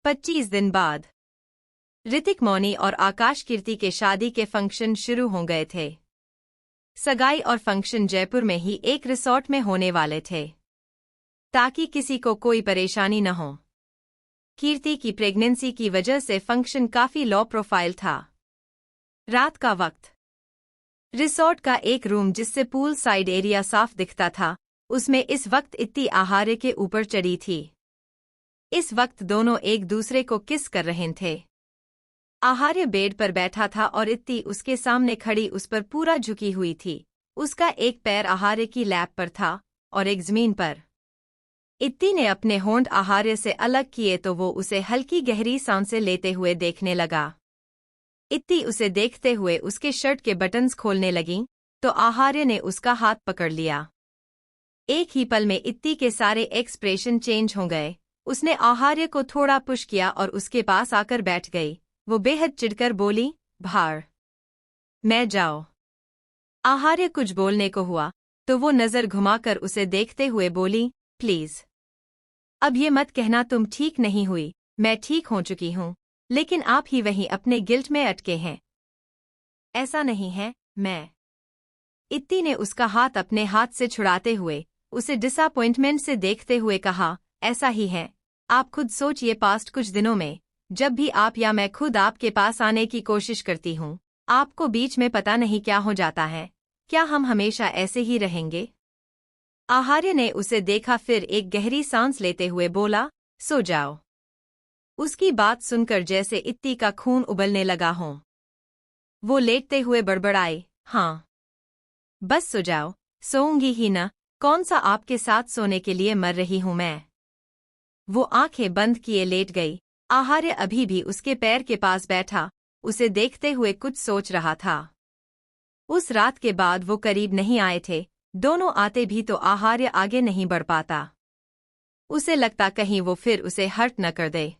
25 दिन बाद ऋतिक मौनी और आकाश कीर्ति के शादी के फंक्शन शुरू हो गए थे। सगाई और फंक्शन जयपुर में ही एक रिसॉर्ट में होने वाले थे, ताकि किसी को कोई परेशानी न हो। कीर्ति की प्रेगनेंसी की वजह से फंक्शन काफी लो प्रोफाइल था। रात का वक्त रिसॉर्ट का एक रूम जिससे पूल साइड एरिया साफ दिखता था, उसमें इस वक्त इत्ती आहार्य के ऊपर चढ़ी थी। इस वक्त दोनों एक दूसरे को किस कर रहे थे। आहार्य बेड पर बैठा था और इत्ती उसके सामने खड़ी उस पर पूरा झुकी हुई थी। उसका एक पैर आहार्य की लैप पर था और एक जमीन पर। इत्ती ने अपने होंठ आहार्य से अलग किए तो वो उसे हल्की गहरी सांसें लेते हुए देखने लगा। इत्ती उसे देखते हुए उसके शर्ट के बटन्स खोलने लगीं, तो आहार्य ने उसका हाथ पकड़ लिया। एक ही पल में इत्ती के सारे एक्सप्रेशन चेंज हो गए। उसने आहार्य को थोड़ा पुश किया और उसके पास आकर बैठ गई। वो बेहद चिढ़कर बोली, बाहर मैं जाओ। आहार्य कुछ बोलने को हुआ तो वो नजर घुमाकर उसे देखते हुए बोली, प्लीज अब ये मत कहना तुम ठीक नहीं हुई। मैं ठीक हो चुकी हूँ, लेकिन आप ही वहीं अपने गिल्ट में अटके हैं। ऐसा नहीं है, मैं। इत्ती ने उसका हाथ अपने हाथ से छुड़ाते हुए उसे डिसअपॉइंटमेंट से देखते हुए कहा, ऐसा ही है। आप खुद सोचिए, पास्ट कुछ दिनों में जब भी आप या मैं खुद आपके पास आने की कोशिश करती हूँ, आपको बीच में पता नहीं क्या हो जाता है। क्या हम हमेशा ऐसे ही रहेंगे? आहार्य ने उसे देखा, फिर एक गहरी सांस लेते हुए बोला, सो जाओ। उसकी बात सुनकर जैसे इत्ती का खून उबलने लगा हो। वो लेटते हुए बड़बड़ाई, हाँ बस सो जाओ। सोऊंगी ही ना, कौन सा आपके साथ सोने के लिए मर रही हूं मैं। वो आंखें बंद किए लेट गई। आहार्य अभी भी उसके पैर के पास बैठा उसे देखते हुए कुछ सोच रहा था। उस रात के बाद वो करीब नहीं आए थे। दोनों आते भी तो आहार्य आगे नहीं बढ़ पाता। उसे लगता कहीं वो फिर उसे हर्ट न कर दे।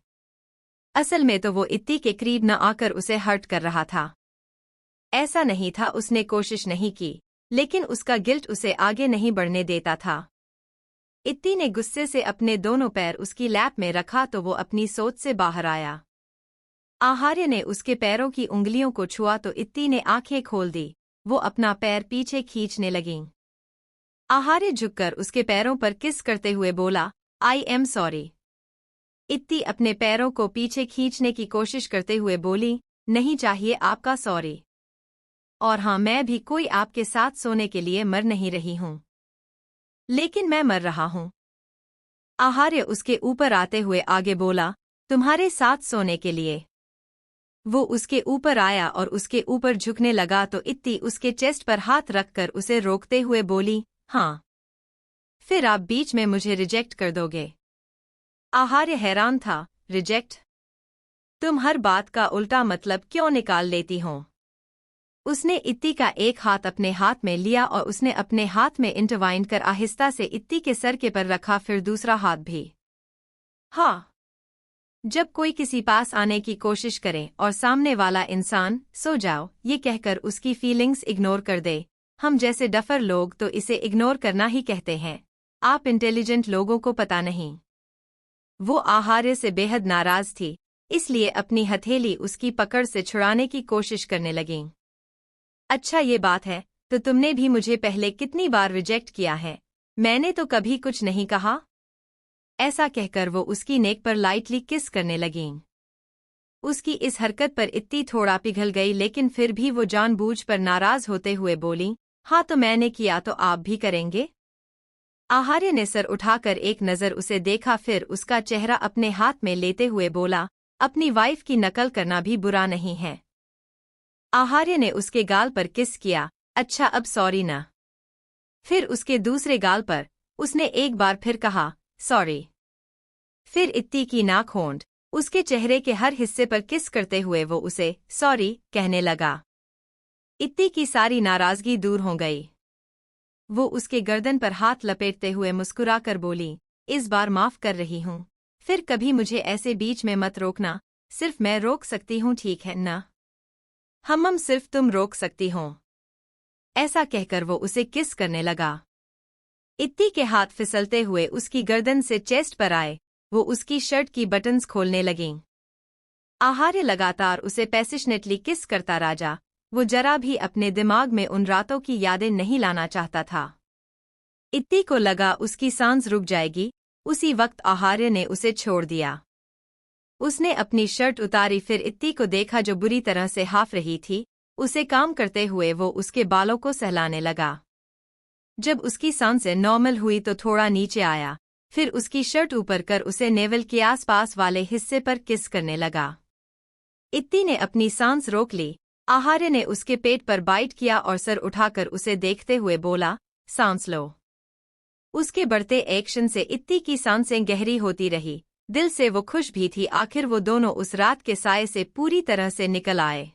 असल में तो वो इत्ती के करीब न आकर उसे हर्ट कर रहा था। ऐसा नहीं था, उसने कोशिश नहीं की, लेकिन उसका गिल्ट उसे आगे नहीं बढ़ने देता था। इत्ती ने गुस्से से अपने दोनों पैर उसकी लैप में रखा तो वो अपनी सोच से बाहर आया। आहार्य ने उसके पैरों की उंगलियों को छुआ तो इत्ती ने आंखें खोल दी। वो अपना पैर पीछे खींचने लगीं। आहार्य झुककर उसके पैरों पर किस करते हुए बोला, आई एम सॉरी। इत्ती अपने पैरों को पीछे खींचने की कोशिश करते हुए बोली, नहीं चाहिए आपका सॉरी। और हाँ, मैं भी कोई आपके साथ सोने के लिए मर नहीं रही हूँ, लेकिन मैं मर रहा हूँ। आहार्य उसके ऊपर आते हुए आगे बोला, तुम्हारे साथ सोने के लिए। वो उसके ऊपर आया और उसके ऊपर झुकने लगा तो इत्ती उसके चेस्ट पर हाथ रखकर उसे रोकते हुए बोली, हाँ फिर आप बीच में मुझे रिजेक्ट कर दोगे? आहार्य हैरान था, रिजेक्ट? तुम हर बात का उल्टा मतलब क्यों निकाल लेती हो? उसने इत्ती का एक हाथ अपने हाथ में लिया और उसने अपने हाथ में इंटरवाइन कर आहिस्ता से इत्ती के सर के पर रखा, फिर दूसरा हाथ भी। हाँ, जब कोई किसी पास आने की कोशिश करे और सामने वाला इंसान सो जाओ ये कहकर उसकी फीलिंग्स इग्नोर कर दे, हम जैसे डफर लोग तो इसे इग्नोर करना ही कहते हैं। आप इंटेलिजेंट लोगों को पता नहीं। वो आहार्य से बेहद नाराज थी, इसलिए अपनी हथेली उसकी पकड़ से छुड़ाने की कोशिश करने लगीं। अच्छा ये बात है, तो तुमने भी मुझे पहले कितनी बार रिजेक्ट किया है? मैंने तो कभी कुछ नहीं कहा। ऐसा कहकर वो उसकी नेक पर लाइटली किस करने लगीं। उसकी इस हरकत पर इत्ती थोड़ा पिघल गई, लेकिन फिर भी वो जानबूझ पर नाराज होते हुए बोली, हाँ तो मैंने किया तो आप भी करेंगे? आहार्य ने सर उठाकर एक नज़र उसे देखा, फिर उसका चेहरा अपने हाथ में लेते हुए बोला, अपनी वाइफ की नकल करना भी बुरा नहीं है। आहार्य ने उसके गाल पर किस किया, अच्छा अब सॉरी ना? फिर उसके दूसरे गाल पर उसने एक बार फिर कहा, सॉरी। फिर इत्ती की नाक होंठ उसके चेहरे के हर हिस्से पर किस करते हुए वो उसे सॉरी कहने लगा। इत्ती की सारी नाराजगी दूर हो गई। वो उसके गर्दन पर हाथ लपेटते हुए मुस्कुराकर बोली, इस बार माफ कर रही हूँ, फिर कभी मुझे ऐसे बीच में मत रोकना। सिर्फ मैं रोक सकती हूँ, ठीक है ना? हम सिर्फ तुम रोक सकती हो। ऐसा कहकर वो उसे किस करने लगा। इत्ती के हाथ फिसलते हुए उसकी गर्दन से चेस्ट पर आए। वो उसकी शर्ट की बटन्स खोलने लगीं। आहार्य लगातार उसे पैसिशनेटली किस करता राजा, वो जरा भी अपने दिमाग में उन रातों की यादें नहीं लाना चाहता था। इत्ती को लगा उसकी सांस रुक जाएगी, उसी वक्त आहार्य ने उसे छोड़ दिया। उसने अपनी शर्ट उतारी, फिर इत्ती को देखा जो बुरी तरह से हाफ रही थी। उसे काम करते हुए वो उसके बालों को सहलाने लगा। जब उसकी सांसें नॉर्मल हुई तो थोड़ा नीचे आया, फिर उसकी शर्ट ऊपर कर उसे नेवल के आसपास वाले हिस्से पर किस करने लगा। इत्ती ने अपनी सांस रोक ली। आहार्य ने उसके पेट पर बाइट किया और सर उठाकर उसे देखते हुए बोला, सांस लो। उसके बढ़ते एक्शन से इत्ती की सांसें गहरी होती रही। दिल से वो खुश भी थी, आखिर वो दोनों उस रात के साए से पूरी तरह से निकल आए।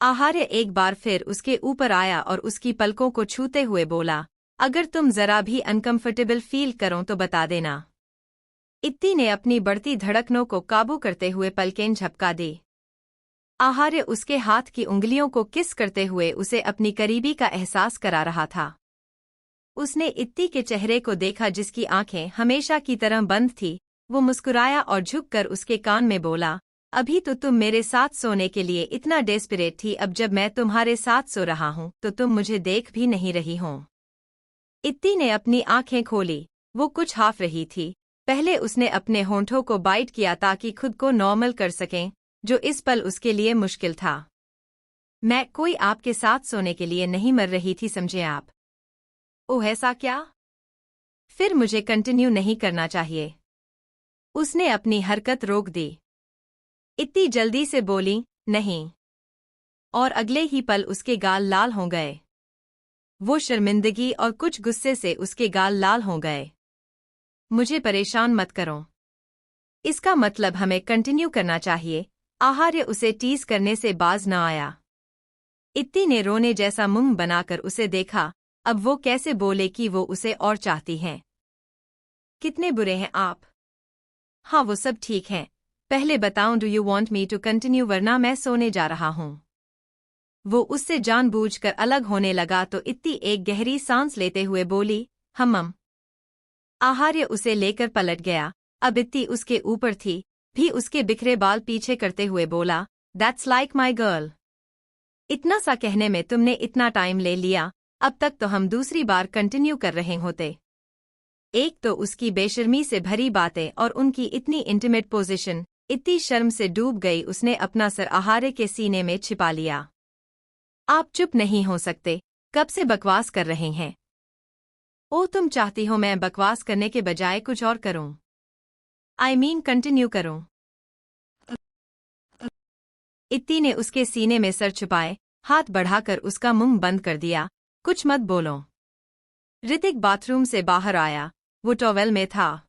आहार्य एक बार फिर उसके ऊपर आया और उसकी पलकों को छूते हुए बोला, अगर तुम जरा भी अनकंफर्टेबल फील करो तो बता देना। इत्ती ने अपनी बढ़ती धड़कनों को काबू करते हुए पलकें झपका दी। आहार्य उसके हाथ की उंगलियों को किस करते हुए उसे अपनी करीबी का एहसास करा रहा था। उसने इत्ती के चेहरे को देखा जिसकी आंखें हमेशा की तरह बंद थी। वो मुस्कुराया और झुककर उसके कान में बोला, अभी तो तुम मेरे साथ सोने के लिए इतना डेस्परेट थी, अब जब मैं तुम्हारे साथ सो रहा हूं तो तुम मुझे देख भी नहीं रही हो। इत्ती ने अपनी आंखें खोली। वो कुछ हाफ रही थी। पहले उसने अपने होंठों को बाइट किया ताकि खुद को नॉर्मल कर सकें, जो इस पल उसके लिए मुश्किल था। मैं कोई आपके साथ सोने के लिए नहीं मर रही थी, समझे आप? ओह, ऐसा क्या? फिर मुझे कंटिन्यू नहीं करना चाहिए। उसने अपनी हरकत रोक दी। इत्ती जल्दी से बोली, नहीं। और अगले ही पल उसके गाल लाल हो गए। वो शर्मिंदगी और कुछ गुस्से से उसके गाल लाल हो गए। मुझे परेशान मत करो। इसका मतलब हमें कंटिन्यू करना चाहिए। आहार्य उसे टीज करने से बाज न आया। इत्ती ने रोने जैसा मुंह बनाकर उसे देखा। अब वो कैसे बोले कि वो उसे और चाहती हैं। कितने बुरे हैं आप। हाँ, वो सब ठीक है। पहले बताऊं, do you want me to continue, वरना मैं सोने जा रहा हूं। वो उससे जानबूझकर अलग होने लगा तो इत्ती एक गहरी सांस लेते हुए बोली, हम। आहार्य उसे लेकर पलट गया। अब इत्ती उसके ऊपर थी, भी उसके बिखरे बाल पीछे करते हुए बोला, दैट्स लाइक माई गर्ल। इतना सा कहने में तुमने इतना टाइम ले लिया, अब तक तो हम दूसरी बार कंटिन्यू कर रहे होते। एक तो उसकी बेशर्मी से भरी बातें और उनकी इतनी इंटीमेट पोजीशन। इतनी शर्म से डूब गई, उसने अपना सर आहार्य के सीने में छिपा लिया। आप चुप नहीं हो सकते, कब से बकवास कर रहे हैं? ओ, तुम चाहती हो मैं बकवास करने के बजाय कुछ और करूं? आई मीन कंटिन्यू करूं? इत्ती ने उसके सीने में सर छुपाए, हाथ बढ़ाकर उसका मुंह बंद कर दिया। कुछ मत बोलो। ऋतिक बाथरूम से बाहर आया। वो टॉवेल में था।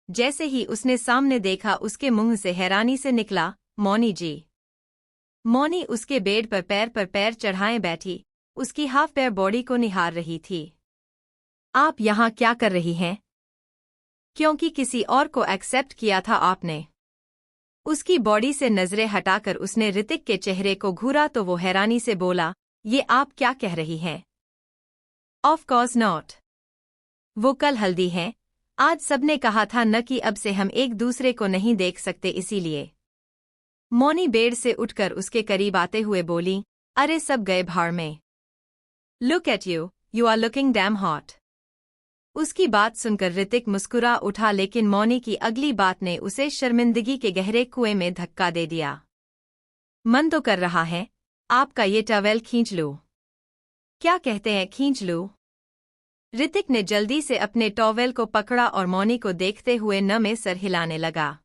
जैसे ही उसने सामने देखा, उसके मुंह से हैरानी से निकला, मौनी जी। मौनी उसके बेड पर पैर चढ़ाए बैठी, उसकी हाफ पैर बॉडी को निहार रही थी। आप यहाँ क्या कर रही हैं? क्योंकि किसी और को एक्सेप्ट किया था आपने। उसकी बॉडी से नजरें हटाकर उसने ऋतिक के चेहरे को घूरा तो वो हैरानी से बोला, ये आप क्या कह रही हैं? Of course not. वो कल हल्दी है। आज सबने कहा था न कि अब से हम एक दूसरे को नहीं देख सकते, इसीलिए। मौनी बेड से उठकर उसके करीब आते हुए बोली, अरे सब गए भाड़ में। Look at you, you are looking damn hot. उसकी बात सुनकर ऋतिक मुस्कुरा उठा, लेकिन मौनी की अगली बात ने उसे शर्मिंदगी के गहरे कुएं में धक्का दे दिया। मन तो कर रहा है आपका ये टॉवेल खींच लूं। क्या कहते हैं, खींच लूं? ऋतिक ने जल्दी से अपने टॉवेल को पकड़ा और मौनी को देखते हुए न में सर हिलाने लगा।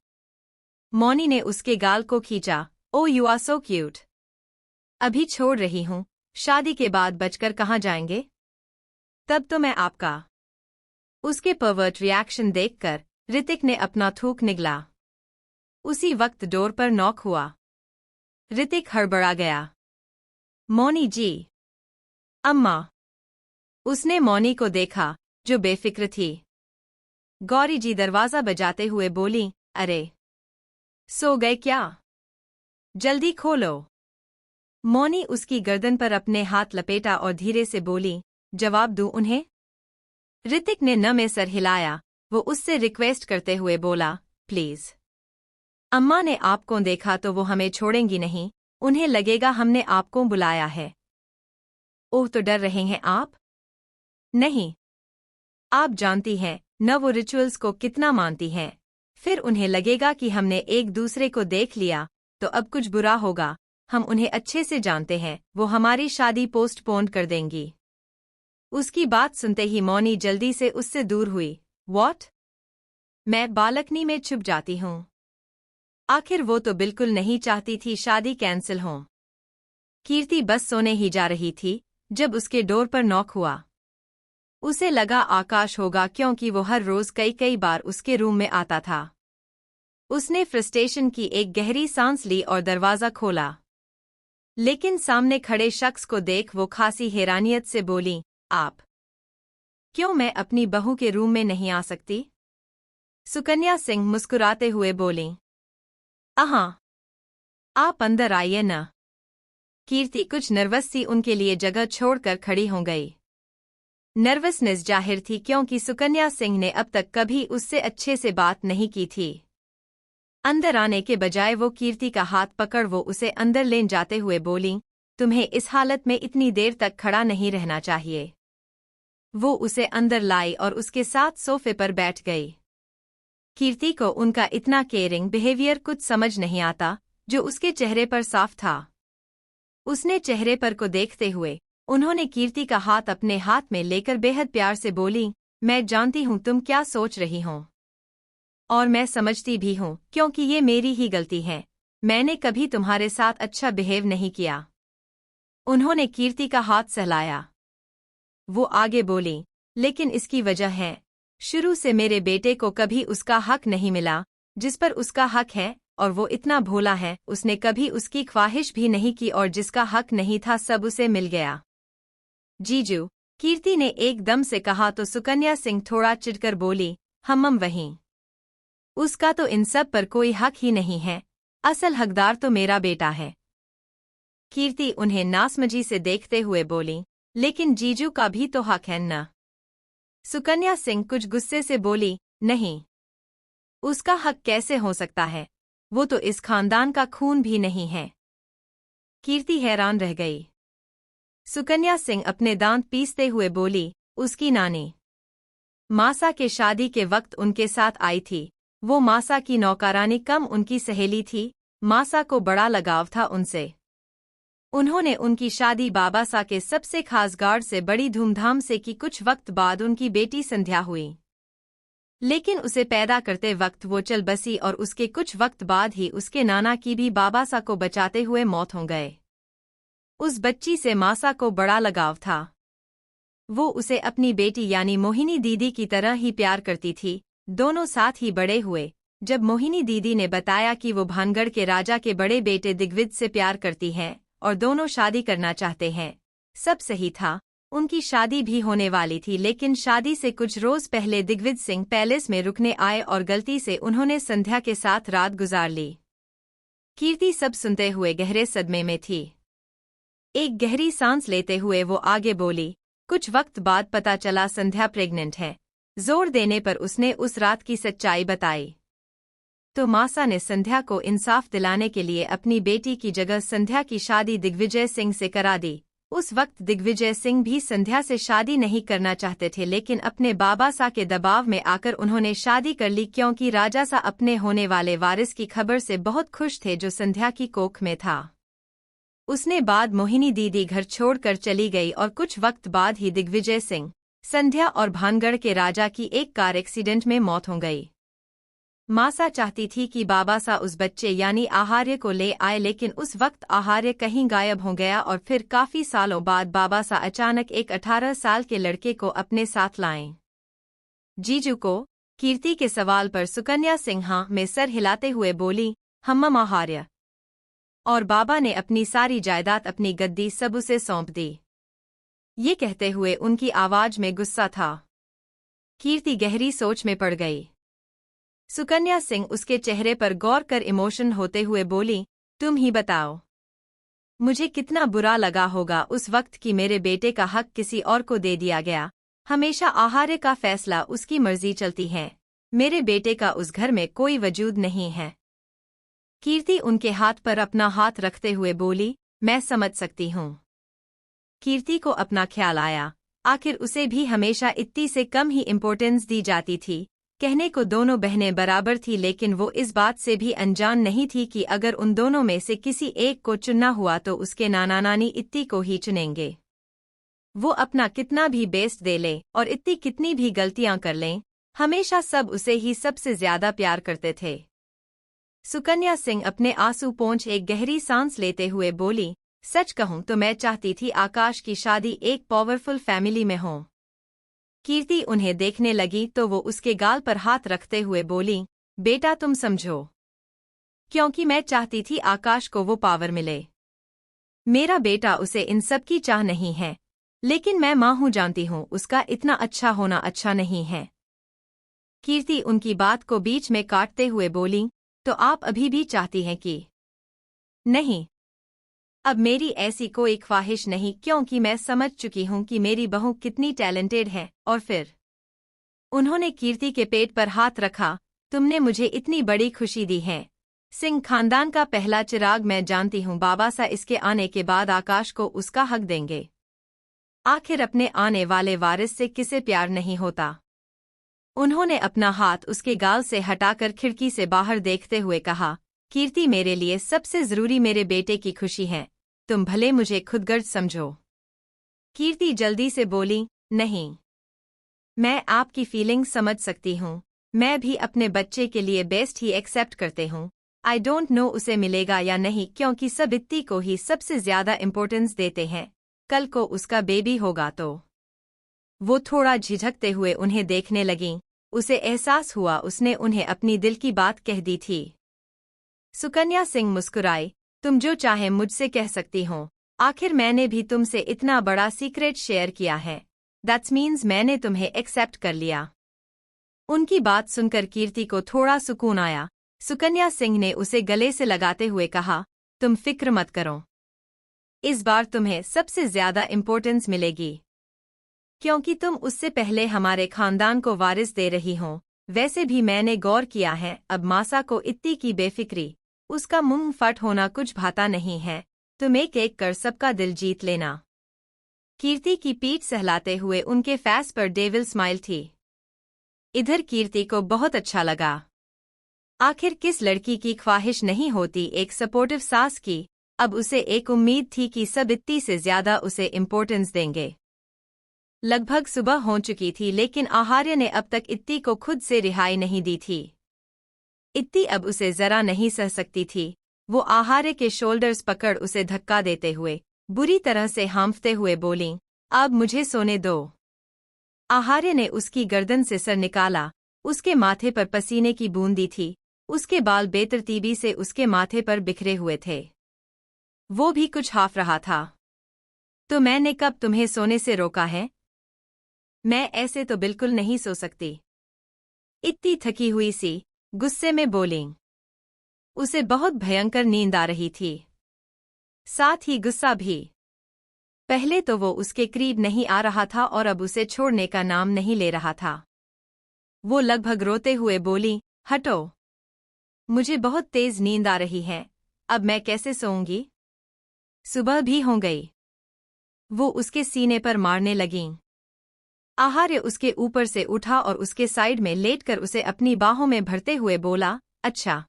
मौनी ने उसके गाल को खींचा। ओ, यू आर सो क्यूट। अभी छोड़ रही हूं, शादी के बाद बचकर कहाँ जाएंगे? तब तो मैं आपका। उसके परवर्ट रिएक्शन देखकर ऋतिक ने अपना थूक निगला। उसी वक्त डोर पर नॉक हुआ। ऋतिक हड़बड़ा गया। मौनी जी। अम्मा। उसने मौनी को देखा, जो बेफिक्र थी। गौरी जी दरवाजा बजाते हुए बोली, अरे सो गए क्या? जल्दी खोलो। मौनी उसकी गर्दन पर अपने हाथ लपेटा और धीरे से बोली, जवाब दूं उन्हें? ऋतिक ने न में सर हिलाया। वो उससे रिक्वेस्ट करते हुए बोला, प्लीज। अम्मा ने आपको देखा तो वो हमें छोड़ेंगी नहीं, उन्हें लगेगा हमने आपको बुलाया है। ओह, तो डर रहे हैं आप? नहीं। आप जानती हैं न वो रिचुअल्स को कितना मानती हैं। फिर उन्हें लगेगा कि हमने एक दूसरे को देख लिया, तो अब कुछ बुरा होगा। हम उन्हें अच्छे से जानते हैं, वो हमारी शादी पोस्टपोन कर देंगी। उसकी बात सुनते ही मौनी जल्दी से उससे दूर हुई। व्हाट? मैं बालकनी में छुप जाती हूँ। आखिर वो तो बिल्कुल नहीं चाहती थी शादी कैंसिल हो। कीर्ति बस सोने ही जा रही थी जब उसके डोर पर नॉक हुआ। उसे लगा आकाश होगा, क्योंकि वो हर रोज कई कई बार उसके रूम में आता था। उसने फ्रस्ट्रेशन की एक गहरी सांस ली और दरवाजा खोला। लेकिन सामने खड़े शख्स को देख वो खासी हैरानियत से बोली, आप? क्यों मैं अपनी बहू के रूम में नहीं आ सकती? सुकन्या सिंह मुस्कुराते हुए बोली, अहां, आप अंदर आइए न। कीर्ति कुछ नर्वस सी उनके लिए जगह छोड़कर खड़ी हो गई। नर्वसनेस जाहिर थी, क्योंकि सुकन्या सिंह ने अब तक कभी उससे अच्छे से बात नहीं की थी। अंदर आने के बजाय वो कीर्ति का हाथ पकड़ वो उसे अंदर ले जाते हुए बोली, तुम्हें इस हालत में इतनी देर तक खड़ा नहीं रहना चाहिए। वो उसे अंदर लाई और उसके साथ सोफे पर बैठ गई। कीर्ति को उनका इतना केयरिंग बिहेवियर कुछ समझ नहीं आता, जो उसके चेहरे पर साफ था। उसने चेहरे पर को देखते हुए उन्होंने कीर्ति का हाथ अपने हाथ में लेकर बेहद प्यार से बोली, मैं जानती हूँ तुम क्या सोच रही हो, और मैं समझती भी हूँ, क्योंकि ये मेरी ही गलती है। मैंने कभी तुम्हारे साथ अच्छा बिहेव नहीं किया। उन्होंने कीर्ति का हाथ सहलाया। वो आगे बोली, लेकिन इसकी वजह है, शुरू से मेरे बेटे को कभी उसका हक नहीं मिला जिस पर उसका हक है, और वो इतना भोला है, उसने कभी उसकी ख्वाहिश भी नहीं की, और जिसका हक नहीं था सब उसे मिल गया। जीजू, कीर्ति ने एकदम से कहा तो सुकन्या सिंह थोड़ा चिढ़कर बोली, हम वहीं। उसका तो इन सब पर कोई हक ही नहीं है, असल हकदार तो मेरा बेटा है। कीर्ति उन्हें नासमझी से देखते हुए बोली, लेकिन जीजू का भी तो हक है न। सुकन्या सिंह कुछ गुस्से से बोली, नहीं, उसका हक कैसे हो सकता है, वो तो इस खानदान का खून भी नहीं है। कीर्ति हैरान रह गई। सुकन्या सिंह अपने दांत पीसते हुए बोली, उसकी नानी मासा के शादी के वक्त उनके साथ आई थी। वो मासा की नौकरानी कम उनकी सहेली थी। मासा को बड़ा लगाव था उनसे। उन्होंने उनकी शादी बाबासा के सबसे खास गार्ड से बड़ी धूमधाम से की। कुछ वक्त बाद उनकी बेटी संध्या हुई, लेकिन उसे पैदा करते वक्त वो चल बसी, और उसके कुछ वक्त बाद ही उसके नाना की भी बाबासा को बचाते हुए मौत हो गए। उस बच्ची से मासा को बड़ा लगाव था। वो उसे अपनी बेटी यानी मोहिनी दीदी की तरह ही प्यार करती थी। दोनों साथ ही बड़े हुए। जब मोहिनी दीदी ने बताया कि वो भानगढ़ के राजा के बड़े बेटे दिग्विजय से प्यार करती है और दोनों शादी करना चाहते हैं, सब सही था। उनकी शादी भी होने वाली थी, लेकिन शादी से कुछ रोज पहले दिग्विजय सिंह पैलेस में रुकने आए और गलती से उन्होंने संध्या के साथ रात गुजार ली। कीर्ति सब सुनते हुए गहरे सदमे में थी। एक गहरी सांस लेते हुए वो आगे बोली, कुछ वक्त बाद पता चला संध्या प्रेग्नेंट है। जोर देने पर उसने उस रात की सच्चाई बताई। तो मासा ने संध्या को इंसाफ दिलाने के लिए अपनी बेटी की जगह संध्या की शादी दिग्विजय सिंह से करा दी। उस वक्त दिग्विजय सिंह भी संध्या से शादी नहीं करना चाहते थे, लेकिन अपने बाबासा के दबाव में आकर उन्होंने शादी कर ली, क्योंकि राजासा अपने होने वाले वारिस की खबर से बहुत खुश थे जो संध्या की कोख में था। उसने बाद मोहिनी दीदी घर छोड़कर चली गई और कुछ वक्त बाद ही दिग्विजय सिंह, संध्या और भानगढ़ के राजा की एक कार एक्सीडेंट में मौत हो गई। मासा चाहती थी कि बाबासा उस बच्चे यानी आहार्य को ले आए, लेकिन उस वक्त आहार्य कहीं गायब हो गया और फिर काफी सालों बाद बाबासा अचानक एक 18 साल के लड़के को अपने साथ लाएं। जीजू को? कीर्ति के सवाल पर सुकन्या सिंह में सर हिलाते हुए बोली, हम आहार्य। और बाबा ने अपनी सारी जायदाद, अपनी गद्दी सब उसे सौंप दी। ये कहते हुए उनकी आवाज में गुस्सा था। कीर्ति गहरी सोच में पड़ गई। सुकन्या सिंह उसके चेहरे पर गौर कर इमोशन होते हुए बोली, तुम ही बताओ, मुझे कितना बुरा लगा होगा उस वक्त कि मेरे बेटे का हक किसी और को दे दिया गया। हमेशा आहार्य का फैसला उसकी मर्जी चलती है, मेरे बेटे का उस घर में कोई वजूद नहीं है। कीर्ति उनके हाथ पर अपना हाथ रखते हुए बोली, मैं समझ सकती हूँ। कीर्ति को अपना ख्याल आया, आखिर उसे भी हमेशा इत्ती से कम ही इम्पोर्टेंस दी जाती थी। कहने को दोनों बहनें बराबर थी, लेकिन वो इस बात से भी अनजान नहीं थी कि अगर उन दोनों में से किसी एक को चुनना हुआ तो उसके नाना नानी इत्ती को ही चुनेंगे। वो अपना कितना भी बेस्ट दे ले और इत्ती कितनी भी गलतियां कर लें, हमेशा सब उसे ही सबसे ज्यादा प्यार करते थे। सुकन्या सिंह अपने आंसू पोंछ एक गहरी सांस लेते हुए बोली, सच कहूं तो मैं चाहती थी आकाश की शादी एक पावरफुल फैमिली में हो। कीर्ति उन्हें देखने लगी तो वो उसके गाल पर हाथ रखते हुए बोली, बेटा तुम समझो, क्योंकि मैं चाहती थी आकाश को वो पावर मिले। मेरा बेटा उसे इन सब की चाह नहीं है, लेकिन मैं मां हूं, जानती हूं उसका इतना अच्छा होना अच्छा नहीं है। कीर्ति उनकी बात को बीच में काटते हुए बोली, तो आप अभी भी चाहती हैं कि? नहीं, अब मेरी ऐसी कोई ख्वाहिश नहीं, क्योंकि मैं समझ चुकी हूं कि मेरी बहू कितनी टैलेंटेड है। और फिर उन्होंने कीर्ति के पेट पर हाथ रखा, तुमने मुझे इतनी बड़ी खुशी दी है। सिंह खानदान का पहला चिराग मैं जानती हूं, बाबा सा इसके आने के बाद आकाश को उसका हक देंगे। आखिर अपने आने वाले वारिस से किसे प्यार नहीं होता। उन्होंने अपना हाथ उसके गाल से हटाकर खिड़की से बाहर देखते हुए कहा, कीर्ति मेरे लिए सबसे जरूरी मेरे बेटे की खुशी है, तुम भले मुझे खुदगर्ज समझो। कीर्ति जल्दी से बोली, नहीं, मैं आपकी फीलिंग समझ सकती हूँ, मैं भी अपने बच्चे के लिए बेस्ट ही एक्सेप्ट करते हूँ। आई डोंट नो उसे मिलेगा या नहीं, क्योंकि सब इत्ती को ही सबसे ज्यादा इम्पोर्टेंस देते हैं। कल को उसका बेबी होगा तो। वो थोड़ा झिझकते हुए उन्हें देखने लगीं, उसे एहसास हुआ उसने उन्हें अपनी दिल की बात कह दी थी। सुकन्या सिंह मुस्कुराई, तुम जो चाहे मुझसे कह सकती हो, आखिर मैंने भी तुमसे इतना बड़ा सीक्रेट शेयर किया है, दैट्स मीन्स मैंने तुम्हें एक्सेप्ट कर लिया। उनकी बात सुनकर कीर्ति को थोड़ा सुकून आया। सुकन्या सिंह ने उसे गले से लगाते हुए कहा, तुम फिक्र मत करो, इस बार तुम्हें सबसे ज्यादा इम्पोर्टेंस मिलेगी, क्योंकि तुम उससे पहले हमारे खानदान को वारिस दे रही हो। वैसे भी मैंने गौर किया है, अब मासा को इत्ती की बेफिक्री, उसका मुंह फट होना कुछ भाता नहीं है। तुम एक एक कर सबका दिल जीत लेना। कीर्ति की पीठ सहलाते हुए उनके फेस पर डेविल स्माइल थी। इधर कीर्ति को बहुत अच्छा लगा। आखिर किस लड़की की ख्वाहिश नहीं होती एक सपोर्टिव सास की। अब उसे एक उम्मीद थी कि सब इत्ती से ज्यादा उसे इम्पोर्टेंस देंगे। लगभग सुबह हो चुकी थी, लेकिन आहार्य ने अब तक इत्ती को खुद से रिहाई नहीं दी थी। इत्ती अब उसे जरा नहीं सह सकती थी। वो आहार्य के शोल्डर्स पकड़ उसे धक्का देते हुए बुरी तरह से हांफते हुए बोली, अब मुझे सोने दो। आहार्य ने उसकी गर्दन से सर निकाला। उसके माथे पर पसीने की बूंदी थी, उसके बाल बेतरतीबी से उसके माथे पर बिखरे हुए थे। वो भी कुछ हाफ रहा था। तो मैंने कब तुम्हें सोने से रोका है? मैं ऐसे तो बिल्कुल नहीं सो सकती। इतनी थकी हुई सी गुस्से में बोली। उसे बहुत भयंकर नींद आ रही थी, साथ ही गुस्सा भी। पहले तो वो उसके करीब नहीं आ रहा था और अब उसे छोड़ने का नाम नहीं ले रहा था। वो लगभग रोते हुए बोली, हटो, मुझे बहुत तेज नींद आ रही है, अब मैं कैसे सोऊंगी? सुबह भी हो गई। वो उसके सीने पर मारने लगीं। आहार्य उसके ऊपर से उठा और उसके साइड में लेटकर उसे अपनी बाहों में भरते हुए बोला, अच्छा,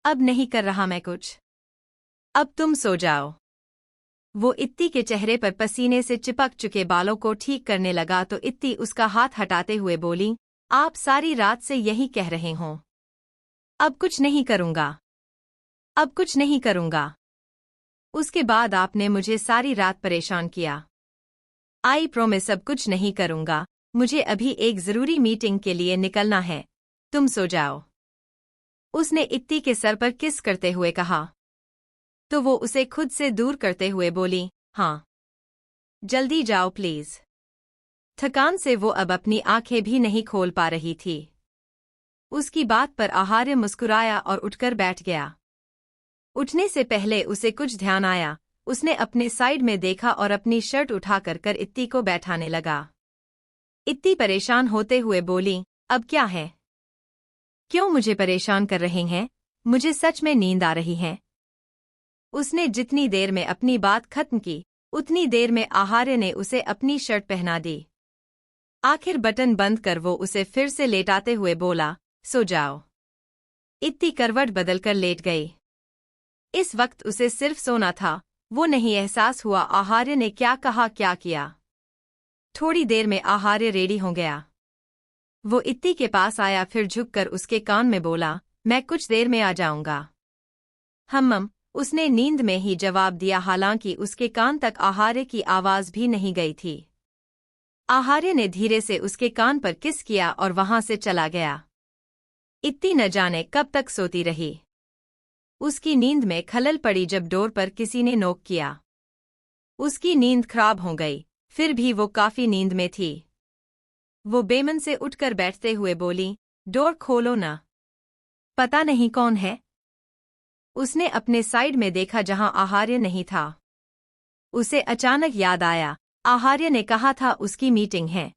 अब नहीं कर रहा मैं कुछ, अब तुम सो जाओ। वो इत्ती के चेहरे पर पसीने से चिपक चुके बालों को ठीक करने लगा तो इत्ती उसका हाथ हटाते हुए बोली, आप सारी रात से यही कह रहे हो। अब कुछ नहीं करूंगा, अब कुछ नहीं करूंगा। उसके बाद आपने मुझे सारी रात परेशान किया। आई प्रॉमिस अब कुछ नहीं करूंगा। मुझे अभी एक जरूरी मीटिंग के लिए निकलना है, तुम सो जाओ। उसने इत्ती के सर पर किस करते हुए कहा। तो वो उसे खुद से दूर करते हुए बोली, हाँ, जल्दी जाओ प्लीज। थकान से वो अब अपनी आंखें भी नहीं खोल पा रही थी। उसकी बात पर आहार्य मुस्कुराया और उठकर बैठ गया। उठने से पहले उसे कुछ ध्यान आया। उसने अपने साइड में देखा और अपनी शर्ट उठाकर इत्ती को बैठाने लगा। इत्ती परेशान होते हुए बोली, अब क्या है? क्यों मुझे परेशान कर रहे हैं? मुझे सच में नींद आ रही है। उसने जितनी देर में अपनी बात खत्म की, उतनी देर में आहार्य ने उसे अपनी शर्ट पहना दी। आखिर बटन बंद कर वो उसे फिर से लेटाते हुए बोला, सो जाओ। इत्ती करवट बदलकर लेट गई। इस वक्त उसे सिर्फ सोना था, वो नहीं एहसास हुआ आहार्य ने क्या कहा क्या किया। थोड़ी देर में आहार्य रेडी हो गया। वो इत्ती के पास आया, फिर झुककर उसके कान में बोला, मैं कुछ देर में आ जाऊंगा। उसने नींद में ही जवाब दिया, हालांकि उसके कान तक आहार्य की आवाज भी नहीं गई थी। आहार्य ने धीरे से उसके कान पर किस किया और वहां से चला गया। इत्ती न जाने कब तक सोती रही। उसकी नींद में खलल पड़ी जब डोर पर किसी ने नॉक किया। उसकी नींद खराब हो गई, फिर भी वो काफी नींद में थी। वो बेमन से उठकर बैठते हुए बोली, डोर खोलो ना। पता नहीं कौन है। उसने अपने साइड में देखा जहां आहार्य नहीं था। उसे अचानक याद आया, आहार्य ने कहा था उसकी मीटिंग है।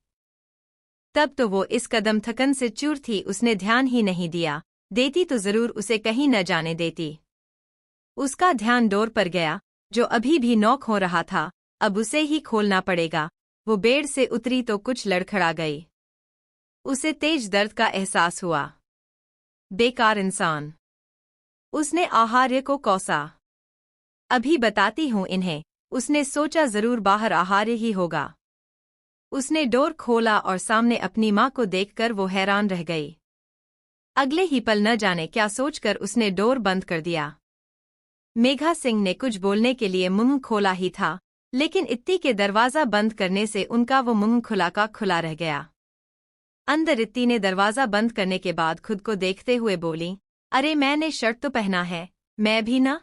तब तो वो इस कदम थकन से चूर थी, उसने ध्यान ही नहीं दिया। देती तो जरूर उसे कहीं न जाने देती। उसका ध्यान डोर पर गया, जो अभी भी नॉक हो रहा था। अब उसे ही खोलना पड़ेगा। वो बेड से उतरी तो कुछ लड़खड़ा गई। उसे तेज दर्द का एहसास हुआ। बेकार इंसान। उसने आहार्य को कोसा। अभी बताती हूं इन्हें। उसने सोचा जरूर बाहर आहार्य ही होगा। उसने डोर खोला और सामने अपनी मां को देखकर वो हैरान रह गई। अगले ही पल न जाने क्या सोचकर उसने डोर बंद कर दिया। मेघा सिंह ने कुछ बोलने के लिए मुंह खोला ही था, लेकिन इत्ती के दरवाजा बंद करने से उनका वो मुंह खुला का खुला रह गया। अंदर इत्ती ने दरवाजा बंद करने के बाद खुद को देखते हुए बोली, अरे मैंने शर्ट तो पहना है, मैं भी ना।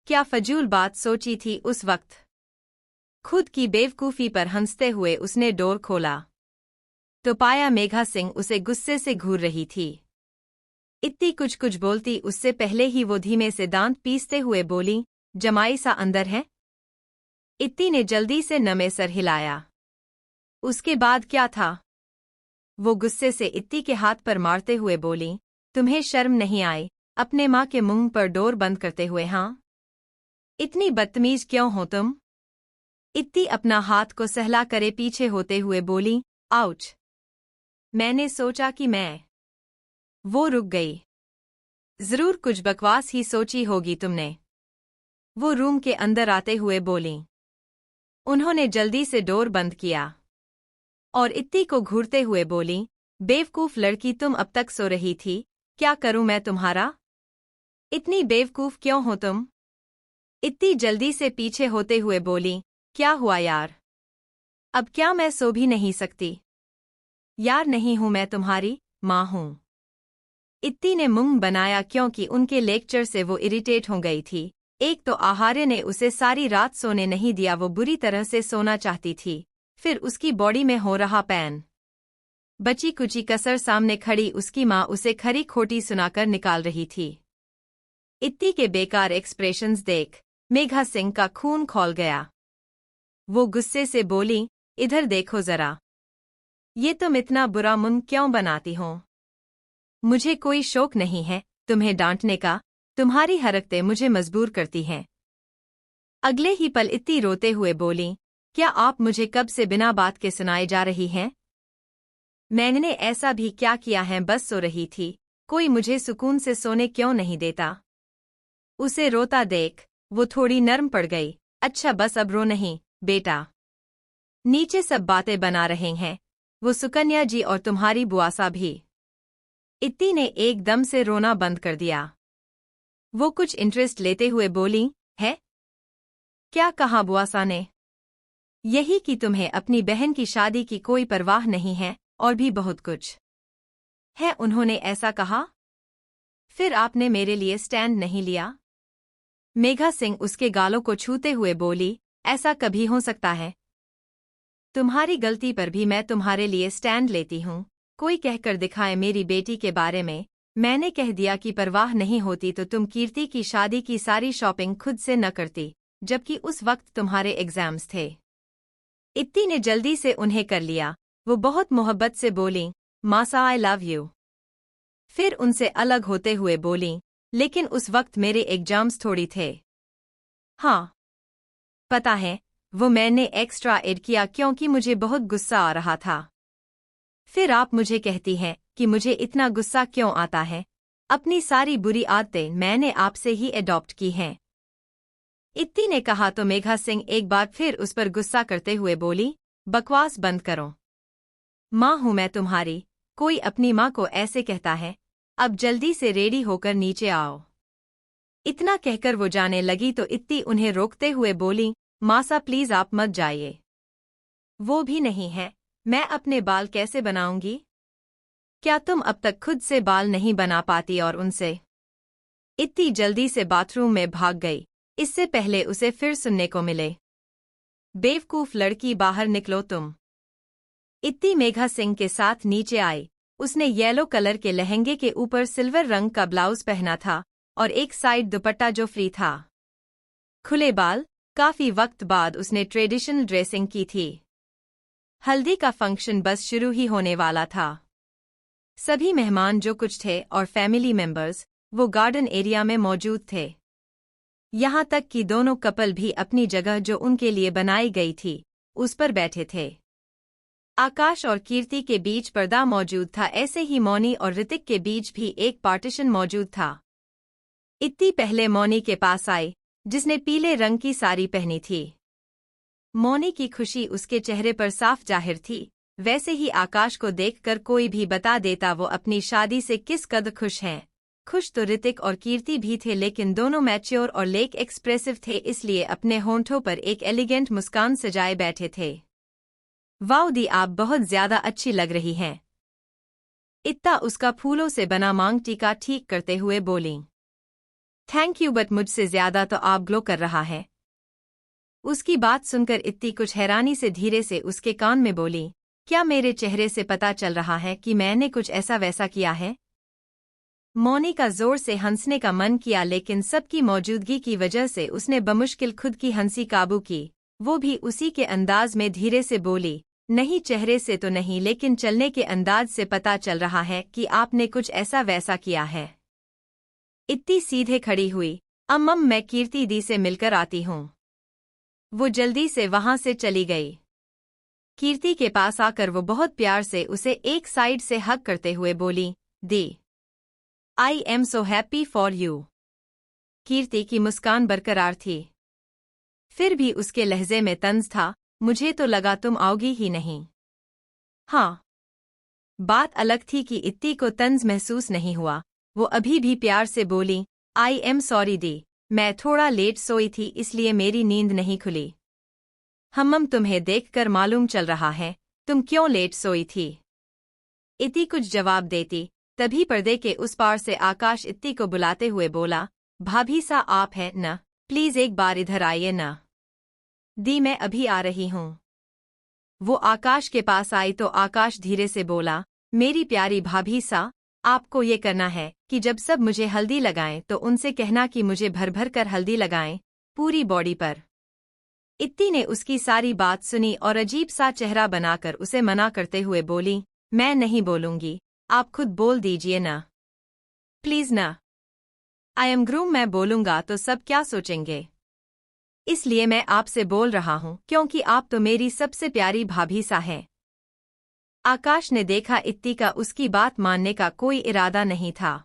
क्या फजूल बात सोची थी उस वक्त। खुद की बेवकूफी पर हंसते हुए उसने डोर खोला तो पाया मेघा सिंह उसे गुस्से से घूर रही थी। इत्ती कुछ कुछ बोलती उससे पहले ही वो धीमे से दांत पीसते हुए बोली, जमाई सा अंदर है। इत्ती ने जल्दी से नमे सर हिलाया। उसके बाद क्या था? वो गुस्से से इत्ती के हाथ पर मारते हुए बोली, तुम्हें शर्म नहीं आई अपने माँ के मुंह पर डोर बंद करते हुए? हाँ, इतनी बदतमीज क्यों हो तुम? इत्ती अपना हाथ को सहला करे पीछे होते हुए बोली, आउच। मैंने सोचा कि मैं। वो रुक गई। जरूर कुछ बकवास ही सोची होगी तुमने। वो रूम के अंदर आते हुए बोली। उन्होंने जल्दी से डोर बंद किया और इत्ती को घूरते हुए बोली, बेवकूफ लड़की, तुम अब तक सो रही थी। क्या करूं मैं तुम्हारा? इतनी बेवकूफ क्यों हो तुम? इत्ती जल्दी से पीछे होते हुए बोली, क्या हुआ यार? अब क्या मैं सो भी नहीं सकती? यार नहीं हूं मैं तुम्हारी मां हूं। इत्ती ने मुंह बनाया क्योंकि उनके लेक्चर से वो इरिटेट हो गई थी। एक तो आहार्य ने उसे सारी रात सोने नहीं दिया, वो बुरी तरह से सोना चाहती थी। फिर उसकी बॉडी में हो रहा पैन। बची कुची कसर सामने खड़ी उसकी मां उसे खरी खोटी सुनाकर निकाल रही थी। इत्ती के बेकार एक्सप्रेशंस देख मेघा सिंह का खून खौल गया। वो गुस्से से बोली, इधर देखो जरा। ये तुम इतना बुरा मुंह क्यों बनाती हो? मुझे कोई शौक नहीं है तुम्हें डांटने का, तुम्हारी हरकतें मुझे मजबूर करती हैं। अगले ही पल इत्ती रोते हुए बोली, क्या आप मुझे कब से बिना बात के सुनाए जा रही हैं? मैंने ऐसा भी क्या किया है, बस सो रही थी। कोई मुझे सुकून से सोने क्यों नहीं देता? उसे रोता देख वो थोड़ी नर्म पड़ गई। अच्छा बस अब रो नहीं बेटा। नीचे सब बातें बना रहे हैं, वो सुकन्या जी और तुम्हारी बुआसा भी। इत्ती ने एकदम से रोना बंद कर दिया। वो कुछ इंटरेस्ट लेते हुए बोली, है? क्या कहा बुआसा ने? यही कि तुम्हें अपनी बहन की शादी की कोई परवाह नहीं है और भी बहुत कुछ है। उन्होंने ऐसा कहा? फिर आपने मेरे लिए स्टैंड नहीं लिया? मेघा सिंह उसके गालों को छूते हुए बोली, ऐसा कभी हो सकता है? तुम्हारी गलती पर भी मैं तुम्हारे लिए स्टैंड लेती हूँ। कोई कहकर दिखाए मेरी बेटी के बारे में। मैंने कह दिया कि परवाह नहीं होती तो तुम कीर्ति की शादी की सारी शॉपिंग खुद से न करती, जबकि उस वक्त तुम्हारे एग्जाम्स थे। इत्ती ने जल्दी से उन्हें कर लिया। वो बहुत मोहब्बत से बोली, मासा आई लव यू। फिर उनसे अलग होते हुए बोली, लेकिन उस वक्त मेरे एग्जाम्स थोड़ी थे। हाँ, पता है, वो मैंने एक्स्ट्रा एड किया क्योंकि मुझे बहुत गुस्सा आ रहा था। फिर आप मुझे कहती हैं कि मुझे इतना गुस्सा क्यों आता है? अपनी सारी बुरी आदतें मैंने आपसे ही अडॉप्ट की हैं। इत्ती ने कहा तो मेघा सिंह एक बार फिर उस पर गुस्सा करते हुए बोली, बकवास बंद करो। माँ हूं मैं तुम्हारी, कोई अपनी माँ को ऐसे कहता है? अब जल्दी से रेडी होकर नीचे आओ। इतना कहकर वो जाने लगी तो इत्ती उन्हें रोकते हुए बोली, मासा प्लीज आप मत जाइए। वो भी नहीं है, मैं अपने बाल कैसे बनाऊंगी? क्या तुम अब तक खुद से बाल नहीं बना पाती? और उनसे इत्ती जल्दी से बाथरूम में भाग गई, इससे पहले उसे फिर सुनने को मिले, बेवकूफ लड़की बाहर निकलो तुम। इत्ती मेघा सिंह के साथ नीचे आई। उसने येलो कलर के लहंगे के ऊपर सिल्वर रंग का ब्लाउज पहना था और एक साइड दुपट्टा जो फ्री था। खुले बाल, काफी वक्त बाद उसने ट्रेडिशनल ड्रेसिंग की थी। हल्दी का फंक्शन बस शुरू ही होने वाला था। सभी मेहमान जो कुछ थे और फैमिली मेंबर्स वो गार्डन एरिया में मौजूद थे। यहाँ तक कि दोनों कपल भी अपनी जगह जो उनके लिए बनाई गई थी उस पर बैठे थे। आकाश और कीर्ति के बीच पर्दा मौजूद था, ऐसे ही मौनी और ऋतिक के बीच भी एक पार्टीशन मौजूद था। इत्ती पहले मौनी के पास आई, जिसने पीले रंग की साड़ी पहनी थी। मौनी की खुशी उसके चेहरे पर साफ जाहिर थी। वैसे ही आकाश को देखकर कोई भी बता देता वो अपनी शादी से किस कदर खुश हैं। खुश तो ऋतिक और कीर्ति भी थे, लेकिन दोनों मैच्योर और लेक एक्सप्रेसिव थे, इसलिए अपने होंठों पर एक एलिगेंट मुस्कान सजाए बैठे थे। वाओ दी, आप बहुत ज्यादा अच्छी लग रही हैं। इत्ता उसका फूलों से बना मांग टीका ठीक करते हुए बोली। थैंक यू, बट मुझसे ज्यादा तो आप ग्लो कर रहा है। उसकी बात सुनकर इत्ती कुछ हैरानी से धीरे से उसके कान में बोली, क्या मेरे चेहरे से पता चल रहा है कि मैंने कुछ ऐसा वैसा किया है? मौनी का जोर से हंसने का मन किया, लेकिन सबकी मौजूदगी की वजह से उसने बमुश्किल खुद की हंसी काबू की। वो भी उसी के अंदाज में धीरे से बोली, नहीं चेहरे से तो नहीं, लेकिन चलने के अंदाज से पता चल रहा है कि आपने कुछ ऐसा वैसा किया है। इत्ती सीधे खड़ी हुई, अम्मम मैं कीर्ति दी से मिलकर आती हूँ। वो जल्दी से वहां से चली गई। कीर्ति के पास आकर वो बहुत प्यार से उसे एक साइड से हग करते हुए बोली, दी I am so happy for you. Kirti की मुस्कान बरकरार थी, फिर भी उसके लहजे में तंज था, मुझे तो लगा तुम आओगी ही नहीं। हाँ, बात अलग थी कि इत्ती को तंज महसूस नहीं हुआ। वो अभी भी प्यार से बोली, आई एम सॉरी दी, मैं थोड़ा लेट सोई थी इसलिए मेरी नींद नहीं खुली। हम्मम तुम्हें देखकर मालूम चल रहा है, तुम क्यों लेट सोई थी? इत्ती कुछ जवाब देती, तभी पर्दे के उस पार से आकाश इत्ती को बुलाते हुए बोला, भाभी सा आप हैं न, प्लीज एक बार इधर आइए न। दी मैं अभी आ रही हूँ। वो आकाश के पास आई तो आकाश धीरे से बोला, मेरी प्यारी भाभी सा, आपको ये करना है कि जब सब मुझे हल्दी लगाएं तो उनसे कहना कि मुझे भर भर कर हल्दी लगाएं, पूरी बॉडी पर। इत्ती ने उसकी सारी बात सुनी और अजीब सा चेहरा बनाकर उसे मना करते हुए बोली, मैं नहीं बोलूंगी, आप खुद बोल दीजिए ना, प्लीज ना। आई एम ग्रूम, मैं बोलूंगा तो सब क्या सोचेंगे, इसलिए मैं आपसे बोल रहा हूं क्योंकि आप तो मेरी सबसे प्यारी भाभी सा हैं। आकाश ने देखा इत्ती का उसकी बात मानने का कोई इरादा नहीं था।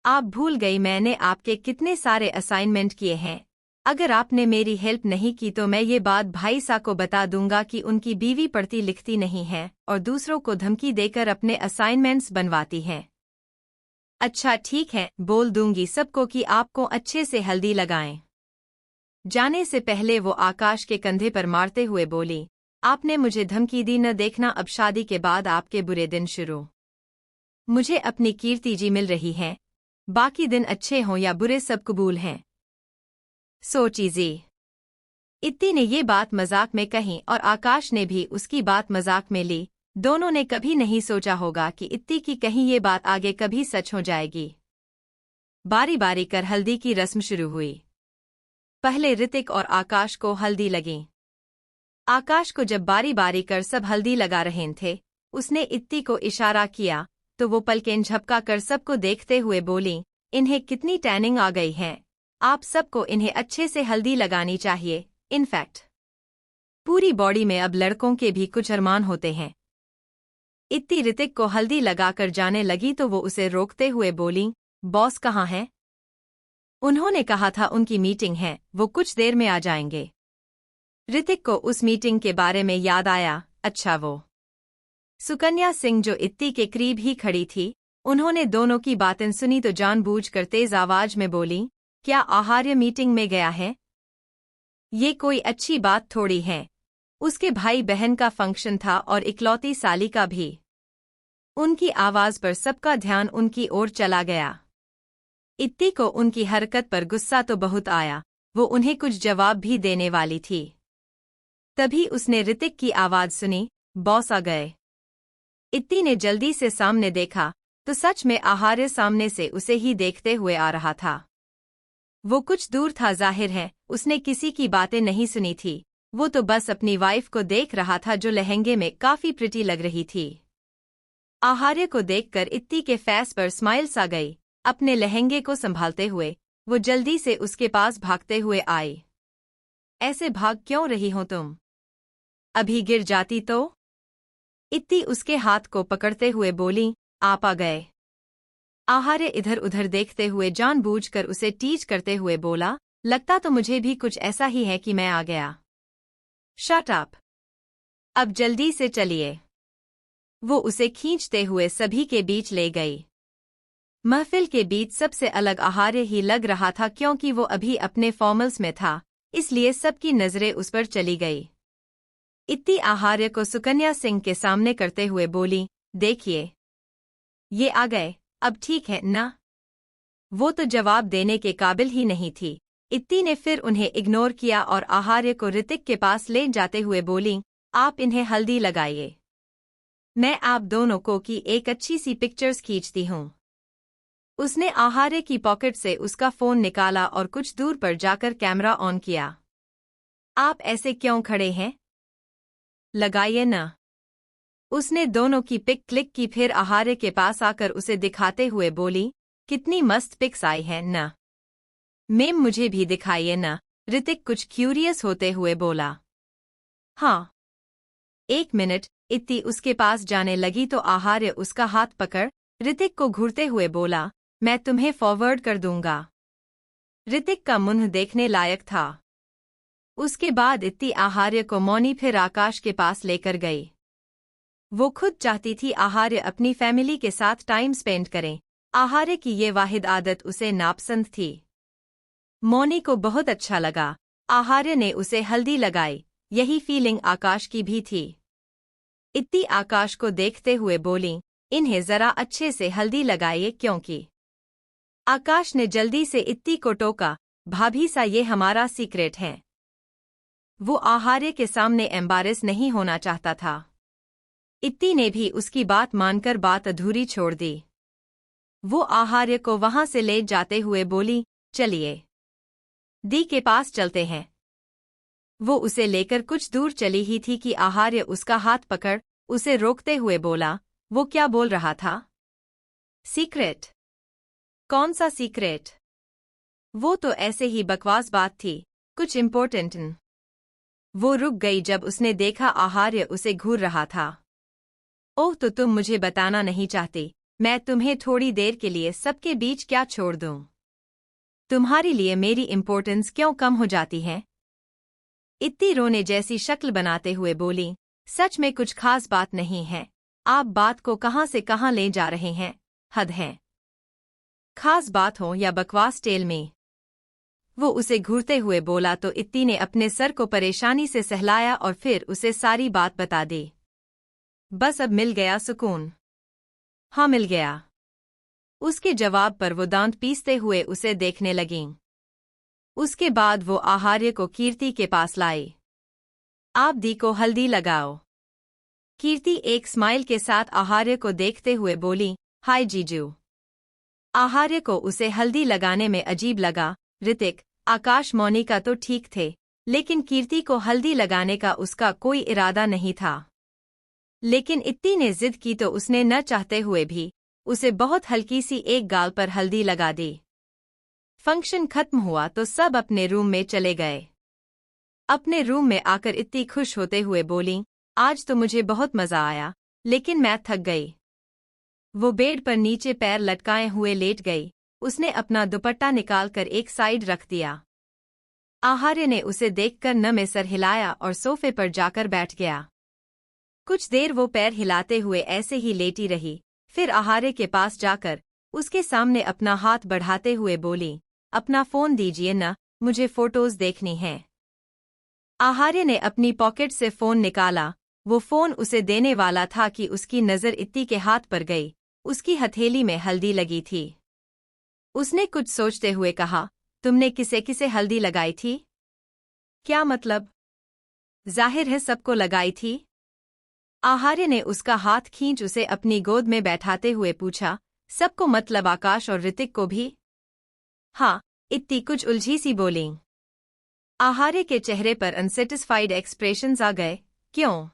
आप भूल गई मैंने आपके कितने सारे असाइनमेंट किए हैं। अगर आपने मेरी हेल्प नहीं की तो मैं ये बात भाई सा को बता दूंगा कि उनकी बीवी पढ़ती लिखती नहीं है और दूसरों को धमकी देकर अपने असाइनमेंट्स बनवाती है। अच्छा ठीक है, बोल दूंगी सबको कि आपको अच्छे से हल्दी लगाएं। जाने से पहले वो आकाश के कंधे पर मारते हुए बोली, आपने मुझे धमकी दी न, देखना अब शादी के बाद आपके बुरे दिन शुरू। मुझे अपनी कीर्ति जी मिल रही है, बाकी दिन अच्छे हों या बुरे सब कबूल हैं। सोचीजिए। इत्ती ने ये बात मजाक में कही और आकाश ने भी उसकी बात मजाक में ली। दोनों ने कभी नहीं सोचा होगा कि इत्ती की कहीं ये बात आगे कभी सच हो जाएगी। बारी बारी कर हल्दी की रस्म शुरू हुई। पहले ऋतिक और आकाश को हल्दी लगी। आकाश को जब बारी बारी कर सब हल्दी लगा रहे थे, उसने इत्ती को इशारा किया, तो वो पलकें झपका कर सबको देखते हुए बोली, इन्हें कितनी टैनिंग आ गई है। आप सबको इन्हें अच्छे से हल्दी लगानी चाहिए। इनफैक्ट पूरी बॉडी में अब लड़कों के भी कुछ अरमान होते हैं। इत्ती ऋतिक को हल्दी लगाकर जाने लगी तो वो उसे रोकते हुए बोली, बॉस कहाँ हैं? उन्होंने कहा था उनकी मीटिंग है, वो कुछ देर में आ जाएंगे। ऋतिक को उस मीटिंग के बारे में याद आया। अच्छा वो सुकन्या सिंह जो इत्ती के करीब ही खड़ी थी, उन्होंने दोनों की बातें सुनी तो जानबूझकर तेज आवाज में बोली, क्या आहार्य मीटिंग में गया है? ये कोई अच्छी बात थोड़ी है। उसके भाई बहन का फंक्शन था और इकलौती साली का भी। उनकी आवाज पर सबका ध्यान उनकी ओर चला गया। इत्ती को उनकी हरकत पर गुस्सा तो बहुत आया, वो उन्हें कुछ जवाब भी देने वाली थी। तभी उसने ऋतिक की आवाज सुनी, बॉस आ गए। इत्ती ने जल्दी से सामने देखा तो सच में आहार्य सामने से उसे ही देखते हुए आ रहा था। वो कुछ दूर था, जाहिर है उसने किसी की बातें नहीं सुनी थी। वो तो बस अपनी वाइफ को देख रहा था जो लहंगे में काफी प्रिटी लग रही थी। आहार्य को देखकर इत्ती के फेस पर स्माइल्स आ गई। अपने लहंगे को संभालते हुए वो जल्दी से उसके पास भागते हुए आई। ऐसे भाग क्यों रही हो तुम? अभी गिर जाती तो? इत्ती उसके हाथ को पकड़ते हुए बोली, आप आ गए। आहार्य इधर उधर देखते हुए जानबूझकर उसे टीज करते हुए बोला, लगता तो मुझे भी कुछ ऐसा ही है कि मैं आ गया। Shut up. अब जल्दी से चलिए। वो उसे खींचते हुए सभी के बीच ले गई। महफिल के बीच सबसे अलग आहार्य ही लग रहा था क्योंकि वो अभी अपने फॉर्मल्स में था, इसलिए सबकी नजरें उस पर चली गई। इत्ती आहार्य को सुकन्या सिंह के सामने करते हुए बोली, देखिए ये आ गए, अब ठीक है ना? वो तो जवाब देने के काबिल ही नहीं थी। इत्ती ने फिर उन्हें इग्नोर किया और आहार्य को ऋतिक के पास ले जाते हुए बोली, आप इन्हें हल्दी लगाइए। मैं आप दोनों को की एक अच्छी सी पिक्चर्स खींचती हूँ। उसने आहार्य की पॉकेट से उसका फोन निकाला और कुछ दूर पर जाकर कैमरा ऑन किया। आप ऐसे क्यों खड़े हैं? लगाइए ना। उसने दोनों की पिक क्लिक की, फिर आहार्य के पास आकर उसे दिखाते हुए बोली, कितनी मस्त पिक्स आई है ना? मैम मुझे भी दिखाइए ना। ऋतिक कुछ क्यूरियस होते हुए बोला। हाँ। 1 मिनट। इत्ती उसके पास जाने लगी तो आहार्य उसका हाथ पकड़ ऋतिक को घूरते हुए बोला, मैं तुम्हें फॉरवर्ड कर दूंगा। ऋतिक का मुंह देखने लायक था। उसके बाद इत्ती आहार्य को मौनी फिर आकाश के पास लेकर गई। वो खुद चाहती थी आहार्य अपनी फैमिली के साथ टाइम स्पेंड करें। आहार्य की ये वाहिद आदत उसे नापसंद थी। मौनी को बहुत अच्छा लगा। आहार्य ने उसे हल्दी लगाई। यही फीलिंग आकाश की भी थी। इत्ती आकाश को देखते हुए बोली, इन्हें जरा अच्छे से हल्दी लगाइए क्योंकि। आकाश ने जल्दी से इत्ती को टोका, भाभी सा ये हमारा सीक्रेट है। वो आहार्य के सामने एम्बारेस नहीं होना चाहता था। इत्ती ने भी उसकी बात मानकर बात अधूरी छोड़ दी। वो आहार्य को वहां से ले जाते हुए बोली, चलिए दी के पास चलते हैं। वो उसे लेकर कुछ दूर चली ही थी कि आहार्य उसका हाथ पकड़ उसे रोकते हुए बोला, वो क्या बोल रहा था? सीक्रेट? कौन सा सीक्रेट? वो तो ऐसे ही बकवास बात थी, कुछ इम्पोर्टेंट न। वो रुक गई जब उसने देखा आहार्य उसे घूर रहा था। ओह, तो तुम मुझे बताना नहीं चाहती? मैं तुम्हें थोड़ी देर के लिए सबके बीच क्या छोड़ दूं? तुम्हारे लिए मेरी इम्पोर्टेंस क्यों कम हो जाती है? इत्ती रोने जैसी शक्ल बनाते हुए बोली, सच में कुछ खास बात नहीं है। आप बात को कहां से कहां ले जा रहे हैं? हद है। खास बात हो या बकवास टेल में। वो उसे घूरते हुए बोला तो इत्ती ने अपने सर को परेशानी से सहलाया और फिर उसे सारी बात बता दी। बस अब मिल गया सुकून। हाँ मिल गया। उसके जवाब पर वो दांत पीसते हुए उसे देखने लगीं। उसके बाद वो आहार्य को कीर्ति के पास लाई। आप दी को हल्दी लगाओ। कीर्ति एक स्माइल के साथ आहार्य को देखते हुए बोली, हाय जीजू। आहार्य को उसे हल्दी लगाने में अजीब लगा। ऋतिक, आकाश, मोनिका तो ठीक थे, लेकिन कीर्ति को हल्दी लगाने का उसका कोई इरादा नहीं था। लेकिन इत्ती ने जिद की तो उसने न चाहते हुए भी उसे बहुत हल्की सी एक गाल पर हल्दी लगा दी। फंक्शन खत्म हुआ तो सब अपने रूम में चले गए। अपने रूम में आकर इतनी खुश होते हुए बोली, आज तो मुझे बहुत मजा आया, लेकिन मैं थक गई। वो बेड पर नीचे पैर लटकाए हुए लेट गई। उसने अपना दुपट्टा निकालकर एक साइड रख दिया। आहार्य ने उसे देखकर न में सर हिलाया और सोफे पर जाकर बैठ गया। कुछ देर वो पैर हिलाते हुए ऐसे ही लेटी रही, फिर आहार्य के पास जाकर उसके सामने अपना हाथ बढ़ाते हुए बोली, अपना फोन दीजिए न, मुझे फोटोज देखनी हैं। आहार्य ने अपनी पॉकेट से फोन निकाला। वो फोन उसे देने वाला था कि उसकी नज़र इत्ती के हाथ पर गई। उसकी हथेली में हल्दी लगी थी। उसने कुछ सोचते हुए कहा, तुमने किसे किसे हल्दी लगाई थी? क्या मतलब? जाहिर है सबको लगाई थी। आहार्य ने उसका हाथ खींच उसे अपनी गोद में बैठाते हुए पूछा, सबको मतलब आकाश और ऋतिक को भी? हाँ, इत्ती कुछ उलझी सी बोली। आहार्य के चेहरे पर अनसेटिस्फाइड एक्सप्रेशंस आ गए। क्यों?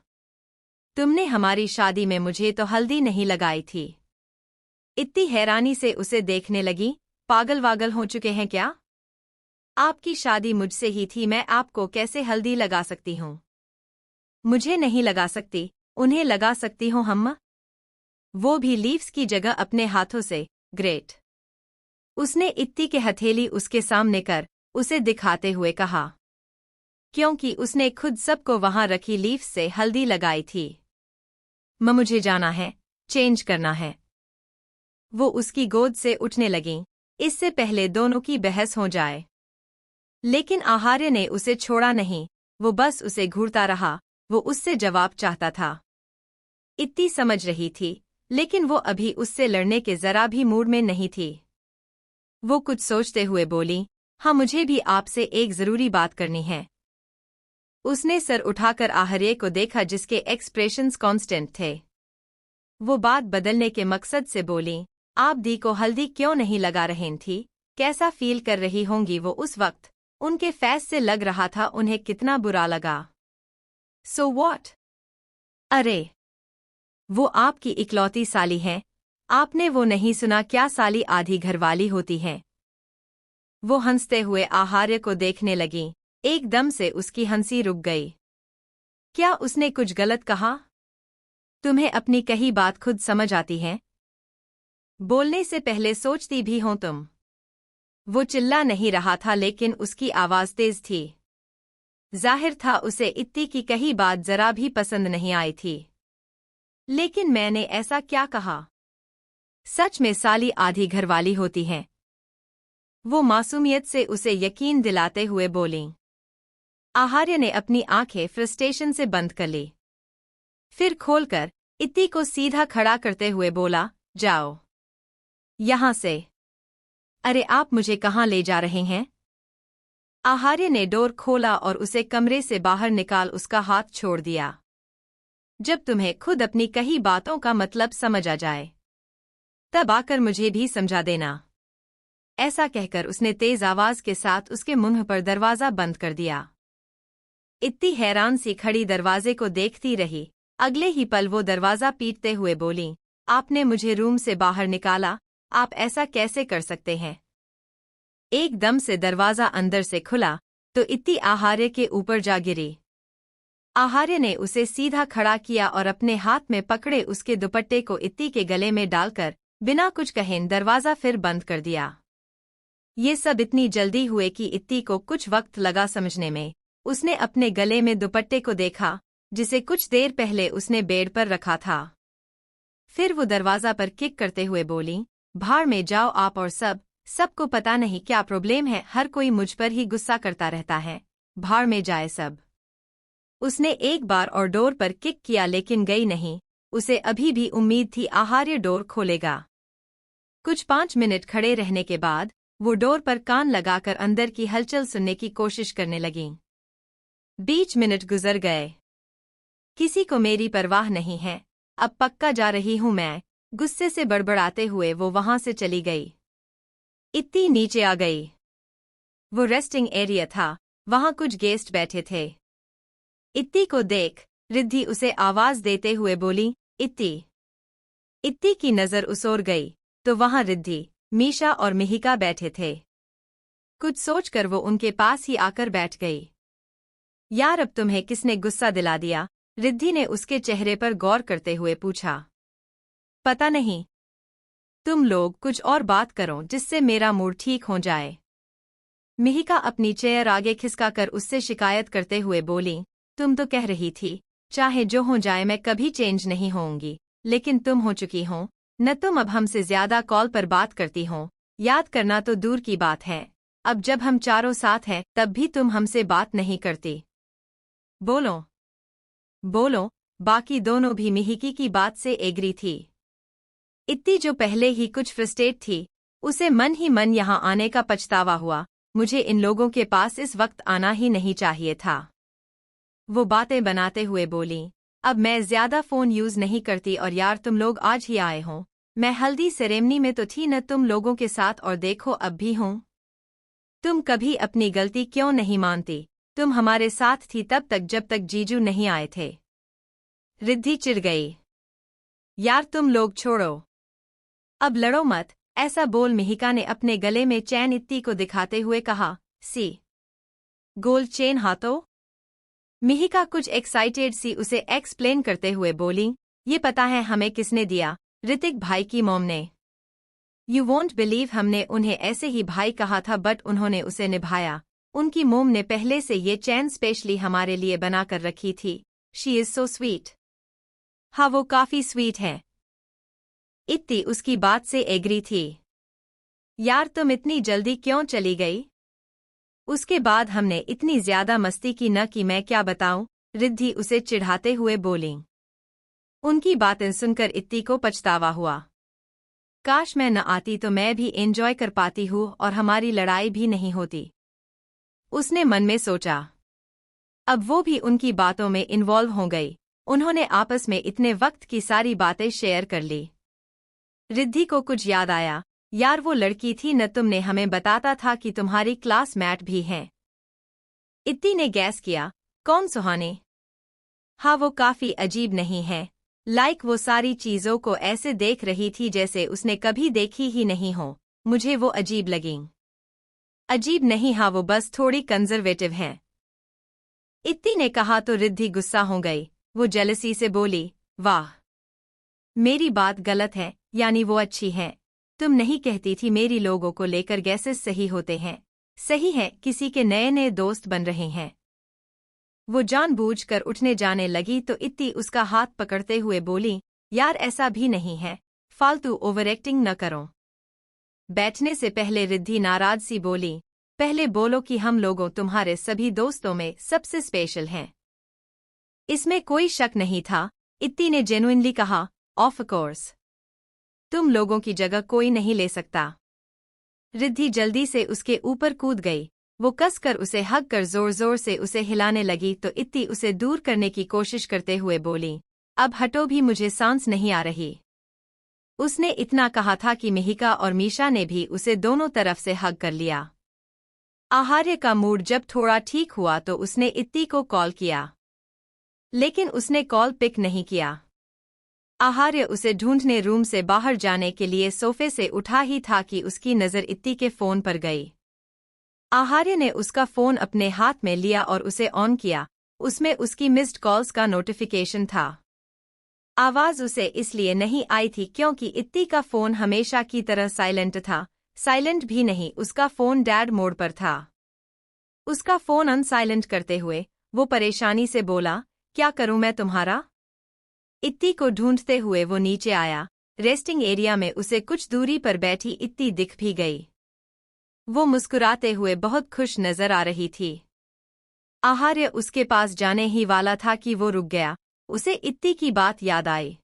तुमने हमारी शादी में मुझे तो हल्दी नहीं लगाई थी। इत्ती हैरानी से उसे देखने लगी। पागल वागल हो चुके हैं क्या? आपकी शादी मुझसे ही थी, मैं आपको कैसे हल्दी लगा सकती हूँ? मुझे नहीं लगा सकती, उन्हें लगा सकती हूँ हम्मा। वो भी लीव्स की जगह अपने हाथों से। ग्रेट। उसने इत्ती के हथेली उसके सामने कर उसे दिखाते हुए कहा, क्योंकि उसने खुद सबको वहां रखी लीव्स से हल्दी लगाई थी। मुझे जाना है, चेंज करना है। वो उसकी गोद से उठने लगीं, इससे पहले दोनों की बहस हो जाए। लेकिन आहार्य ने उसे छोड़ा नहीं, वो बस उसे घूरता रहा। वो उससे जवाब चाहता था। इत्ती समझ रही थी, लेकिन वो अभी उससे लड़ने के जरा भी मूड में नहीं थी। वो कुछ सोचते हुए बोली, हाँ मुझे भी आपसे एक जरूरी बात करनी है। उसने सर उठाकर आहार्य को देखा जिसके एक्सप्रेशंस कांस्टेंट थे। वो बात बदलने के मकसद से बोली, आप दी को हल्दी क्यों नहीं लगा रही थी? कैसा फील कर रही होंगी वो उस वक्त? उनके फेस से लग रहा था उन्हें कितना बुरा लगा। So what? अरे, वो आपकी इकलौती साली हैं। आपने वो नहीं सुना क्या, साली आधी घरवाली होती है? वो हंसते हुए आहार्य को देखने लगी। एकदम से उसकी हंसी रुक गई। क्या उसने कुछ गलत कहा? तुम्हें अपनी कही बात खुद समझ आती है? बोलने से पहले सोचती भी हो तुम? वो चिल्ला नहीं रहा था, लेकिन उसकी आवाज तेज थी। जाहिर था उसे इत्ती की कही बात जरा भी पसंद नहीं आई थी। लेकिन मैंने ऐसा क्या कहा? सच में साली आधी घरवाली होती है? वो मासूमियत से उसे यकीन दिलाते हुए बोली। आहार्य ने अपनी आंखें फ्रस्ट्रेशन से बंद कर ली। फिर खोलकर इत्ती को सीधा खड़ा करते हुए बोला, जाओ यहां से। अरे आप मुझे कहाँ ले जा रहे हैं? आहार्य ने डोर खोला और उसे कमरे से बाहर निकाल उसका हाथ छोड़ दिया। जब तुम्हें खुद अपनी कही बातों का मतलब समझ आ जाए, तब आकर मुझे भी समझा देना। ऐसा कहकर उसने तेज आवाज के साथ उसके मुंह पर दरवाजा बंद कर दिया। इत्ती हैरान सी खड़ी दरवाजे को देखती रही। अगले ही पल वो दरवाजा पीटते हुए बोली, आपने मुझे रूम से बाहर निकाला, आप ऐसा कैसे कर सकते हैं? एकदम से दरवाजा अंदर से खुला तो इत्ती आहार्य के ऊपर जा गिरी। आहार्य ने उसे सीधा खड़ा किया और अपने हाथ में पकड़े उसके दुपट्टे को इत्ती के गले में डालकर बिना कुछ कहे दरवाजा फिर बंद कर दिया। ये सब इतनी जल्दी हुए कि इत्ती को कुछ वक्त लगा समझने में। उसने अपने गले में दुपट्टे को देखा, जिसे कुछ देर पहले उसने बेड पर रखा था। फिर वो दरवाजा पर किक करते हुए बोली, भाड़ में जाओ आप और सबको पता नहीं क्या प्रॉब्लम है, हर कोई मुझ पर ही गुस्सा करता रहता है, भाड़ में जाए सब। उसने एक बार और डोर पर किक किया लेकिन गई नहीं। उसे अभी भी उम्मीद थी आहार्य डोर खोलेगा। कुछ 5 मिनट खड़े रहने के बाद वो डोर पर कान लगाकर अंदर की हलचल सुनने की कोशिश करने लगीं। 20 मिनट गुजर गए। किसी को मेरी परवाह नहीं है, अब पक्का जा रही हूं मैं, गुस्से से बड़बड़ाते हुए वो वहां से चली गई। इत्ती नीचे आ गई। वो रेस्टिंग एरिया था, वहां कुछ गेस्ट बैठे थे। इत्ती को देख रिद्धि उसे आवाज देते हुए बोली, इत्ती। इत्ती की नजर उस ओर गई तो वहां रिद्धि, मीशा और मिहिका बैठे थे। कुछ सोचकर वो उनके पास ही आकर बैठ गई। यार अब तुम्हें किसने गुस्सा दिला दिया? रिद्धि ने उसके चेहरे पर गौर करते हुए पूछा। पता नहीं। तुम लोग कुछ और बात करो जिससे मेरा मूड ठीक हो जाए। मिहिका अपनी चेयर आगे खिसकाकर उससे शिकायत करते हुए बोली, तुम तो कह रही थी चाहे जो हो जाए मैं कभी चेंज नहीं होऊंगी, लेकिन तुम हो चुकी हो न। तुम अब हमसे ज्यादा कॉल पर बात करती हो, याद करना तो दूर की बात है। अब जब हम चारों साथ हैं तब भी तुम हमसे बात नहीं करती। बोलो बोलो। बाकी दोनों भी मिहिकी की बात से एग्री थी। इत्ती जो पहले ही कुछ फ्रस्ट्रेट थी, उसे मन ही मन यहाँ आने का पछतावा हुआ। मुझे इन लोगों के पास इस वक्त आना ही नहीं चाहिए था। वो बातें बनाते हुए बोली, अब मैं ज्यादा फोन यूज नहीं करती और यार तुम लोग आज ही आए हो। मैं हल्दी सेरेमनी में तो थी न तुम लोगों के साथ और देखो अब भी हूं। तुम कभी अपनी गलती क्यों नहीं मानती? तुम हमारे साथ थी तब तक जब तक जीजू नहीं आए थे। रिद्धि चिढ़ गई। यार तुम लोग छोड़ो, अब लड़ो मत। ऐसा बोल मिहिका ने अपने गले में चैन इत्ती को दिखाते हुए कहा। सी गोल्ड चेन हाथों? मिहिका कुछ एक्साइटेड सी उसे एक्सप्लेन करते हुए बोली, ये पता है हमें किसने दिया? ऋतिक भाई की मॉम ने। यू वोंट बिलीव हमने उन्हें ऐसे ही भाई कहा था बट उन्होंने उसे निभाया। उनकी मॉम ने पहले से ये चैन स्पेशली हमारे लिए बनाकर रखी थी। She is so sweet. हाँ वो काफी स्वीट है। इत्ती उसकी बात से एग्री थी। यार तुम इतनी जल्दी क्यों चली गई? उसके बाद हमने इतनी ज्यादा मस्ती की न कि मैं क्या बताऊं। रिद्धि उसे चिढ़ाते हुए बोली। उनकी बातें सुनकर इत्ती को पछतावा हुआ। काश मैं न आती तो मैं भी एंजॉय कर पाती हूँ और हमारी लड़ाई भी नहीं होती, उसने मन में सोचा। अब वो भी उनकी बातों में इन्वॉल्व हो गई। उन्होंने आपस में इतने वक्त की सारी बातें शेयर कर ली। रिद्धि को कुछ याद आया। यार वो लड़की थी न, तुमने हमें बताता था कि तुम्हारी क्लासमेट भी हैं। इत्ती ने गैस किया। कौन सुहाने? हाँ वो काफी अजीब नहीं है। लाइक वो सारी चीजों को ऐसे देख रही थी जैसे उसने कभी देखी ही नहीं हो। मुझे वो अजीब लगी। अजीब नहीं, हाँ वो बस थोड़ी कंजर्वेटिव हैं। इत्ती ने कहा तो रिद्धि गुस्सा हो गई। वो जेलसी से बोली, वाह मेरी बात गलत है, यानी वो अच्छी है। तुम नहीं कहती थी मेरी लोगों को लेकर गैसेस सही होते हैं। सही है, किसी के नए नए दोस्त बन रहे हैं। वो जानबूझकर उठने जाने लगी तो इत्ती उसका हाथ पकड़ते हुए बोली, यार ऐसा भी नहीं है, फालतू ओवर एक्टिंग न करो। बैठने से पहले रिद्धि नाराज सी बोली, पहले बोलो कि हम लोगों तुम्हारे सभी दोस्तों में सबसे स्पेशल हैं। इसमें कोई शक नहीं था, इत्ती ने जेन्युइनली कहा। ऑफ कोर्स तुम लोगों की जगह कोई नहीं ले सकता। रिद्धि जल्दी से उसके ऊपर कूद गई। वो कसकर उसे हग कर जोर जोर से उसे हिलाने लगी तो इत्ती उसे दूर करने की कोशिश करते हुए बोली, अब हटो भी, मुझे सांस नहीं आ रही। उसने इतना कहा था कि मिहिका और मीशा ने भी उसे दोनों तरफ से हग कर लिया। आहार्य का मूड जब थोड़ा ठीक हुआ तो उसने इत्ती को कॉल किया, लेकिन उसने कॉल पिक नहीं किया। आहार्य उसे ढूंढने रूम से बाहर जाने के लिए सोफे से उठा ही था कि उसकी नज़र इत्ती के फोन पर गई। आहार्य ने उसका फोन अपने हाथ में लिया और उसे ऑन किया। उसमें उसकी मिस्ड कॉल्स का नोटिफिकेशन था। आवाज उसे इसलिए नहीं आई थी क्योंकि इत्ती का फोन हमेशा की तरह साइलेंट था। साइलेंट भी नहीं, उसका फोन डैड मोड पर था। उसका फोन अनसाइलेंट करते हुए वो परेशानी से बोला, क्या करूं मैं तुम्हारा? इत्ती को ढूंढते हुए वो नीचे आया। रेस्टिंग एरिया में उसे कुछ दूरी पर बैठी इत्ती दिख भी गई। वो मुस्कुराते हुए बहुत खुश नजर आ रही थी। आहार्य उसके पास जाने ही वाला था कि वो रुक गया। उसे इत्ती की बात याद आई।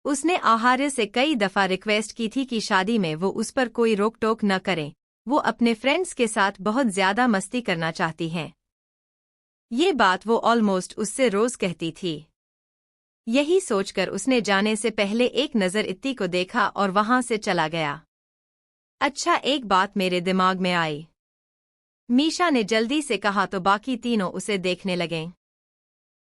उसने आहार्य से कई दफा रिक्वेस्ट की थी कि शादी में वो उस पर कोई रोक टोक न करे। वो अपने फ्रेंड्स के साथ बहुत ज्यादा मस्ती करना चाहती हैं। ये बात वो ऑलमोस्ट उससे रोज कहती थी। यही सोचकर उसने जाने से पहले एक नज़र इत्ती को देखा और वहां से चला गया। अच्छा, एक बात मेरे दिमाग में आई, मीशा ने जल्दी से कहा तो बाकी तीनों उसे देखने लगे।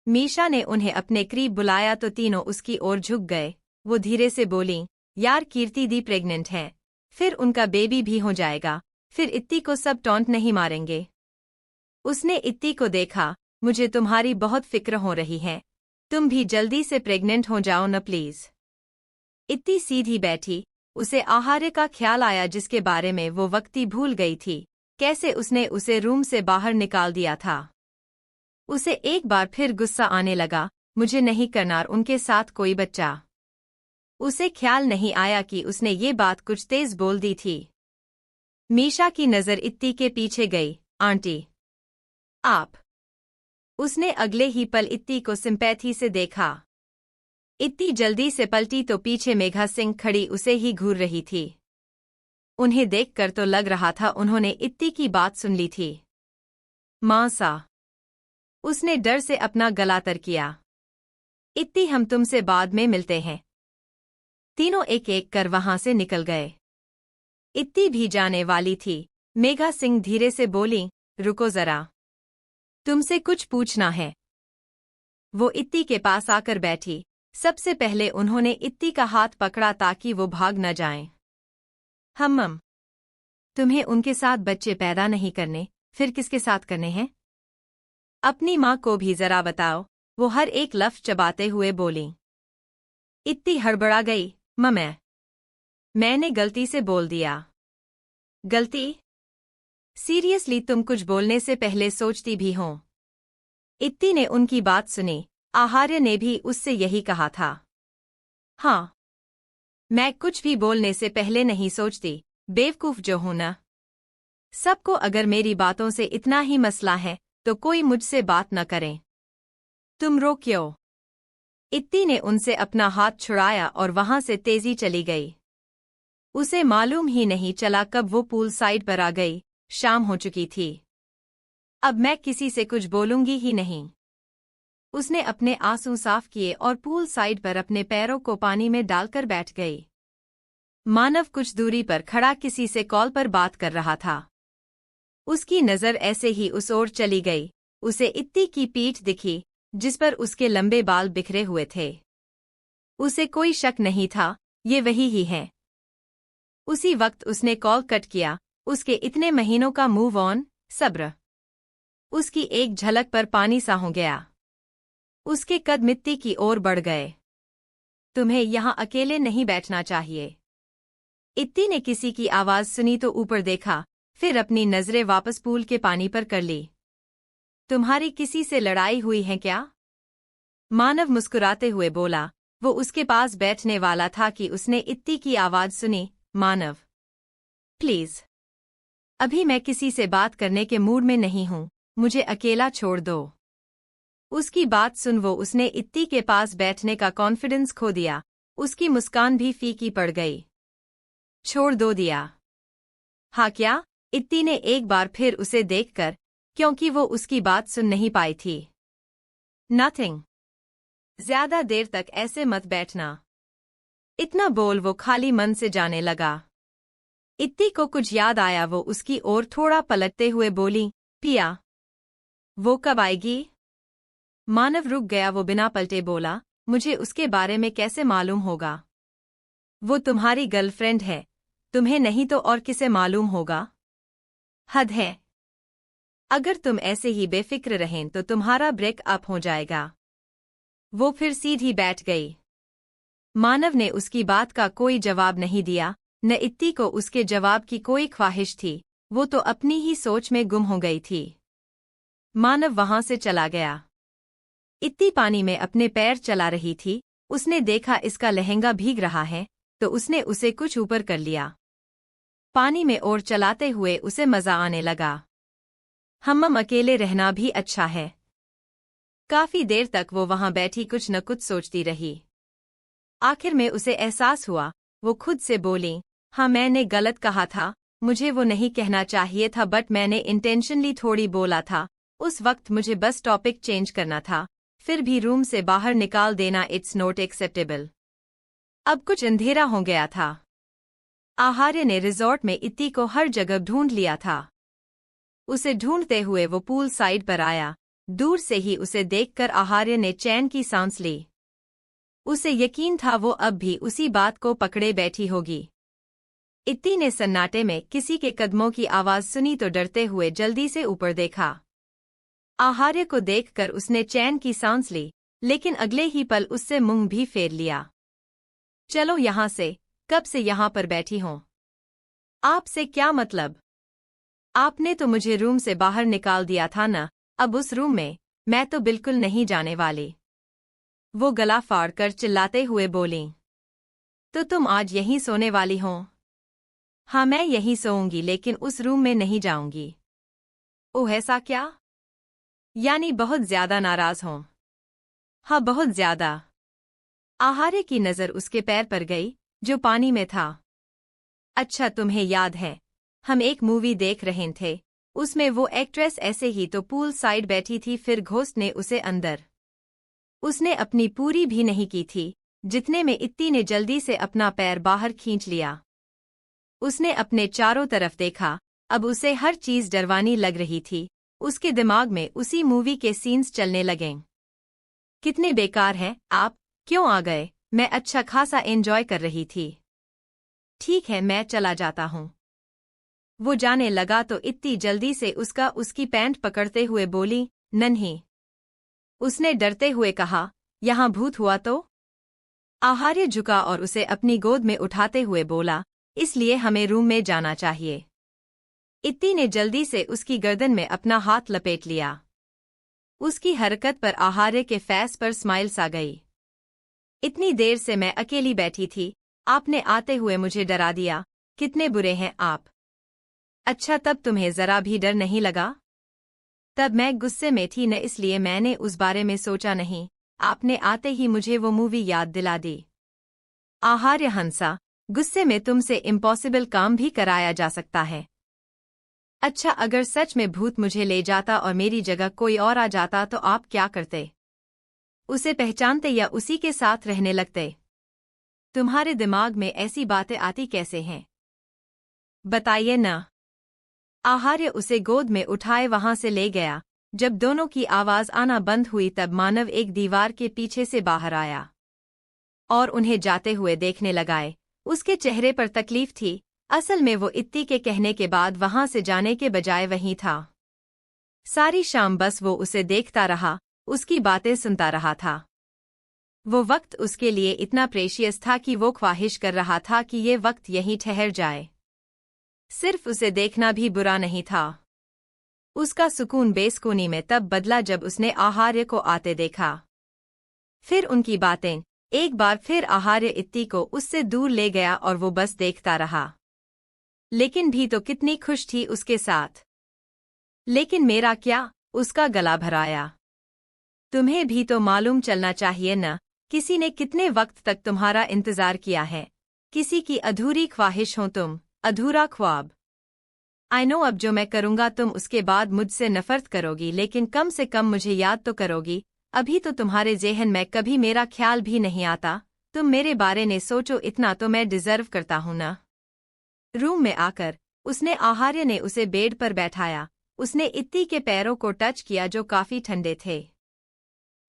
मीशा ने उन्हें अपने करीब बुलाया तो तीनों उसकी ओर झुक गए। वो धीरे से बोली, यार कीर्ति दी प्रेग्नेंट है, फिर उनका बेबी भी हो जाएगा, फिर इत्ती को सब टॉन्ट नहीं मारेंगे। उसने इत्ती को देखा, मुझे तुम्हारी बहुत फिक्र हो रही है, तुम भी जल्दी से प्रेग्नेंट हो जाओ न प्लीज। इत्ती सीधी बैठी, उसे आहार्य का ख्याल आया जिसके बारे में वो वक्ती भूल गई थी, कैसे उसने उसे रूम से बाहर निकाल दिया था। उसे एक बार फिर गुस्सा आने लगा, मुझे नहीं करना उनके साथ कोई बच्चा। उसे ख्याल नहीं आया कि उसने ये बात कुछ तेज बोल दी थी। मीशा की नज़र इत्ती के पीछे गई, आंटी आप। उसने अगले ही पल इत्ती को सिंपैथी से देखा। इत्ती जल्दी से पलटी तो पीछे मेघा सिंह खड़ी उसे ही घूर रही थी। उन्हें देखकर तो लग रहा था उन्होंने इत्ती की बात सुन ली थी। मां सा। उसने डर से अपना गला तर किया। इत्ती हम तुमसे बाद में मिलते हैं। तीनों एक एक कर वहां से निकल गए। इत्ती भी जाने वाली थी, मेघा सिंह धीरे से बोली, रुको जरा, तुमसे कुछ पूछना है। वो इत्ती के पास आकर बैठी। सबसे पहले उन्होंने इत्ती का हाथ पकड़ा ताकि वो भाग न जाएं। हम्म, तुम्हें उनके साथ बच्चे पैदा नहीं करने, फिर किसके साथ करने हैं? अपनी माँ को भी जरा बताओ, वो हर एक लफ्ज चबाते हुए बोली। इत्ती हड़बड़ा गई, मैंने गलती से बोल दिया। गलती? सीरियसली तुम कुछ बोलने से पहले सोचती भी हो। इत्ती ने उनकी बात सुनी, आहार्य ने भी उससे यही कहा था। हाँ, मैं कुछ भी बोलने से पहले नहीं सोचती, बेवकूफ जो हूं ना। सबको अगर मेरी बातों से इतना ही मसला है तो कोई मुझसे बात न करे। तुम रो क्यों? इत्ती ने उनसे अपना हाथ छुड़ाया और वहां से तेजी चली गई। उसे मालूम ही नहीं चला कब वो पूल साइड पर आ गई। शाम हो चुकी थी। अब मैं किसी से कुछ बोलूंगी ही नहीं। उसने अपने आंसू साफ किए और पूल साइड पर अपने पैरों को पानी में डालकर बैठ गई। मानव कुछ दूरी पर खड़ा किसी से कॉल पर बात कर रहा था। उसकी नज़र ऐसे ही उस ओर चली गई। उसे इत्ती की पीठ दिखी, जिस पर उसके लंबे बाल बिखरे हुए थे। उसे कोई शक नहीं था, ये वही ही है। उसी वक्त उसने कॉल कट किया। उसके इतने महीनों का मूव ऑन, सब्र। उसकी एक झलक पर पानी सा हो गया। उसके कद मिट्टी की ओर बढ़ गए। तुम्हें यहां अकेले नहीं बैठना चाहिए। इत्ती ने किसी की आवाज सुनी तो ऊपर देखा, फिर अपनी नजरें वापस पूल के पानी पर कर ली। तुम्हारी किसी से लड़ाई हुई है क्या? मानव मुस्कुराते हुए बोला। वो उसके पास बैठने वाला था कि उसने इत्ती की आवाज सुनी, मानव प्लीज, अभी मैं किसी से बात करने के मूड में नहीं हूं, मुझे अकेला छोड़ दो। उसकी बात सुन वो उसने इत्ती के पास बैठने का कॉन्फिडेंस खो दिया। उसकी मुस्कान भी फीकी पड़ गई। छोड़ दो दिया? हाँ क्या? इत्ती ने एक बार फिर उसे देखकर, क्योंकि वो उसकी बात सुन नहीं पाई थी। नथिंग। ज्यादा देर तक ऐसे मत बैठना। इतना बोल वो खाली मन से जाने लगा। इत्ती को कुछ याद आया। वो उसकी ओर थोड़ा पलटते हुए बोली, पिया वो कब आएगी? मानव रुक गया। वो बिना पलटे बोला, मुझे उसके बारे में कैसे मालूम होगा? वो तुम्हारी गर्लफ्रेंड है, तुम्हें नहीं तो और किसे मालूम होगा? हद है। अगर तुम ऐसे ही बेफिक्र रहें तो तुम्हारा ब्रेकअप हो जाएगा। वो फिर सीधी बैठ गई। मानव ने उसकी बात का कोई जवाब नहीं दिया, न इत्ती को उसके जवाब की कोई ख्वाहिश थी। वो तो अपनी ही सोच में गुम हो गई थी। मानव वहां से चला गया। इत्ती पानी में अपने पैर चला रही थी। उसने देखा इसका लहंगा भीग रहा है, तो उसने उसे कुछ ऊपर कर लिया। पानी में और चलाते हुए उसे मजा आने लगा। हम अकेले रहना भी अच्छा है। काफी देर तक वो वहां बैठी कुछ न कुछ सोचती रही। आखिर में उसे एहसास हुआ। वो खुद से बोली, हाँ मैंने गलत कहा था, मुझे वो नहीं कहना चाहिए था, बट मैंने इंटेंशनली थोड़ी बोला था। उस वक्त मुझे बस टॉपिक चेंज करना था, फिर भी रूम से बाहर निकाल देना इट्स नॉट एक्सेप्टेबल। अब कुछ अंधेरा हो गया था। आहार्य ने रिजॉर्ट में इत्ती को हर जगह ढूंढ लिया था। उसे ढूंढते हुए वो पूल साइड पर आया। दूर से ही उसे देखकर आहार्य ने चैन की सांस ली। उसे यकीन था वो अब भी उसी बात को पकड़े बैठी होगी। इत्ती ने सन्नाटे में किसी के कदमों की आवाज सुनी तो डरते हुए जल्दी से ऊपर देखा। आहार्य को देखकर उसने चैन की सांस ली, लेकिन अगले ही पल उससे मुंह भी फेर लिया। चलो यहाँ से, कब से यहाँ पर बैठी हूँ? आपसे क्या मतलब? आपने तो मुझे रूम से बाहर निकाल दिया था ना, अब उस रूम में मैं तो बिल्कुल नहीं जाने वाली। वो गला फाड़कर चिल्लाते हुए बोली। तो तुम आज यहीं सोने वाली हो? हाँ, मैं यहीं सोऊंगी, लेकिन उस रूम में नहीं जाऊंगी। ओह, ऐसा क्या? यानी बहुत ज्यादा नाराज हो? हाँ, बहुत ज्यादा। आहार्य की नजर उसके पैर पर गई, जो पानी में था। अच्छा, तुम्हें याद है, हम एक मूवी देख रहे थे, उसमें वो एक्ट्रेस ऐसे ही तो पूल साइड बैठी थी, फिर घोस्ट ने उसे अंदर। उसने अपनी पूरी भी नहीं की थी, जितने में इत्ती ने जल्दी से अपना पैर बाहर खींच लिया। उसने अपने चारों तरफ देखा, अब उसे हर चीज डरवानी लग रही थी। उसके दिमाग में उसी मूवी के सीन्स चलने लगे। कितने बेकार हैं आप, क्यों आ गए? मैं अच्छा खासा एंजॉय कर रही थी। ठीक है, मैं चला जाता हूँ। वो जाने लगा तो इत्ती जल्दी से उसकी पैंट पकड़ते हुए बोली, नन्ही। उसने डरते हुए कहा, यहाँ भूत हुआ तो? आहार्य झुका और उसे अपनी गोद में उठाते हुए बोला, इसलिए हमें रूम में जाना चाहिए। इत्ती ने जल्दी से उसकी गर्दन में अपना हाथ लपेट लिया। उसकी हरकत पर आहार्य के फेस पर स्माइल्स आ गई। इतनी देर से मैं अकेली बैठी थी, आपने आते हुए मुझे डरा दिया, कितने बुरे हैं आप। अच्छा, तब तुम्हें जरा भी डर नहीं लगा? तब मैं गुस्से में थी न, इसलिए मैंने उस बारे में सोचा नहीं। आपने आते ही मुझे वो मूवी याद दिला दी। आहार्य हंसा, गुस्से में तुमसे इम्पॉसिबल काम भी कराया जा सकता है। अच्छा, अगर सच में भूत मुझे ले जाता और मेरी जगह कोई और आ जाता तो आप क्या करते? उसे पहचानते या उसी के साथ रहने लगते? तुम्हारे दिमाग में ऐसी बातें आती कैसे हैं? बताइए ना। आहार्य उसे गोद में उठाए वहां से ले गया। जब दोनों की आवाज आना बंद हुई तब मानव एक दीवार के पीछे से बाहर आया और उन्हें जाते हुए देखने लगाए। उसके चेहरे पर तकलीफ थी। असल में वो इत्ती के कहने के बाद वहां से जाने के बजाय वहीं था। सारी शाम बस वो उसे देखता रहा, उसकी बातें सुनता रहा था। वो वक्त उसके लिए इतना प्रेशियस था कि वो ख्वाहिश कर रहा था कि ये वक्त यहीं ठहर जाए। सिर्फ उसे देखना भी बुरा नहीं था। उसका सुकून बेसुकूनी में तब बदला जब उसने आहार्य को आते देखा। फिर उनकी बातें, एक बार फिर आहार्य इत्ती को उससे दूर ले गया और वो बस देखता रहा। लेकिन भी तो कितनी खुश थी उसके साथ। लेकिन मेरा क्या? उसका गला भराया। तुम्हें भी तो मालूम चलना चाहिए न, किसी ने कितने वक्त तक तुम्हारा इंतजार किया है। किसी की अधूरी ख्वाहिश हो तुम, अधूरा ख्वाब। आई नो, अब जो मैं करूंगा तुम उसके बाद मुझसे नफरत करोगी, लेकिन कम से कम मुझे याद तो करोगी। अभी तो तुम्हारे ज़हन में कभी मेरा ख्याल भी नहीं आता। तुम मेरे बारे में सोचो, इतना तो मैं डिजर्व करता हूं ना। रूम में आकर उसने आहार्य ने उसे बेड पर बैठाया। उसने इत्ती के पैरों को टच किया जो काफी ठंडे थे।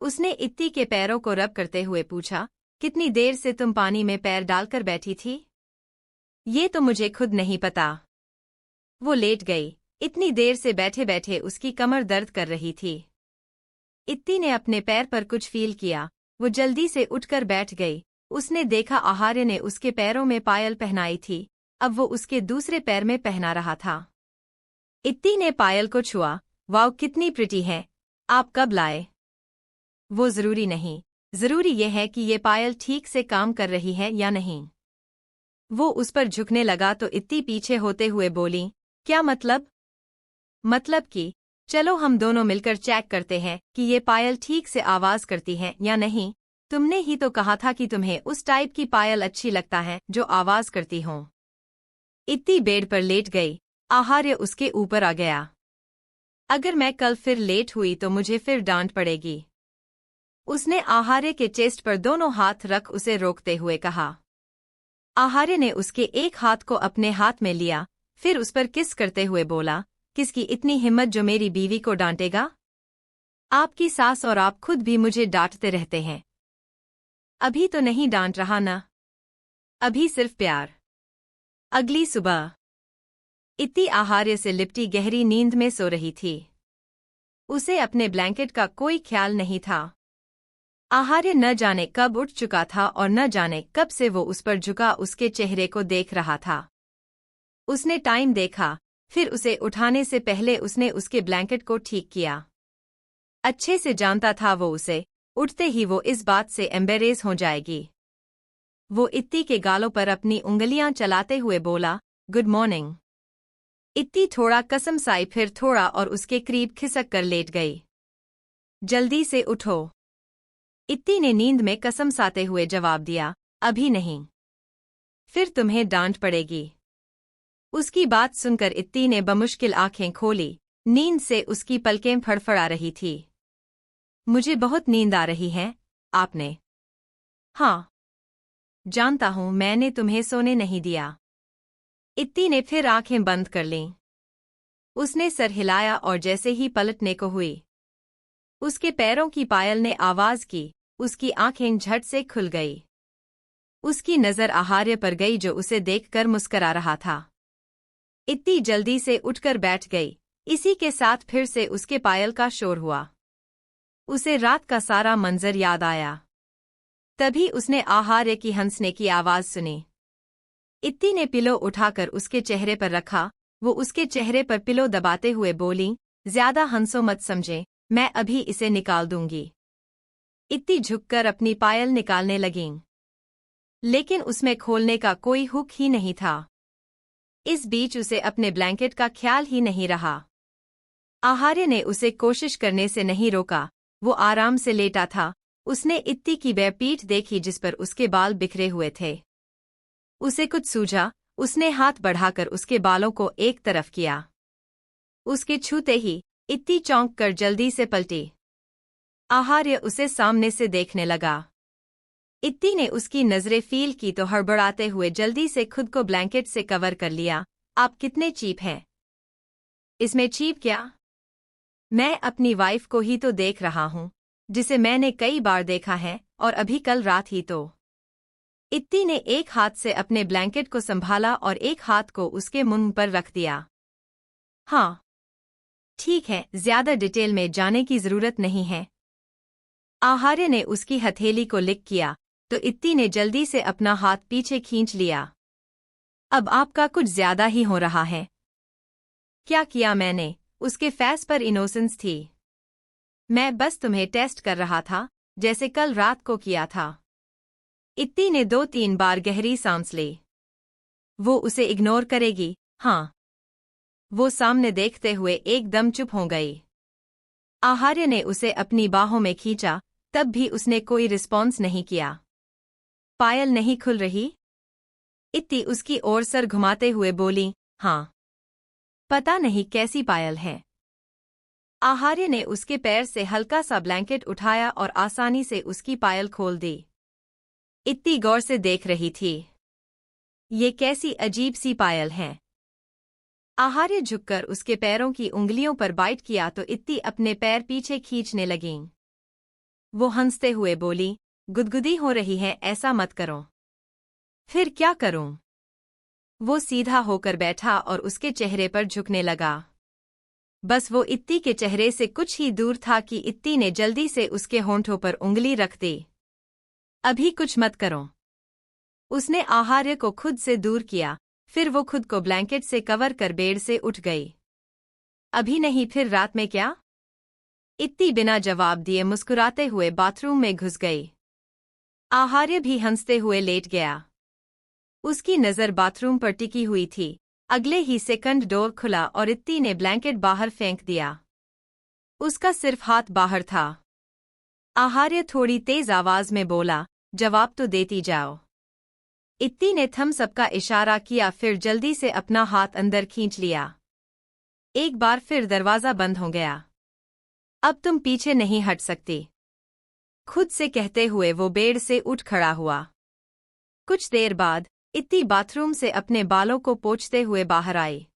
उसने इत्ती के पैरों को रब करते हुए पूछा, कितनी देर से तुम पानी में पैर डालकर बैठी थी? ये तो मुझे खुद नहीं पता। वो लेट गई। इतनी देर से बैठे बैठे उसकी कमर दर्द कर रही थी। इत्ती ने अपने पैर पर कुछ फील किया। वो जल्दी से उठकर बैठ गई। उसने देखा आहार्य ने उसके पैरों में पायल पहनाई थी। अब वो उसके दूसरे पैर में पहना रहा था। इत्ती ने पायल को छुआ। वाओ, कितनी प्रिटी है। आप कब लाए? वो जरूरी नहीं, जरूरी यह है कि ये पायल ठीक से काम कर रही है या नहीं। वो उस पर झुकने लगा तो इत्ती पीछे होते हुए बोली, क्या मतलब? मतलब कि चलो हम दोनों मिलकर चेक करते हैं कि ये पायल ठीक से आवाज करती है या नहीं। तुमने ही तो कहा था कि तुम्हें उस टाइप की पायल अच्छी लगता है जो आवाज करती हो। इत्ती बेड पर लेट गई। आहार्य उसके ऊपर आ गया। अगर मैं कल फिर लेट हुई तो मुझे फिर डांट पड़ेगी। उसने आहार्य के चेस्ट पर दोनों हाथ रख उसे रोकते हुए कहा। आहार्य ने उसके एक हाथ को अपने हाथ में लिया, फिर उस पर किस करते हुए बोला, किसकी इतनी हिम्मत जो मेरी बीवी को डांटेगा? आपकी सास और आप खुद भी मुझे डांटते रहते हैं। अभी तो नहीं डांट रहा ना, अभी सिर्फ प्यार। अगली सुबह इत्ती आहार्य से लिपटी गहरी नींद में सो रही थी। उसे अपने ब्लैंकेट का कोई ख्याल नहीं था। आहार्य न जाने कब उठ चुका था और न जाने कब से वो उस पर झुका उसके चेहरे को देख रहा था। उसने टाइम देखा, फिर उसे उठाने से पहले उसने उसके ब्लैंकेट को ठीक किया। अच्छे से जानता था वो उसे उठते ही वो इस बात से एम्बेरेस हो जाएगी। वो इत्ती के गालों पर अपनी उंगलियां चलाते हुए बोला, गुड मॉर्निंग। इत्ती थोड़ा कसमसाई फिर थोड़ा और उसके करीब खिसक कर लेट गई। जल्दी से उठो। इत्ती ने नींद में कसमसाते हुए जवाब दिया, अभी नहीं। फिर तुम्हें डांट पड़ेगी। उसकी बात सुनकर इत्ती ने बमुश्किल आंखें खोली, नींद से उसकी पलकें फड़फड़ा रही थी। मुझे बहुत नींद आ रही है, आपने? हाँ। जानता हूं, मैंने तुम्हें सोने नहीं दिया। इत्ती ने फिर आंखें बंद कर लीं। उसने सर हिलाया और जैसे ही पलटने को हुई, उसके पैरों की पायल ने आवाज की, उसकी आंखें झट से खुल गई। उसकी नजर आहार्य पर गई जो उसे देखकर मुस्करा रहा था। इत्ती जल्दी से उठकर बैठ गई। इसी के साथ फिर से उसके पायल का शोर हुआ। उसे रात का सारा मंजर याद आया। तभी उसने आहार्य की हंसने की आवाज सुनी। इत्ती ने पिलो उठाकर उसके चेहरे पर रखा। वो उसके चेहरे पर पिलो दबाते हुए बोली, ज्यादा हंसो मत समझे, मैं अभी इसे निकाल दूंगी। इत्ती झुककर अपनी पायल निकालने लगीं, लेकिन उसमें खोलने का कोई हुक ही नहीं था। इस बीच उसे अपने ब्लैंकेट का ख्याल ही नहीं रहा। आहार्य ने उसे कोशिश करने से नहीं रोका। वो आराम से लेटा था। उसने इत्ती की वह पीठ देखी जिस पर उसके बाल बिखरे हुए थे। उसे कुछ सूझा। उसने हाथ बढ़ाकर उसके बालों को एक तरफ किया। उसके छूते ही इत्ती चौंक कर जल्दी से पलटी। आहार्य उसे सामने से देखने लगा। इत्ती ने उसकी नजरें फील की तो हड़बड़ाते हुए जल्दी से खुद को ब्लैंकेट से कवर कर लिया। आप कितने चीप हैं। इसमें चीप क्या? मैं अपनी वाइफ को ही तो देख रहा हूं, जिसे मैंने कई बार देखा है, और अभी कल रात ही तो। इत्ती ने एक हाथ से अपने ब्लैंकेट को संभाला और एक हाथ को उसके मुंह पर रख दिया। हाँ, ठीक है, ज्यादा डिटेल में जाने की जरूरत नहीं है। आहार्य ने उसकी हथेली को लिक किया तो इत्ती ने जल्दी से अपना हाथ पीछे खींच लिया। अब आपका कुछ ज्यादा ही हो रहा है। क्या किया मैंने? उसके फेस पर इनोसेंस थी। मैं बस तुम्हें टेस्ट कर रहा था, जैसे कल रात को किया था। इत्ती ने 2-3 बार गहरी सांस ली। वो उसे इग्नोर करेगी, हाँ। वो सामने देखते हुए एकदम चुप हो गई। आहार्य ने उसे अपनी बाहों में खींचा, तब भी उसने कोई रिस्पॉन्स नहीं किया। पायल नहीं खुल रही? इत्ती उसकी ओर सर घुमाते हुए बोली, हाँ। पता नहीं कैसी पायल है। आहार्य ने उसके पैर से हल्का सा ब्लैंकेट उठाया और आसानी से उसकी पायल खोल दी। इत्ती गौर से देख रही थी। ये कैसी अजीब सी पायल है। आहार्य झुककर उसके पैरों की उंगलियों पर बाइट किया तो इत्ती अपने पैर पीछे खींचने लगीं। वो हंसते हुए बोली, गुदगुदी हो रही है, ऐसा मत करो। फिर क्या करूं? वो सीधा होकर बैठा और उसके चेहरे पर झुकने लगा। बस वो इत्ती के चेहरे से कुछ ही दूर था कि इत्ती ने जल्दी से उसके होंठों पर उंगली रख दी। अभी कुछ मत करो। उसने आहार्य को खुद से दूर किया, फिर वो खुद को ब्लैंकेट से कवर कर बेड से उठ गई। अभी नहीं, फिर रात में क्या? इत्ती बिना जवाब दिए मुस्कुराते हुए बाथरूम में घुस गई। आहार्य भी हंसते हुए लेट गया। उसकी नजर बाथरूम पर टिकी हुई थी। अगले ही सेकंड डोर खुला और इत्ती ने ब्लैंकेट बाहर फेंक दिया। उसका सिर्फ हाथ बाहर था। आहार्य थोड़ी तेज आवाज में बोला, जवाब तो देती जाओ। इत्ती ने थम्स अप का इशारा किया, फिर जल्दी से अपना हाथ अंदर खींच लिया। एक बार फिर दरवाजा बंद हो गया। अब तुम पीछे नहीं हट सकती, खुद से कहते हुए वो बेड से उठ खड़ा हुआ। कुछ देर बाद इत्ती बाथरूम से अपने बालों को पोंछते हुए बाहर आई।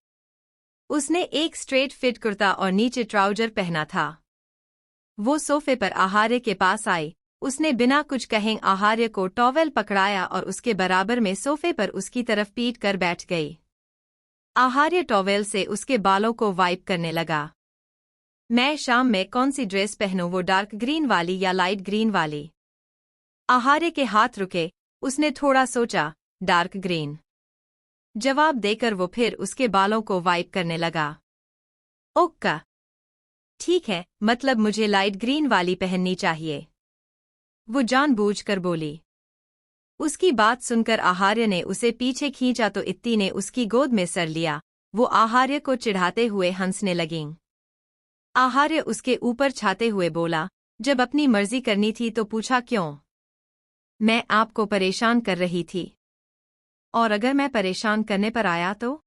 उसने एक स्ट्रेट फिट कुर्ता और नीचे ट्राउजर पहना था। वो सोफे पर आहार्य के पास आई उसने बिना कुछ कहे आहार्य को टॉवेल पकड़ाया और उसके बराबर में सोफे पर उसकी तरफ पीट कर बैठ गई। आहार्य टॉवेल से उसके बालों को वाइप करने लगा। मैं शाम में कौन सी ड्रेस पहनूं, वो डार्क ग्रीन वाली या लाइट ग्रीन वाली? आहार्य के हाथ रुके। उसने थोड़ा सोचा, डार्क ग्रीन जवाब देकर वो फिर उसके बालों को वाइप करने लगा। ओक्का, ठीक है, मतलब मुझे लाइट ग्रीन वाली पहननी चाहिए, वो जानबूझकर बोली। उसकी बात सुनकर आहार्य ने उसे पीछे खींचा तो इत्ती ने उसकी गोद में सर लिया। वो आहार्य को चिढ़ाते हुए हंसने लगीं। आहार्य उसके ऊपर छाते हुए बोला, जब अपनी मर्जी करनी थी तो पूछा क्यों? मैं आपको परेशान कर रही थी। और अगर मैं परेशान करने पर आया तो?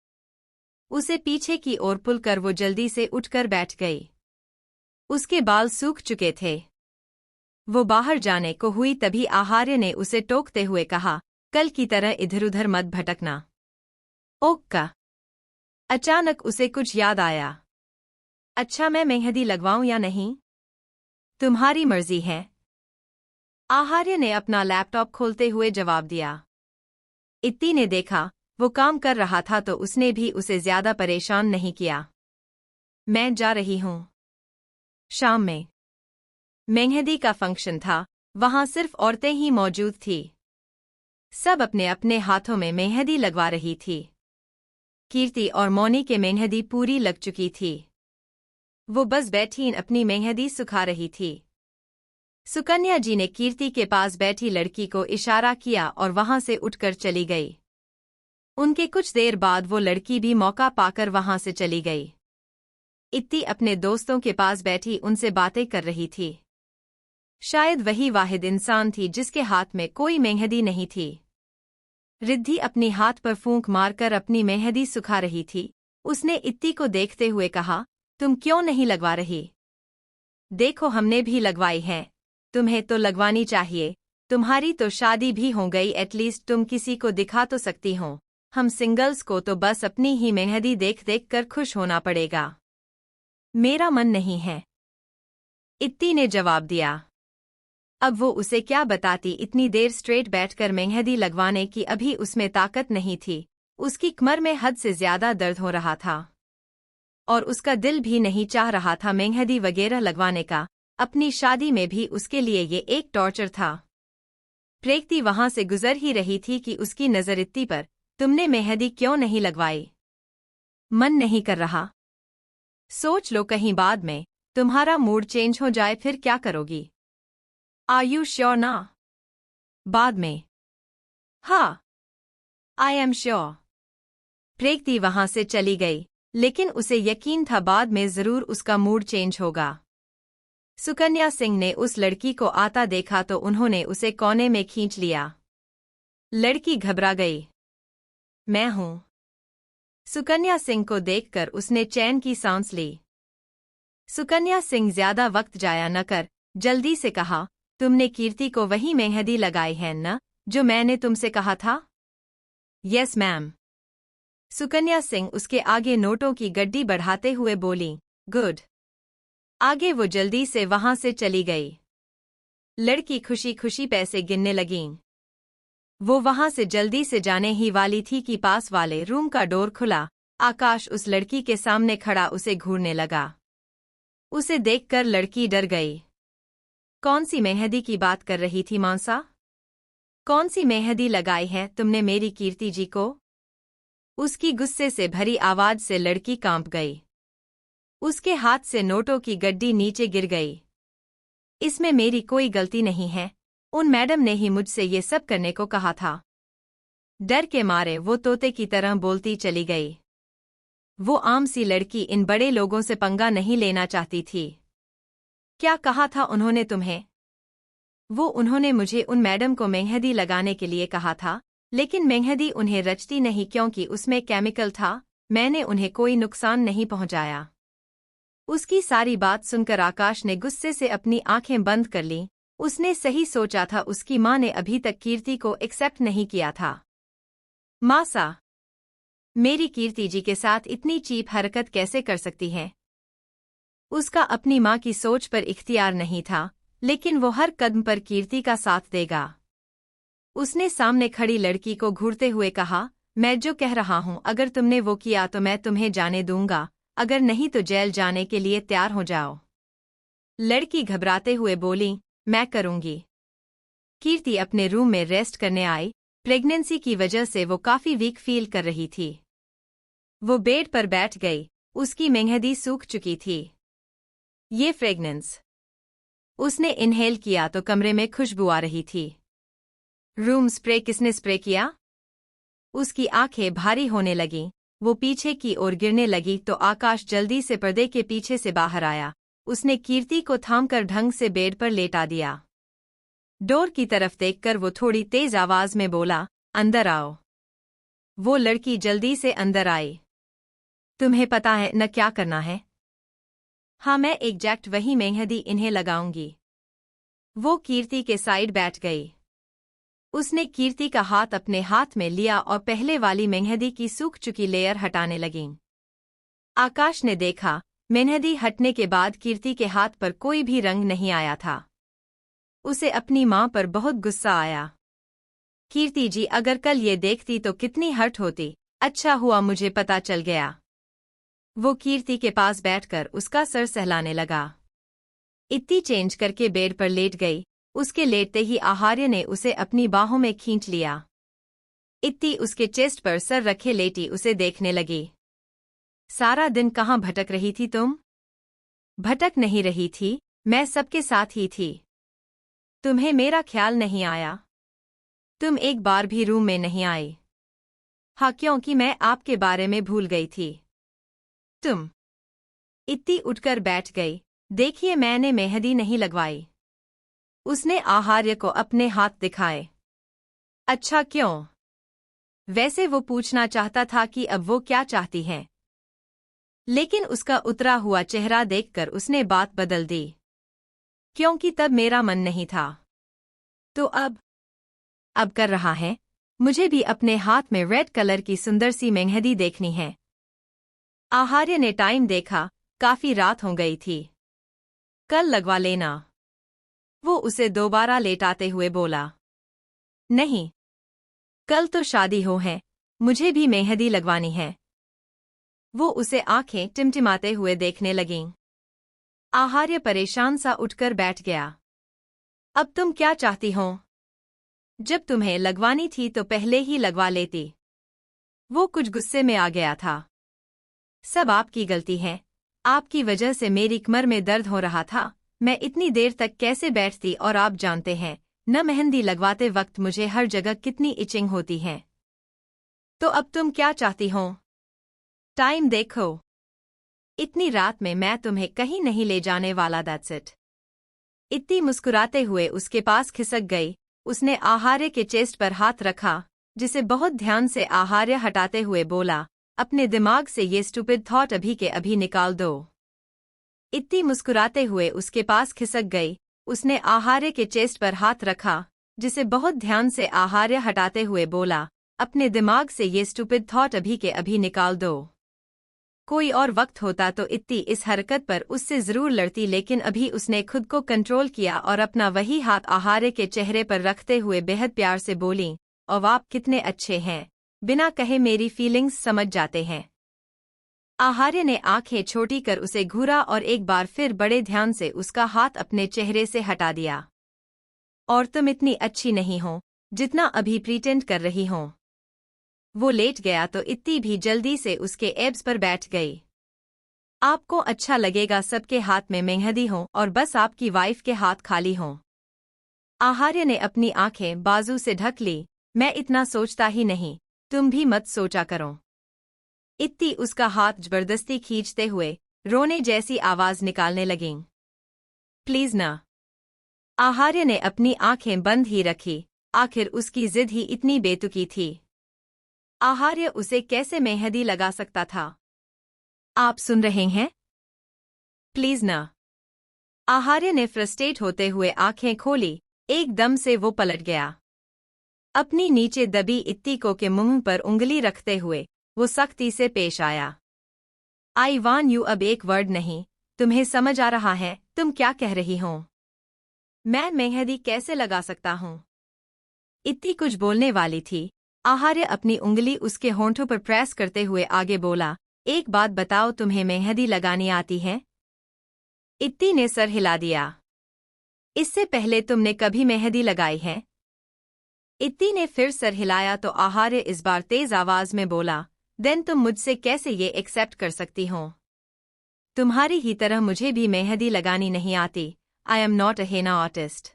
उसे पीछे की ओर पुल कर वो जल्दी से उठकर बैठ गई। उसके बाल सूख चुके थे। वो बाहर जाने को हुई तभी आहार्य ने उसे टोकते हुए कहा, कल की तरह इधर-उधर मत भटकना। ओक्का। अचानक उसे कुछ याद आया। अच्छा, मैं मेहंदी लगवाऊं या नहीं? तुम्हारी मर्जी है, आहार्य ने अपना लैपटॉप खोलते हुए जवाब दिया। इत्ती ने देखा वो काम कर रहा था तो उसने भी उसे ज्यादा परेशान नहीं किया। मैं जा रही हूं। शाम में मेहंदी का फंक्शन था। वहां सिर्फ औरतें ही मौजूद थी। सब अपने अपने हाथों में मेहंदी लगवा रही थी। कीर्ति और मौनी के मेहंदी पूरी लग चुकी थी। वो बस बैठी अपनी मेहंदी सुखा रही थी। सुकन्या जी ने कीर्ति के पास बैठी लड़की को इशारा किया और वहां से उठकर चली गई। उनके कुछ देर बाद वो लड़की भी मौका पाकर वहां से चली गई। इत्ती अपने दोस्तों के पास बैठी उनसे बातें कर रही थी। शायद वही वाहिद इंसान थी जिसके हाथ में कोई मेहंदी नहीं थी। रिद्धि अपनी हाथ पर फूंक मारकर अपनी मेहंदी सुखा रही थी। उसने इत्ती को देखते हुए कहा, तुम क्यों नहीं लगवा रही? देखो, हमने भी लगवाई है, तुम्हें तो लगवानी चाहिए। तुम्हारी तो शादी भी हो गई, एटलीस्ट तुम किसी को दिखा तो सकती हो। हम सिंगल्स को तो बस अपनी ही मेहंदी देख देख कर खुश होना पड़ेगा। मेरा मन नहीं है, इत्ती ने जवाब दिया। अब वो उसे क्या बताती, इतनी देर स्ट्रेट बैठकर मेहंदी लगवाने की अभी उसमें ताकत नहीं थी। उसकी कमर में हद से ज्यादा दर्द हो रहा था और उसका दिल भी नहीं चाह रहा था मेहंदी वगैरह लगवाने का। अपनी शादी में भी उसके लिए ये एक टॉर्चर था। प्रेक्ति वहां से गुजर ही रही थी कि उसकी नजर इत्ती पर। तुमने मेहंदी क्यों नहीं लगवाई? मन नहीं कर रहा? सोच लो, कहीं बाद में तुम्हारा मूड चेंज हो जाए फिर क्या करोगी? आर यू श्योर ना? बाद में। हाँ, आई एम श्योर। प्रेक्ति वहां से चली गई, लेकिन उसे यकीन था बाद में जरूर उसका मूड चेंज होगा। सुकन्या सिंह ने उस लड़की को आता देखा तो उन्होंने उसे कोने में खींच लिया। लड़की घबरा गई। मैं हूं। सुकन्या सिंह को देखकर उसने चैन की सांस ली। सुकन्या सिंह ज्यादा वक्त जाया न कर जल्दी से कहा, तुमने कीर्ति को वही मेहंदी लगाई है न जो मैंने तुमसे कहा था? Yes ma'am. सुकन्या सिंह उसके आगे नोटों की गड्डी बढ़ाते हुए बोली, गुड। आगे वो जल्दी से वहां से चली गई। लड़की खुशी खुशी पैसे गिनने लगीं। वो वहां से जल्दी से जाने ही वाली थी कि पास वाले रूम का डोर खुला। आकाश उस लड़की के सामने खड़ा उसे घूरने लगा। उसे देखकर लड़की डर गई। कौन सी मेहंदी की बात कर रही थी मानसा? कौन सी मेहंदी लगाई है तुमने मेरी कीर्ति जी को? उसकी गुस्से से भरी आवाज से लड़की कांप गई। उसके हाथ से नोटों की गड्डी नीचे गिर गई। इसमें मेरी कोई गलती नहीं है, उन मैडम ने ही मुझसे ये सब करने को कहा था। डर के मारे वो तोते की तरह बोलती चली गई। वो आम सी लड़की इन बड़े लोगों से पंगा नहीं लेना चाहती थी। क्या कहा था उन्होंने तुम्हें? उन्होंने मुझे उन मैडम को मेहंदी लगाने के लिए कहा था, लेकिन मेहंदी उन्हें रचती नहीं क्योंकि उसमें केमिकल था। मैंने उन्हें कोई नुकसान नहीं पहुंचाया। उसकी सारी बात सुनकर आकाश ने गुस्से से अपनी आंखें बंद कर लीं। उसने सही सोचा था, उसकी मां ने अभी तक कीर्ति को एक्सेप्ट नहीं किया था। मासा, मेरी कीर्ति जी के साथ इतनी चीप हरकत कैसे कर सकती है? उसका अपनी मां की सोच पर इख्तियार नहीं था। लेकिन वो हर कदम पर कीर्ति का साथ देगा। उसने सामने खड़ी लड़की को घूरते हुए कहा, मैं जो कह रहा हूँ अगर तुमने वो किया तो मैं तुम्हें जाने दूंगा, अगर नहीं तो जेल जाने के लिए तैयार हो जाओ। लड़की घबराते हुए बोली, मैं करूंगी। कीर्ति अपने रूम में रेस्ट करने आई। प्रेगनेंसी की वजह से वो काफी वीक फील कर रही थी। वो बेड पर बैठ गई, उसकी मेहंदी सूख चुकी थी। ये फ्रेगनेंस। उसने इनहेल किया तो कमरे में खुशबू आ रही थी। रूम स्प्रे किसने स्प्रे किया? उसकी आंखें भारी होने लगीं, वो पीछे की ओर गिरने लगी तो आकाश जल्दी से पर्दे के पीछे से बाहर आया। उसने कीर्ति को थामकर ढंग से बेड पर लेटा दिया। डोर की तरफ देखकर वो थोड़ी तेज आवाज में बोला, अंदर आओ। वो लड़की जल्दी से अंदर आई। तुम्हें पता है न क्या करना है? हाँ, मैं एग्जैक्ट वही मेहंदी इन्हें लगाऊंगी। वो कीर्ति के साइड बैठ गई। उसने कीर्ति का हाथ अपने हाथ में लिया और पहले वाली मेहंदी की सूख चुकी लेयर हटाने लगी। आकाश ने देखा, मेहंदी हटने के बाद कीर्ति के हाथ पर कोई भी रंग नहीं आया था। उसे अपनी मां पर बहुत गुस्सा आया। कीर्ति जी अगर कल ये देखती तो कितनी हर्ट होती। अच्छा हुआ मुझे पता चल गया। वो कीर्ति के पास बैठकर उसका सर सहलाने लगा। इत्ती चेंज करके बेड पर लेट गई। उसके लेटते ही आहार्य ने उसे अपनी बाहों में खींच लिया। इत्ती उसके चेस्ट पर सर रखे लेटी उसे देखने लगी। सारा दिन कहाँ भटक रही थी तुम? भटक नहीं रही थी, मैं सबके साथ ही थी। तुम्हें मेरा ख्याल नहीं आया? तुम एक बार भी रूम में नहीं आई। हाँ, क्योंकि मैं आपके बारे में भूल गई थी। तुम? इत्ती उठकर बैठ गई। देखिए, मैंने मेहंदी नहीं लगवाई। उसने आहार्य को अपने हाथ दिखाए। अच्छा, क्यों? वैसे वो पूछना चाहता था कि अब वो क्या चाहती हैं, लेकिन उसका उतरा हुआ चेहरा देखकर उसने बात बदल दी। क्योंकि तब मेरा मन नहीं था। तो अब कर रहा है। मुझे भी अपने हाथ में रेड कलर की सुंदर सी मेहंदी देखनी है। आहार्य ने टाइम देखा, काफी रात हो गई थी। कल लगवा लेना। वो उसे दोबारा लेटाते हुए बोला। नहीं, कल तो शादी हो है, मुझे भी मेहंदी लगवानी है। वो उसे आंखें टिमटिमाते हुए देखने लगीं। आहार्य परेशान सा उठकर बैठ गया। अब तुम क्या चाहती हो? जब तुम्हें लगवानी थी तो पहले ही लगवा लेती। वो कुछ गुस्से में आ गया था। सब आपकी गलती है। आपकी वजह से मेरी कमर में दर्द हो रहा था। मैं इतनी देर तक कैसे बैठती, और आप जानते हैं न मेहंदी लगवाते वक्त मुझे हर जगह कितनी इचिंग होती है। तो अब तुम क्या चाहती हो? टाइम देखो। इतनी रात में मैं तुम्हें कहीं नहीं ले जाने वाला, दैट्स इट। इत्ती मुस्कुराते हुए उसके पास खिसक गई। उसने आहार्य के चेस्ट पर हाथ रखा, जिसे बहुत ध्यान से आहार्य हटाते हुए बोला, अपने दिमाग से ये स्टूपिड थॉट अभी के अभी निकाल दो। इत्ती मुस्कुराते हुए उसके पास खिसक गई। उसने आहार्य के चेस्ट पर हाथ रखा, जिसे बहुत ध्यान से आहार्य हटाते हुए बोला, अपने दिमाग से ये स्टूपिड थॉट अभी के अभी निकाल दो। कोई और वक्त होता तो इत्ती इस हरकत पर उससे जरूर लड़ती, लेकिन अभी उसने खुद को कंट्रोल किया और अपना वही हाथ आहार्य के चेहरे पर रखते हुए बेहद प्यार से बोली, और आप कितने अच्छे हैं, बिना कहे मेरी फीलिंग्स समझ जाते हैं। आहार्य ने आंखें छोटी कर उसे घूरा और एक बार फिर बड़े ध्यान से उसका हाथ अपने चेहरे से हटा दिया। और तुम इतनी अच्छी नहीं हो जितना अभी प्रीटेंड कर रही हो। वो लेट गया तो इत्ती भी जल्दी से उसके एब्स पर बैठ गई। आपको अच्छा लगेगा सबके हाथ में मेहंदी हो और बस आपकी वाइफ के हाथ खाली हों। आहार्य ने अपनी आंखें बाजू से ढक ली। मैं इतना सोचता ही नहीं, तुम भी मत सोचा करो। इत्ती उसका हाथ जबरदस्ती खींचते हुए रोने जैसी आवाज निकालने लगीं। प्लीज ना। आहार्य ने अपनी आंखें बंद ही रखी। आखिर उसकी जिद ही इतनी बेतुकी थी। आहार्य उसे कैसे मेहंदी लगा सकता था? आप सुन रहे हैं? प्लीज ना। आहार्य ने फ्रस्ट्रेट होते हुए आंखें खोली। एकदम से वो पलट गया। अपनी नीचे दबी इत्ती को के मुंह पर उंगली रखते हुए वो सख्ती से पेश आया। I want you. अब एक वर्ड नहीं, तुम्हें समझ आ रहा है तुम क्या कह रही हो? मैं मेहंदी कैसे लगा सकता हूँ? इत्ती कुछ बोलने वाली थी। आहार्य अपनी उंगली उसके होंठों पर प्रेस करते हुए आगे बोला, एक बात बताओ, तुम्हें मेहंदी लगानी आती है? इत्ती ने सर हिला दिया। इससे पहले तुमने कभी मेहंदी लगाई है? इत्ती ने फिर सर हिलाया तो आहार्य इस बार तेज आवाज में बोला, देन तुम मुझसे कैसे ये एक्सेप्ट कर सकती हो? तुम्हारी ही तरह मुझे भी मेहंदी लगानी नहीं आती। I am not a henna artist.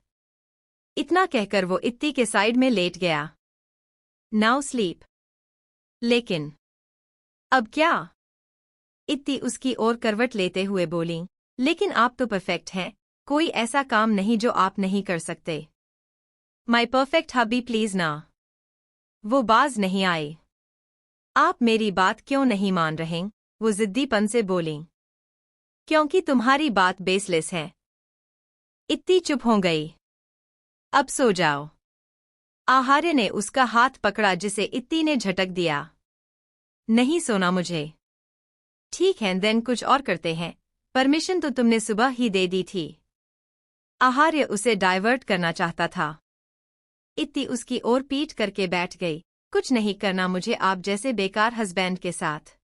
इतना कहकर वो इत्ती के साइड में लेट गया। Now sleep. लेकिन अब क्या? इत्ती उसकी ओर करवट लेते हुए बोली, लेकिन आप तो परफेक्ट हैं, कोई ऐसा काम नहीं जो आप नहीं कर सकते। माई परफेक्ट हबी प्लीज ना। वो बाज नहीं आई। आप मेरी बात क्यों नहीं मान रहे? वो जिद्दीपन से बोली। क्योंकि तुम्हारी बात बेसलेस है। इत्ती चुप हो गई। अब सो जाओ। आहार्य ने उसका हाथ पकड़ा जिसे इत्ती ने झटक दिया। नहीं सोना मुझे। ठीक है, देन कुछ और करते हैं। परमिशन तो तुमने सुबह ही दे दी थी। आहार्य उसे डाइवर्ट करना चाहता था। इत्ती उसकी ओर पीट करके बैठ गई। कुछ नहीं करना मुझे आप जैसे बेकार हस्बैंड के साथ।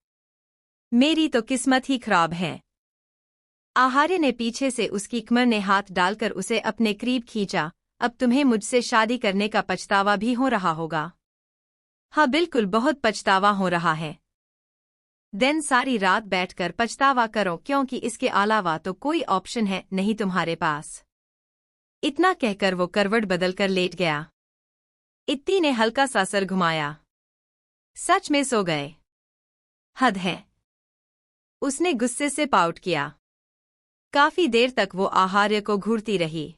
मेरी तो किस्मत ही खराब है। आहार्य ने पीछे से उसकी कमर में हाथ डालकर उसे अपने करीब खींचा। अब तुम्हें मुझसे शादी करने का पछतावा भी हो रहा होगा। हाँ बिल्कुल, बहुत पछतावा हो रहा है। देन सारी रात बैठकर पछतावा करो, क्योंकि इसके अलावा तो कोई ऑप्शन है नहीं तुम्हारे पास। इतना कहकर वो करवट बदलकर लेट गया। इत्ती ने हल्का सा सर घुमाया। सच में सो गए? हद है। उसने गुस्से से पाउट किया। काफी देर तक वो आहार्य को घूरती रही।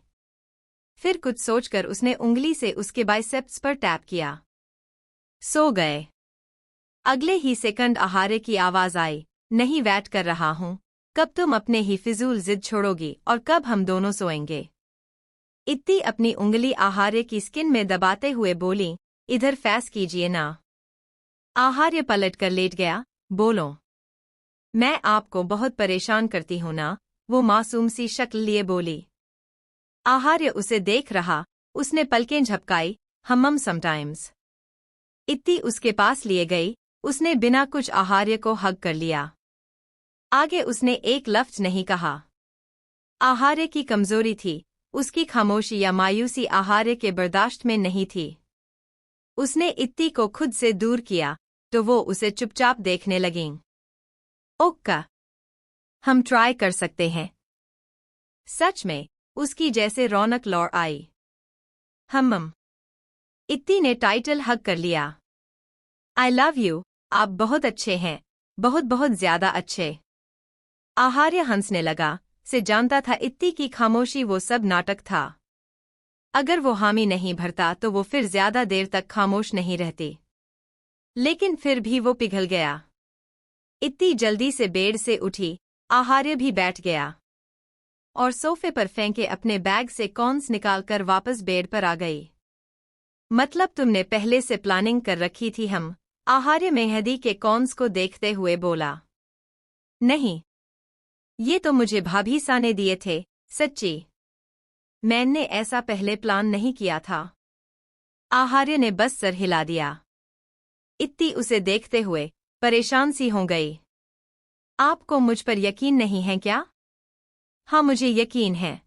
फिर कुछ सोचकर उसने उंगली से उसके बाइसेप्स पर टैप किया। सो गए। अगले ही सेकंड आहार्य की आवाज आई, नहीं वेट कर रहा हूं, कब तुम अपने ही फिजूल जिद छोड़ोगी और कब हम दोनों सोएंगे? इत्ती अपनी उंगली आहार्य की स्किन में दबाते हुए बोली, इधर फैस कीजिए ना। आहार्य पलट कर लेट गया। बोलो। मैं आपको बहुत परेशान करती हूं ना? वो मासूम सी शक्ल लिए बोली। आहार्य उसे देख रहा। उसने पलकें झपकाई। हम्म समटाइम्स। इत्ती उसके पास लिए गई। उसने बिना कुछ आहार्य को हग कर लिया। आगे उसने एक लफ्ज नहीं कहा। आहार्य की कमजोरी थी। उसकी खामोशी या मायूसी आहार्य के बर्दाश्त में नहीं थी। उसने इत्ती को खुद से दूर किया तो वो उसे चुपचाप देखने लगीं। ओक्का, हम ट्राई कर सकते हैं। सच में उसकी जैसे रौनक लौट आई। हम्म। इत्ती ने टाइटल हग कर लिया। आई लव यू, आप बहुत अच्छे हैं, बहुत बहुत ज्यादा अच्छे। आहार्य हंसने लगा। से जानता था इत्ती की खामोशी वो सब नाटक था। अगर वो हामी नहीं भरता तो वो फिर ज्यादा देर तक खामोश नहीं रहती। लेकिन फिर भी वो पिघल गया। इत्ती जल्दी से बेड से उठी। आहार्य भी बैठ गया और सोफे पर फेंके अपने बैग से कॉर्न्स निकालकर वापस बेड पर आ गई। मतलब तुमने पहले से प्लानिंग कर रखी थी? हम आहार्य मेहंदी के कॉर्न्स को देखते हुए बोला। नहीं, ये तो मुझे भाभी सा ने दिए थे। सच्ची? मैंने ऐसा पहले प्लान नहीं किया था। आहार्य ने बस सर हिला दिया। इत्ती उसे देखते हुए परेशान सी हो गई। आपको मुझ पर यकीन नहीं है क्या? हाँ मुझे यकीन है।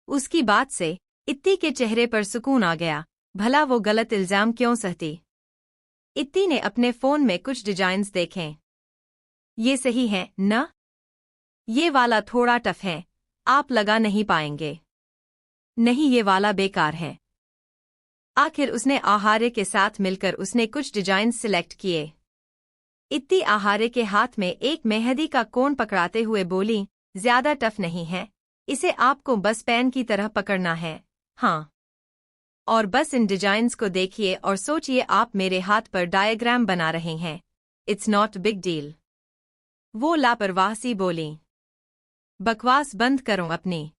उसकी बात से इत्ती के चेहरे पर सुकून आ गया। भला वो गलत इल्जाम क्यों सहती? इत्ती ने अपने फोन में कुछ डिजाइन्स देखे। ये सही है न? ये वाला थोड़ा टफ है, आप लगा नहीं पाएंगे। नहीं, ये वाला बेकार है। आखिर उसने आहार्य के साथ मिलकर उसने कुछ डिजाइन सिलेक्ट किए। इत्ती आहार्य के हाथ में एक मेहंदी का कोन पकड़ाते हुए बोली, ज्यादा टफ नहीं है, इसे आपको बस पेन की तरह पकड़ना है। हाँ, और बस इन डिजाइन्स को देखिए और सोचिए आप मेरे हाथ पर डायग्राम बना रहे हैं। It's not big deal. वो लापरवाह सी बोली। बकवास बंद करो अपनी।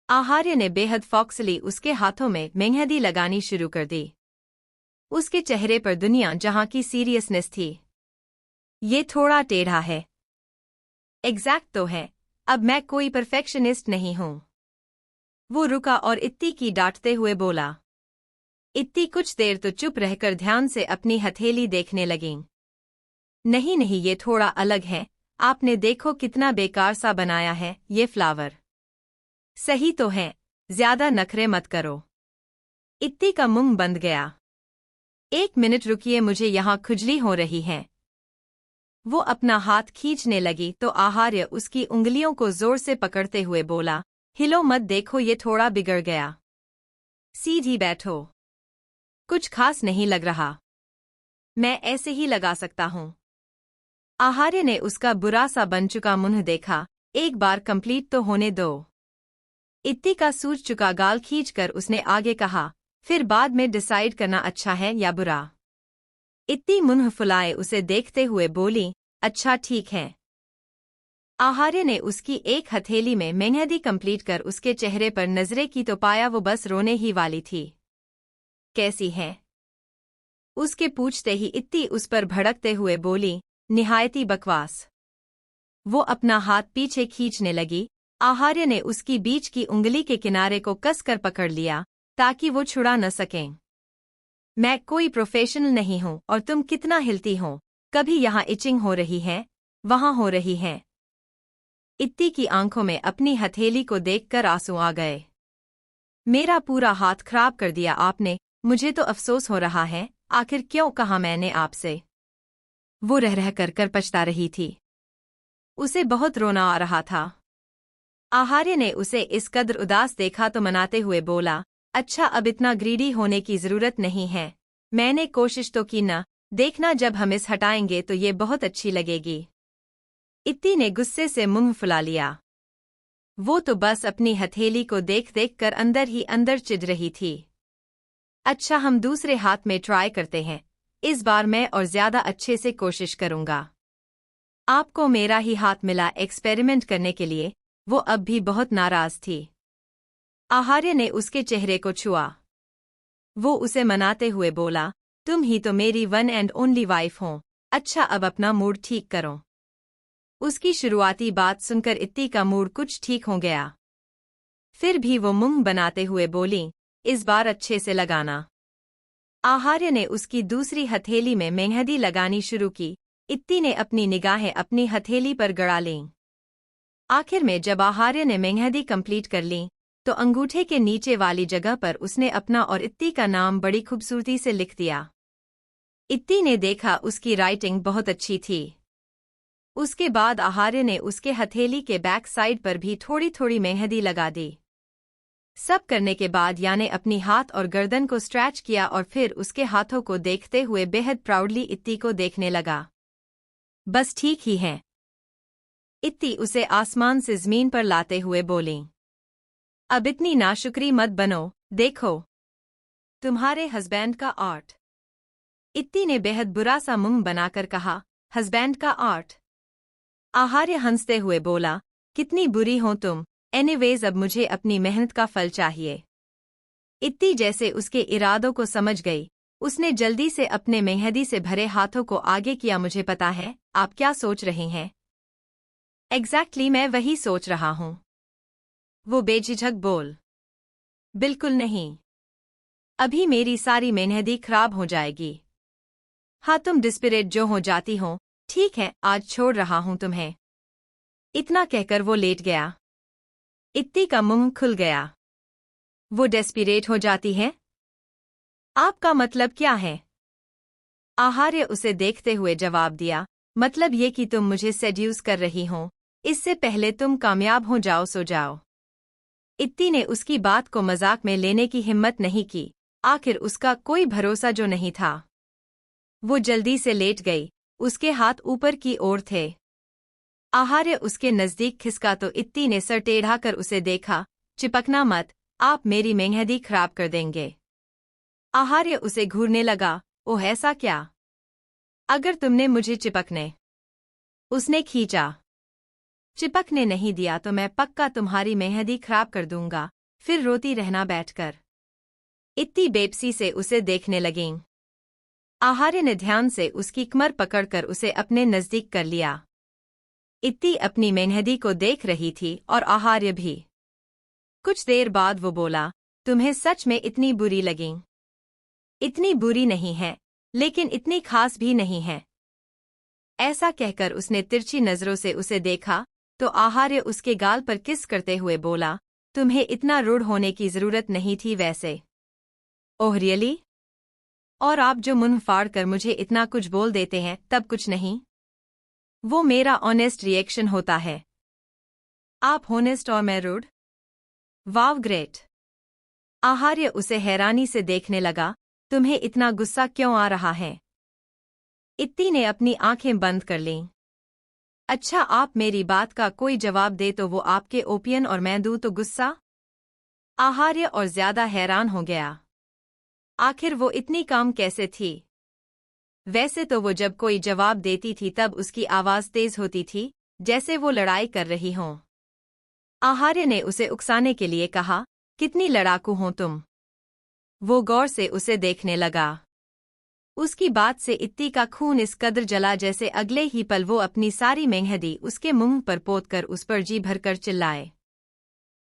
आहार्य ने बेहद फॉक्सली उसके हाथों में मेहंदी लगानी शुरू कर दी। उसके चेहरे पर दुनिया जहां की सीरियसनेस थी। ये थोड़ा टेढ़ा है। एग्जैक्ट तो है, अब मैं कोई परफेक्शनिस्ट नहीं हूं। वो रुका और इत्ती की डांटते हुए बोला। इत्ती कुछ देर तो चुप रहकर ध्यान से अपनी हथेली देखने लगीं। नहीं नहीं, ये थोड़ा अलग है, आपने देखो कितना बेकार सा बनाया है ये फ्लावर। सही तो है, ज्यादा नखरे मत करो। इत्ती का मुंह बंद गया। 1 मिनट रुकिए, मुझे यहाँ खुजली हो रही है। वो अपना हाथ खींचने लगी तो आहार्य उसकी उंगलियों को जोर से पकड़ते हुए बोला, हिलो मत, देखो ये थोड़ा बिगड़ गया। सीधी बैठो। कुछ खास नहीं लग रहा। मैं ऐसे ही लगा सकता हूँ। आहार्य ने उसका बुरा सा बन चुका मुंह देखा। एक बार कंप्लीट तो होने दो। इत्ती का सूज चुका गाल खींचकर उसने आगे कहा, फिर बाद में डिसाइड करना अच्छा है या बुरा। इत्ती मुंह फुलाए उसे देखते हुए बोली, अच्छा ठीक है। आहार्य ने उसकी एक हथेली में मेहंदी कंप्लीट कर उसके चेहरे पर नजरें की तो पाया वो बस रोने ही वाली थी। कैसी है? उसके पूछते ही इत्ती उस पर भड़कते हुए बोली, निहायती बकवास। वो अपना हाथ पीछे खींचने लगी। आहार्य ने उसकी बीच की उंगली के किनारे को कसकर पकड़ लिया ताकि वो छुड़ा न सकें। मैं कोई प्रोफेशनल नहीं हूं और तुम कितना हिलती हो, कभी यहाँ इचिंग हो रही है, वहां हो रही है। इत्ती की आंखों में अपनी हथेली को देखकर आंसू आ गए। मेरा पूरा हाथ खराब कर दिया आपने, मुझे तो अफसोस हो रहा है, आखिर क्यों कहा मैंने आपसे। वो रह कर पछता रही थी। उसे बहुत रोना आ रहा था। आहार्य ने उसे इस कदर उदास देखा तो मनाते हुए बोला, अच्छा अब इतना ग्रीडी होने की जरूरत नहीं है, मैंने कोशिश तो की ना, देखना जब हम इस हटाएंगे तो ये बहुत अच्छी लगेगी। इत्ती ने गुस्से से मुंह फुला लिया। वो तो बस अपनी हथेली को देख देख कर अंदर ही अंदर चिढ़ रही थी। अच्छा हम दूसरे हाथ में ट्राई करते हैं, इस बार मैं और ज्यादा अच्छे से कोशिश करूंगा। आपको मेरा ही हाथ मिला एक्सपेरिमेंट करने के लिए। वो अब भी बहुत नाराज थी। आहार्य ने उसके चेहरे को छुआ। वो उसे मनाते हुए बोला, तुम ही तो मेरी वन एंड ओनली वाइफ हो, अच्छा अब अपना मूड ठीक करो। उसकी शुरुआती बात सुनकर इत्ती का मूड कुछ ठीक हो गया। फिर भी वो मुंह बनाते हुए बोली, इस बार अच्छे से लगाना। आहार्य ने उसकी दूसरी हथेली में मेहंदी लगानी शुरू की। इत्ती ने अपनी निगाहें अपनी हथेली पर गड़ा लीं। आखिर में जब आहार्य ने मेहंदी कंप्लीट कर ली तो अंगूठे के नीचे वाली जगह पर उसने अपना और इत्ती का नाम बड़ी खूबसूरती से लिख दिया। इत्ती ने देखा उसकी राइटिंग बहुत अच्छी थी। उसके बाद आहार्य ने उसके हथेली के बैक साइड पर भी थोड़ी थोड़ी मेहंदी लगा दी। सब करने के बाद याने अपनी हाथ और गर्दन को स्ट्रेच किया और फिर उसके हाथों को देखते हुए बेहद प्राउडली इत्ती को देखने लगा। बस ठीक ही है। इत्ती उसे आसमान से जमीन पर लाते हुए बोली, अब इतनी नाशुक्री मत बनो, देखो तुम्हारे हस्बैंड का आर्ट। इत्ती ने बेहद बुरा सा मुंह बनाकर कहा, हस्बैंड का आर्ट? आहार्य हंसते हुए बोला, कितनी बुरी हो तुम, एनीवेज अब मुझे अपनी मेहनत का फल चाहिए। इत्ती जैसे उसके इरादों को समझ गई, उसने जल्दी से अपने मेहंदी से भरे हाथों को आगे किया। मुझे पता है आप क्या सोच रहे हैं। एग्जैक्टली मैं वही सोच रहा हूं। वो बेझिझक बोल, बिल्कुल नहीं, अभी मेरी सारी मेहंदी खराब हो जाएगी। हाँ तुम डिस्पिरेट जो हो जाती हो, ठीक है आज छोड़ रहा हूं तुम्हें। इतना कहकर वो लेट गया। इत्ती का मुंह खुल गया। वो डेस्पिरेट हो जाती है? आपका मतलब क्या है? आहार्य उसे देखते हुए जवाब दिया, मतलब ये कि तुम मुझे सेड्यूस कर रही हो, इससे पहले तुम कामयाब हो जाओ सो जाओ। इत्ती ने उसकी बात को मजाक में लेने की हिम्मत नहीं की, आखिर उसका कोई भरोसा जो नहीं था। वो जल्दी से लेट गई, उसके हाथ ऊपर की ओर थे। आहार्य उसके नजदीक खिसका तो इत्ती ने सर टेढ़ा कर उसे देखा, चिपकना मत, आप मेरी मेहंदी खराब कर देंगे। आहार्य उसे घूरने लगा, ओह ऐसा क्या? अगर तुमने मुझे चिपकने, उसने खींचा, चिपकने नहीं दिया तो मैं पक्का तुम्हारी मेहंदी खराब कर दूंगा, फिर रोती रहना बैठकर। इत्ती बेबसी से उसे देखने लगीं। आहार्य ने ध्यान से उसकी कमर पकड़कर उसे अपने नजदीक कर लिया। इत्ती अपनी मेहंदी को देख रही थी और आहार्य भी। कुछ देर बाद वो बोला, तुम्हें सच में इतनी बुरी लगी? इतनी बुरी नहीं है, लेकिन इतनी खास भी नहीं है। ऐसा कहकर उसने तिरछी नजरों से उसे देखा तो आहार्य उसके गाल पर किस करते हुए बोला, तुम्हें इतना रूड होने की जरूरत नहीं थी वैसे। Oh really? और आप जो मुंह फाड़ कर मुझे इतना कुछ बोल देते हैं तब कुछ नहीं? वो मेरा ऑनेस्ट रिएक्शन होता है। आप होनेस्ट और मैं रूड? Wow great. आहार्य उसे हैरानी से देखने लगा, तुम्हें इतना गुस्सा क्यों आ रहा है? इत्ती ने अपनी आंखें बंद कर लीं। अच्छा आप मेरी बात का कोई जवाब दे तो वो आपके ओपियन और मैं दूं तो गुस्सा? आहार्य और ज्यादा हैरान हो गया। आखिर वो इतनी काम कैसे थी? वैसे तो वो जब कोई जवाब देती थी तब उसकी आवाज तेज होती थी, जैसे वो लड़ाई कर रही हों। आहार्य ने उसे उकसाने के लिए कहा, कितनी लड़ाकू हो तुम? वो गौर से उसे देखने लगा। उसकी बात से इत्ती का खून इस कदर जला जैसे अगले ही पल वो अपनी सारी मेहंदी उसके मुंह पर पोतकर उस पर जी भरकर चिल्लाए।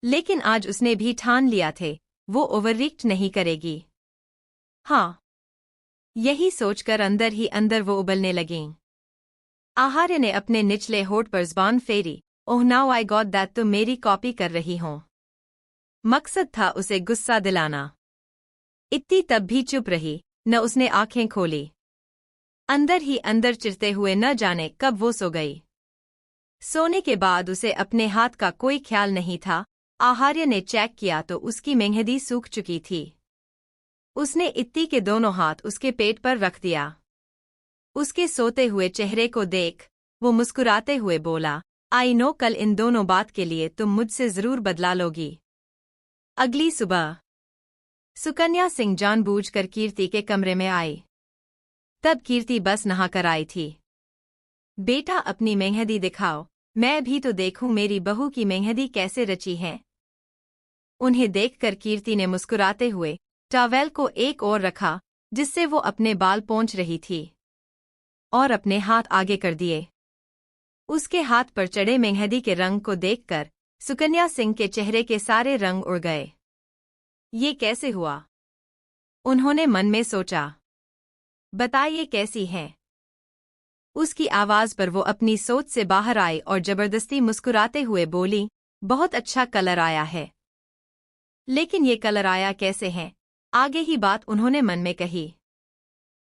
लेकिन आज उसने भी ठान लिया थे, वो ओवररिएक्ट नहीं करेगी। हाँ, यही सोचकर अंदर ही अंदर वो उबलने लगीं। आहार्य ने अपने निचले होठ पर ज़बान फेरी, oh now I got that तुम मेरी कॉपी कर रही हो। मकसद था उसे गुस्सा दिलाना। इत्ती तब भी चुप रही, न उसने आंखें खोली। अंदर ही अंदर चिढ़ते हुए न जाने कब वो सो गई। सोने के बाद उसे अपने हाथ का कोई ख्याल नहीं था। आहार्य ने चेक किया तो उसकी मेहंदी सूख चुकी थी। उसने इत्ती के दोनों हाथ उसके पेट पर रख दिया। उसके सोते हुए चेहरे को देख वो मुस्कुराते हुए बोला, आई नो कल इन दोनों बात के लिए तुम मुझसे जरूर बदला लोगी। अगली सुबह सुकन्या सिंह जानबूझकर कीर्ति के कमरे में आई। तब कीर्ति बस नहाकर आई थी। बेटा अपनी मेहंदी दिखाओ, मैं भी तो देखूं मेरी बहू की मेहंदी कैसे रची है। उन्हें देखकर कीर्ति ने मुस्कुराते हुए टॉवेल को एक ओर रखा जिससे वो अपने बाल पोंछ रही थी, और अपने हाथ आगे कर दिए। उसके हाथ पर चढ़े मेहंदी के रंग को देखकर सुकन्या सिंह के चेहरे के सारे रंग उड़ गए। ये कैसे हुआ? उन्होंने मन में सोचा। बताइए कैसी है? उसकी आवाज पर वो अपनी सोच से बाहर आई और जबरदस्ती मुस्कुराते हुए बोली, बहुत अच्छा कलर आया है। लेकिन ये कलर आया कैसे है? आगे ही बात उन्होंने मन में कही।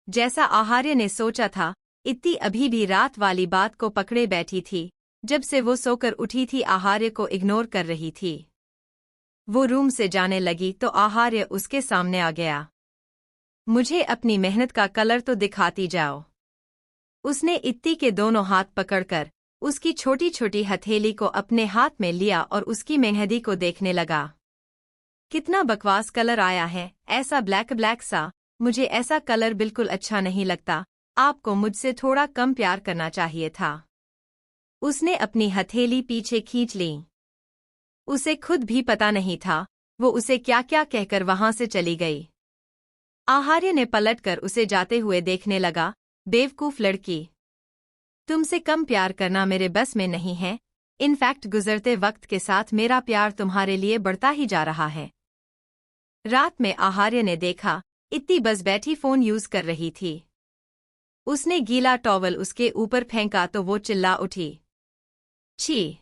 जैसा आहार्य ने सोचा था, इत्ती अभी भी रात वाली बात को पकड़े बैठी थी। जब से वो सोकर उठी थी आहार्य को इग्नोर कर रही थी। वो रूम से जाने लगी तो आहार्य उसके सामने आ गया। मुझे अपनी मेहनत का कलर तो दिखाती जाओ। उसने इत्ती के दोनों हाथ पकड़कर उसकी छोटी छोटी हथेली को अपने हाथ में लिया और उसकी मेहंदी को देखने लगा। कितना बकवास कलर आया है, ऐसा ब्लैक ब्लैक सा। मुझे ऐसा कलर बिल्कुल अच्छा नहीं लगता। आपको मुझसे थोड़ा कम प्यार करना चाहिए था। उसने अपनी हथेली पीछे खींच ली। उसे खुद भी पता नहीं था वो उसे क्या क्या कहकर वहां से चली गई। आहार्य ने पलटकर उसे जाते हुए देखने लगा, बेवकूफ लड़की। तुमसे कम प्यार करना मेरे बस में नहीं है। इनफैक्ट गुजरते वक्त के साथ मेरा प्यार तुम्हारे लिए बढ़ता ही जा रहा है। रात में आहार्य ने देखा इत्ती बस बैठी फोन यूज कर रही थी। उसने गीला टॉवल उसके ऊपर फेंका तो वो चिल्ला उठी, छी।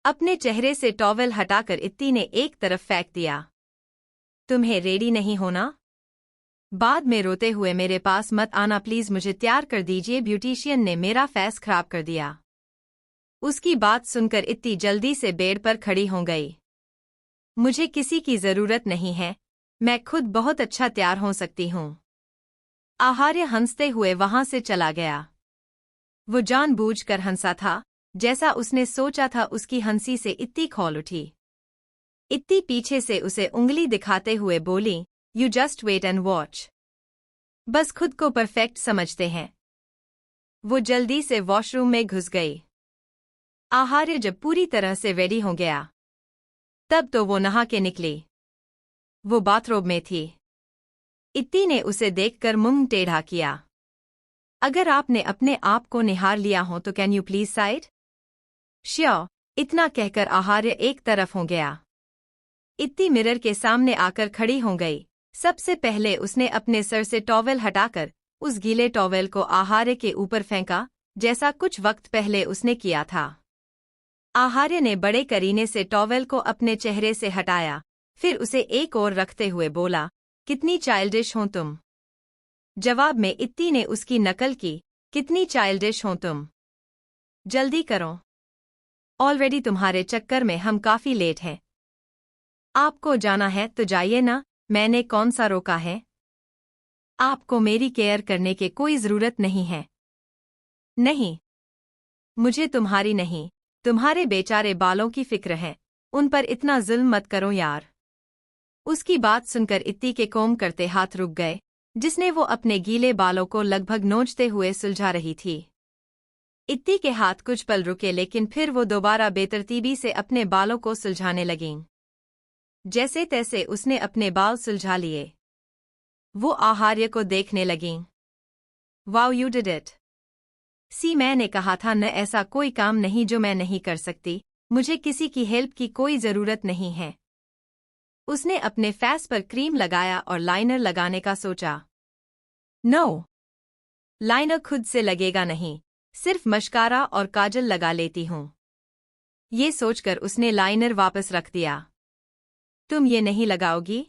अपने चेहरे से टॉवल हटाकर इत्ती ने एक तरफ फेंक दिया। तुम्हें रेडी नहीं होना? बाद में रोते हुए मेरे पास मत आना प्लीज, मुझे तैयार कर दीजिए, ब्यूटिशियन ने मेरा फेस खराब कर दिया। उसकी बात सुनकर इत्ती जल्दी से बेड पर खड़ी हो गई। मुझे किसी की जरूरत नहीं है, मैं खुद बहुत अच्छा तैयार हो सकती हूँ। आहार्य हंसते हुए वहां से चला गया। वो जानबूझकर हंसा था, जैसा उसने सोचा था। उसकी हंसी से इत्ती खौल उठी। इत्ती पीछे से उसे उंगली दिखाते हुए बोली, you just wait and watch. बस खुद को परफेक्ट समझते हैं। वो जल्दी से वॉशरूम में घुस गई। आहार्य जब पूरी तरह से रेडी हो गया तब तो वो नहा के निकली। वो बाथरोब में थी। इत्ती ने उसे देखकर मुंह टेढ़ा किया। अगर आपने अपने आप को निहार लिया हो तो can you please side? Sure. इतना कहकर आहार्य एक तरफ हो गया। इत्ती मिरर के सामने आकर खड़ी हो गई। सबसे पहले उसने अपने सर से टॉवेल हटाकर उस गीले टॉवेल को आहार्य के ऊपर फेंका, जैसा कुछ वक्त पहले उसने किया था। आहार्य ने बड़े करीने से टॉवेल को अपने चेहरे से हटाया, फिर उसे एक ओर रखते हुए बोला, कितनी चाइल्डिश हो तुम। जवाब में इत्ती ने उसकी नकल की, कितनी चाइल्डिश हो तुम। जल्दी करो, ऑलरेडी तुम्हारे चक्कर में हम काफी लेट हैं। आपको जाना है तो जाइए ना, मैंने कौन सा रोका है। आपको मेरी केयर करने की कोई जरूरत नहीं है। नहीं, मुझे तुम्हारी नहीं, तुम्हारे बेचारे बालों की फिक्र है, उन पर इतना जुल्म मत करो यार। उसकी बात सुनकर इत्ती के कोम करते हाथ रुक गए, जिसने वो अपने गीले बालों को लगभग नोचते हुए सुलझा रही थी। इत्ती के हाथ कुछ पल रुके, लेकिन फिर वो दोबारा बेतरतीबी से अपने बालों को सुलझाने लगीं। जैसे तैसे उसने अपने बाल सुलझा लिए। वो आहार्य को देखने लगीं। Wow, you did it. See, मैंने कहा था न, ऐसा कोई काम नहीं जो मैं नहीं कर सकती, मुझे किसी की हेल्प की कोई जरूरत नहीं है। उसने अपने फेस पर क्रीम लगाया और लाइनर लगाने का सोचा। नो, लाइनर खुद से लगेगा नहीं, सिर्फ मस्कारा और काजल लगा लेती हूँ। ये सोचकर उसने लाइनर वापस रख दिया। तुम ये नहीं लगाओगी?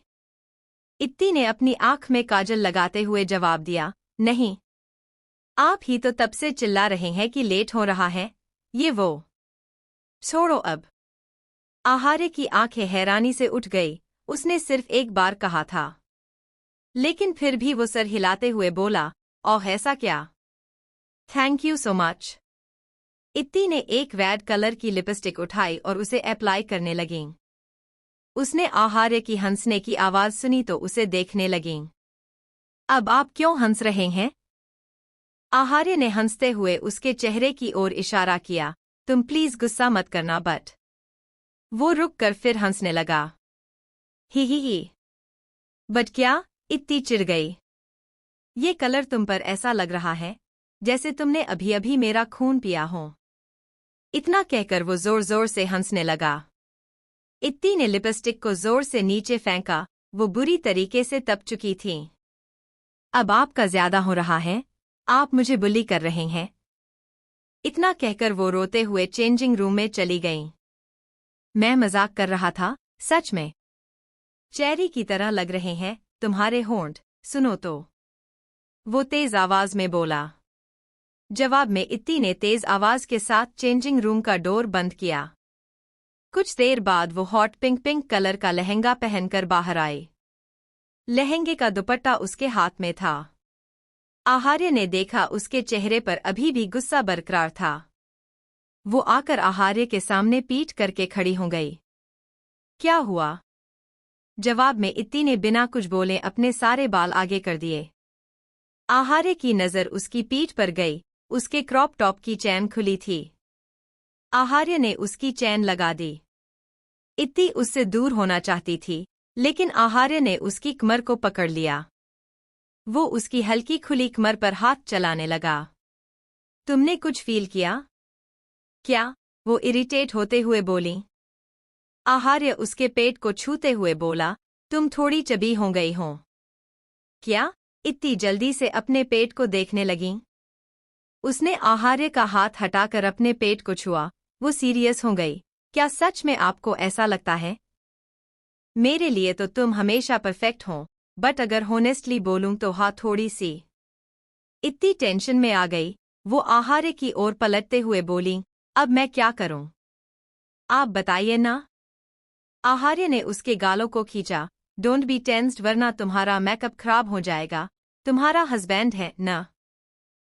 इत्ती ने अपनी आंख में काजल लगाते हुए जवाब दिया, नहीं। आप ही तो तब से चिल्ला रहे हैं कि लेट हो रहा है, ये वो। छोड़ो अब। आहार्य की आंखें हैरानी से उठ गई, उसने सिर्फ एक बार कहा था। लेकिन फिर भी वो सर हिलाते हुए बोला, ओह ऐसा क्या? Thank you so much. इत्ती ने एक रेड कलर की लिपस्टिक उठाई और उसे अप्लाई करने लगीं। उसने आहार्य की हंसने की आवाज सुनी तो उसे देखने लगीं। अब आप क्यों हंस रहे हैं? आहार्य ने हंसते हुए उसके चेहरे की ओर इशारा किया, तुम प्लीज गुस्सा मत करना। बट वो रुक कर फिर हंसने लगा। ही। बट क्या? इत्ती चिढ़ गई। ये कलर तुम पर ऐसा लग रहा है जैसे तुमने अभी अभी मेरा खून पिया हो। इतना कहकर वो जोर जोर से हंसने लगा। इत्ती ने लिपस्टिक को जोर से नीचे फेंका, वो बुरी तरीके से तप चुकी थी। अब आपका ज्यादा हो रहा है, आप मुझे बुली कर रहे हैं। इतना कहकर वो रोते हुए चेंजिंग रूम में चली गईं। मैं मजाक कर रहा था, सच में। चेरी की तरह लग रहे हैं तुम्हारे होंठ, सुनो तो। वो तेज आवाज में बोला। जवाब में इत्ती ने तेज आवाज के साथ चेंजिंग रूम का डोर बंद किया। कुछ देर बाद वो हॉट पिंक कलर का लहंगा पहनकर बाहर आए। लहंगे का दुपट्टा उसके हाथ में था। आहार्य ने देखा उसके चेहरे पर अभी भी गुस्सा बरकरार था। वो आकर आहार्य के सामने पीठ करके खड़ी हो गई। क्या हुआ? जवाब में इत्ती ने बिना कुछ बोले अपने सारे बाल आगे कर दिए। आहार्य की नजर उसकी पीठ पर गई, उसके क्रॉप टॉप की चैन खुली थी। आहार्य ने उसकी चैन लगा दी। इत्ती उससे दूर होना चाहती थी, लेकिन आहार्य ने उसकी कमर को पकड़ लिया। वो उसकी हल्की खुली कमर पर हाथ चलाने लगा। तुमने कुछ फील किया क्या? वो इरिटेट होते हुए बोली। आहार्य उसके पेट को छूते हुए बोला, तुम थोड़ी चबी हो गई हो। क्या? इत्ती जल्दी से अपने पेट को देखने लगीं। उसने आहार्य का हाथ हटाकर अपने पेट को छुआ। वो सीरियस हो गई। क्या सच में आपको ऐसा लगता है? मेरे लिए तो तुम हमेशा परफेक्ट हो, बट अगर होनेस्टली बोलूं तो हाँ, थोड़ी सी। इत्ती टेंशन में आ गई। वो आहार्य की ओर पलटते हुए बोली, अब मैं क्या करूं? आप बताइए ना। आहार्य ने उसके गालों को खींचा। डोंट बी टेंस्ड, वरना तुम्हारा मेकअप खराब हो जाएगा। तुम्हारा हस्बैंड है ना?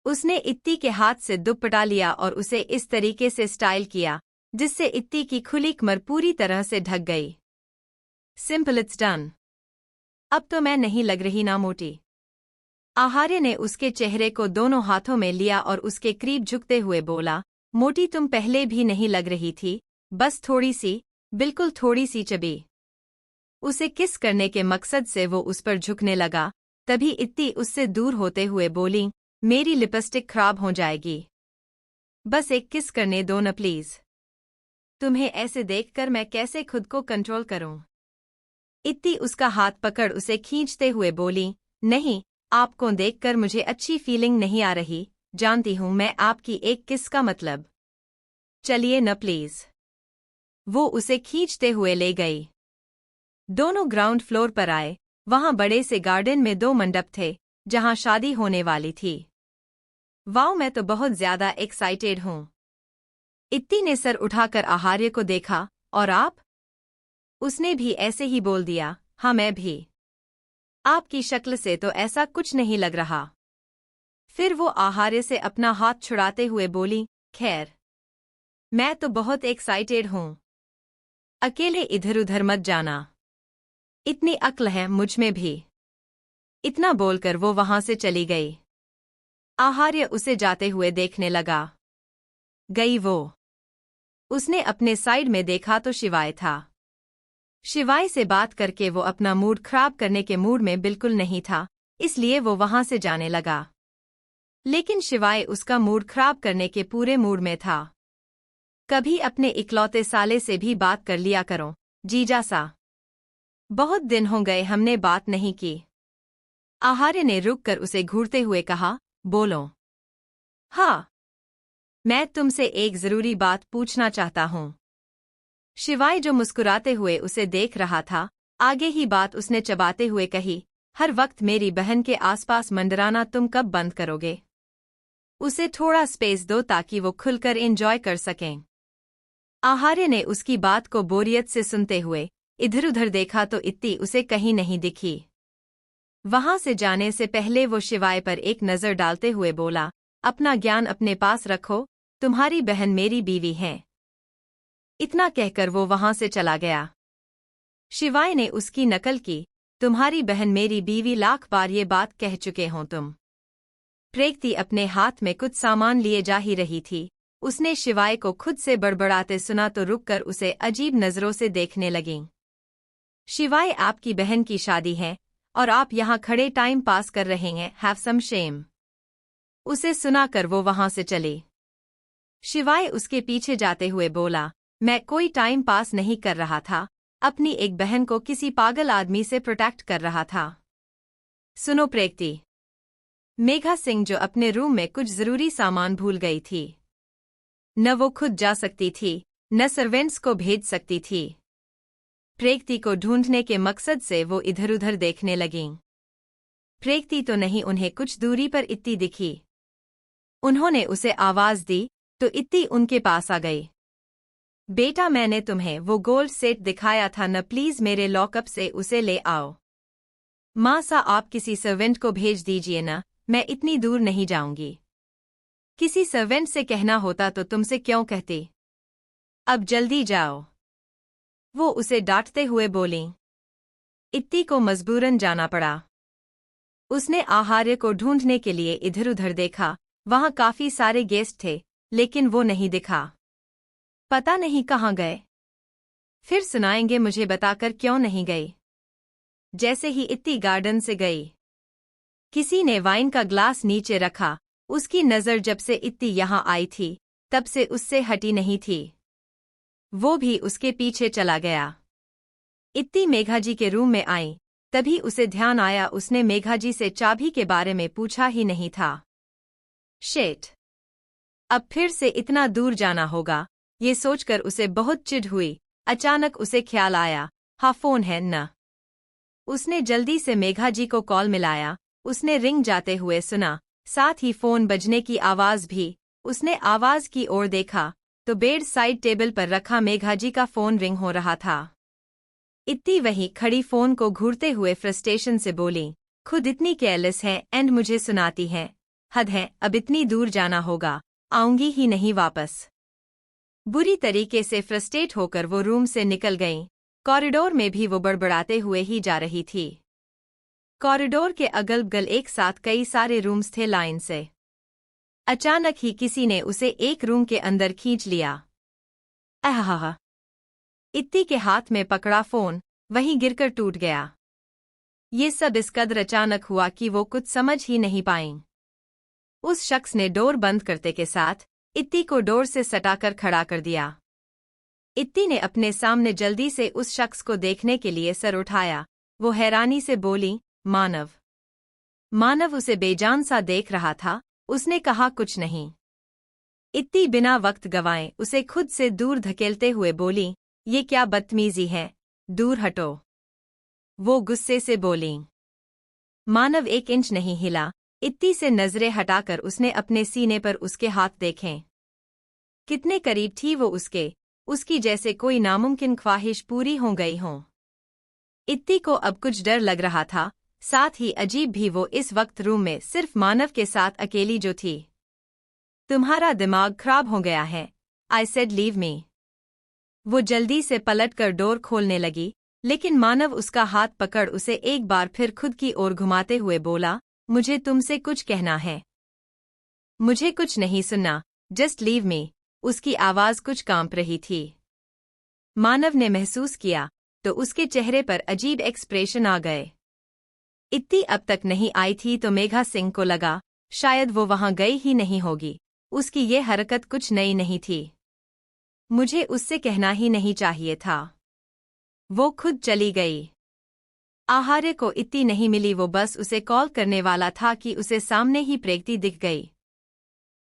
उसने इत्ती के हाथ से दुपट्टा लिया और उसे इस तरीके से स्टाइल किया जिससे इत्ती की खुली कमर पूरी तरह से ढक गई। Simple, it's done. अब तो मैं नहीं लग रही ना मोटी? आहार्य ने उसके चेहरे को दोनों हाथों में लिया और उसके करीब झुकते हुए बोला, मोटी तुम पहले भी नहीं लग रही थी, बस थोड़ी सी, बिल्कुल थोड़ी सी चबी। उसे किस करने के मकसद से वो उस पर झुकने लगा, तभी इत्ती उससे दूर होते हुए बोली, मेरी लिपस्टिक खराब हो जाएगी। बस एक किस करने दो न प्लीज। तुम्हें ऐसे देखकर मैं कैसे खुद को कंट्रोल करूं? इत्ती उसका हाथ पकड़ उसे खींचते हुए बोली, नहीं, आपको देखकर मुझे अच्छी फीलिंग नहीं आ रही, जानती हूं मैं आपकी एक किस का मतलब। चलिए न प्लीज। वो उसे खींचते हुए ले गई। दोनों ग्राउंड फ्लोर पर आए। वहां बड़े से गार्डन में 2 मंडप थे जहां शादी होने वाली थी। वाओ, मैं तो बहुत ज्यादा एक्साइटेड हूं। इत्ती ने सर उठाकर आहार्य को देखा। और आप? उसने भी ऐसे ही बोल दिया, हाँ मैं भी। आपकी शक्ल से तो ऐसा कुछ नहीं लग रहा। फिर वो आहार्य से अपना हाथ छुड़ाते हुए बोली, खैर, मैं तो बहुत एक्साइटेड हूं। अकेले इधर उधर मत जाना। इतनी अक्ल है मुझ में भी। इतना बोलकर वो वहां से चली गई। आहार्य उसे जाते हुए देखने लगा। गई वो। उसने अपने साइड में देखा तो शिवाय था। शिवाय से बात करके वो अपना मूड खराब करने के मूड में बिल्कुल नहीं था, इसलिए वो वहां से जाने लगा। लेकिन शिवाय उसका मूड खराब करने के पूरे मूड में था। कभी अपने इकलौते साले से भी बात कर लिया करो, जीजा सा। बहुत दिन हो गए हमने बात नहीं की। आहार्य ने रुककर उसे घूरते हुए कहा, बोलो। हाँ, मैं तुमसे एक जरूरी बात पूछना चाहता हूँ। शिवाय जो मुस्कुराते हुए उसे देख रहा था, आगे ही बात उसने चबाते हुए कही, हर वक्त मेरी बहन के आसपास मंडराना तुम कब बंद करोगे? उसे थोड़ा स्पेस दो ताकि वो खुलकर एंजॉय कर सकें। आहार्य ने उसकी बात को बोरियत से सुनते हुए इधर उधर देखा तो इत्ती उसे कहीं नहीं दिखी। वहां से जाने से पहले वो शिवाय पर एक नजर डालते हुए बोला, अपना ज्ञान अपने पास रखो, तुम्हारी बहन मेरी बीवी है। इतना कहकर वो वहां से चला गया। शिवाय ने उसकी नकल की, तुम्हारी बहन मेरी बीवी लाख बार ये बात कह चुके हों तुम। प्रेक्ति अपने हाथ में कुछ सामान लिए जा ही रही थी। उसने शिवाय को खुद से बड़बड़ाते सुना तो रुककर उसे अजीब नजरों से देखने लगीं। शिवाय, आपकी बहन की शादी है और आप यहाँ खड़े टाइम पास कर रहे हैं, हैव सम शेम। उसे सुनाकर वो वहां से चली। शिवाय उसके पीछे जाते हुए बोला, मैं कोई टाइम पास नहीं कर रहा था, अपनी एक बहन को किसी पागल आदमी से प्रोटेक्ट कर रहा था। सुनो प्रेक्ति। मेघा सिंह जो अपने रूम में कुछ जरूरी सामान भूल गई थी। न वो खुद जा सकती थी, न सर्वेंट्स को भेज सकती थी। प्रेक्ति को ढूंढने के मकसद से वो इधर उधर देखने लगीं। प्रेक्ति तो नहीं, उन्हें कुछ दूरी पर इत्ती दिखी। उन्होंने उसे आवाज दी तो इत्ती उनके पास आ गई। बेटा, मैंने तुम्हें वो गोल्ड सेट दिखाया था न, प्लीज मेरे लॉकअप से उसे ले आओ। माँ सा, आप किसी सर्वेंट को भेज दीजिए ना, मैं इतनी दूर नहीं जाऊंगी। किसी सर्वेंट से कहना होता तो तुमसे क्यों कहती। अब जल्दी जाओ। वो उसे डांटते हुए बोली। इत्ती को मजबूरन जाना पड़ा। उसने आहार्य को ढूंढने के लिए इधर उधर देखा। वहां काफी सारे गेस्ट थे, लेकिन वो नहीं दिखा। पता नहीं कहाँ गए। फिर सुनाएंगे मुझे बताकर क्यों नहीं गई। जैसे ही इत्ती गार्डन से गई, किसी ने वाइन का ग्लास नीचे रखा। उसकी नजर जब से इत्ती यहाँ आई थी तब से उससे हटी नहीं थी। वो भी उसके पीछे चला गया। इत्ती मेघाजी के रूम में आई, तभी उसे ध्यान आया उसने मेघाजी से चाबी के बारे में पूछा ही नहीं था। शेट, अब फिर से इतना दूर जाना होगा, ये सोचकर उसे बहुत चिढ़ हुई। अचानक उसे ख्याल आया, हाँ फोन है न। उसने जल्दी से मेघाजी को कॉल मिलाया। उसने रिंग जाते हुए सुना, साथ ही फोन बजने की आवाज भी। उसने आवाज की ओर देखा तो बेड साइड टेबल पर रखा मेघाजी का फोन रिंग हो रहा था। इत्ती वहीं खड़ी फोन को घूरते हुए फ्रस्ट्रेशन से बोली, खुद इतनी केयरलेस है एंड मुझे सुनाती है। हद है, अब इतनी दूर जाना होगा, आऊंगी ही नहीं वापस। बुरी तरीके से फ्रस्ट्रेट होकर वो रूम से निकल गईं। कॉरिडोर में भी वो बड़बड़ाते हुए ही जा रही थी। कॉरिडोर के अगल बगल एक साथ कई सारे रूम्स थे लाइन से। अचानक ही किसी ने उसे एक रूम के अंदर खींच लिया। आहा! इत्ती के हाथ में पकड़ा फोन वहीं गिरकर टूट गया। ये सब इस कदर अचानक हुआ कि वो कुछ समझ ही नहीं पाईं। उस शख्स ने डोर बंद करते के साथ इत्ती को डोर से सटाकर खड़ा कर दिया। इत्ती ने अपने सामने जल्दी से उस शख्स को देखने के लिए सर उठाया। वो हैरानी से बोली, मानव। मानव उसे बेजान सा देख रहा था। उसने कहा, कुछ नहीं। इत्ती बिना वक्त गंवाए उसे खुद से दूर धकेलते हुए बोली, ये क्या बदतमीजी है, दूर हटो। वो गुस्से से बोली। मानव 1 इंच नहीं हिला। इत्ती से नजरें हटाकर उसने अपने सीने पर उसके हाथ देखें। कितने करीब थी वो उसकी जैसे कोई नामुमकिन ख्वाहिश पूरी हो गई हो। इत्ती को अब कुछ डर लग रहा था, साथ ही अजीब भी। वो इस वक्त रूम में सिर्फ मानव के साथ अकेली जो थी। तुम्हारा दिमाग खराब हो गया है, आई सेड लीव मी। वो जल्दी से पलटकर डोर खोलने लगी, लेकिन मानव उसका हाथ पकड़ उसे एक बार फिर खुद की ओर घुमाते हुए बोला, मुझे तुमसे कुछ कहना है। मुझे कुछ नहीं सुनना, जस्ट लीव मी। उसकी आवाज कुछ कांप रही थी। मानव ने महसूस किया तो उसके चेहरे पर अजीब एक्सप्रेशन आ गए। इत्ती अब तक नहीं आई थी तो मेघा सिंह को लगा शायद वो वहां गई ही नहीं होगी। उसकी ये हरकत कुछ नई नहीं थी। मुझे उससे कहना ही नहीं चाहिए था। वो खुद चली गई। आहार्य को इत्ती नहीं मिली। वो बस उसे कॉल करने वाला था कि उसे सामने ही प्रेगती दिख गई।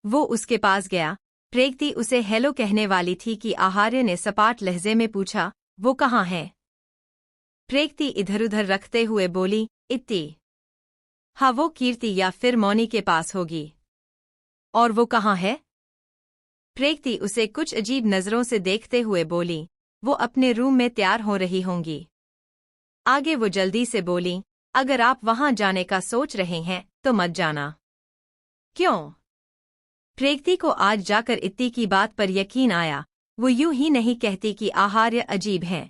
वो उसके पास गया। प्रेगती उसे हेलो कहने वाली थी कि आहार्य ने सपाट लहजे में पूछा, वो कहाँ है? प्रेगती इधर-उधर रखते हुए बोली, इत्ती। हाँ, वो कीर्ति या फिर मौनी के पास होगी। और वो कहाँ है? प्रेगती उसे कुछ अजीब नजरों से देखते हुए बोली, वो अपने रूम में तैयार हो रही होंगी। आगे वो जल्दी से बोली, अगर आप वहां जाने का सोच रहे हैं तो मत जाना। क्यों? प्रेगती को आज जाकर इत्ती की बात पर यकीन आया। वो यूं ही नहीं कहती कि आहार्य अजीब हैं।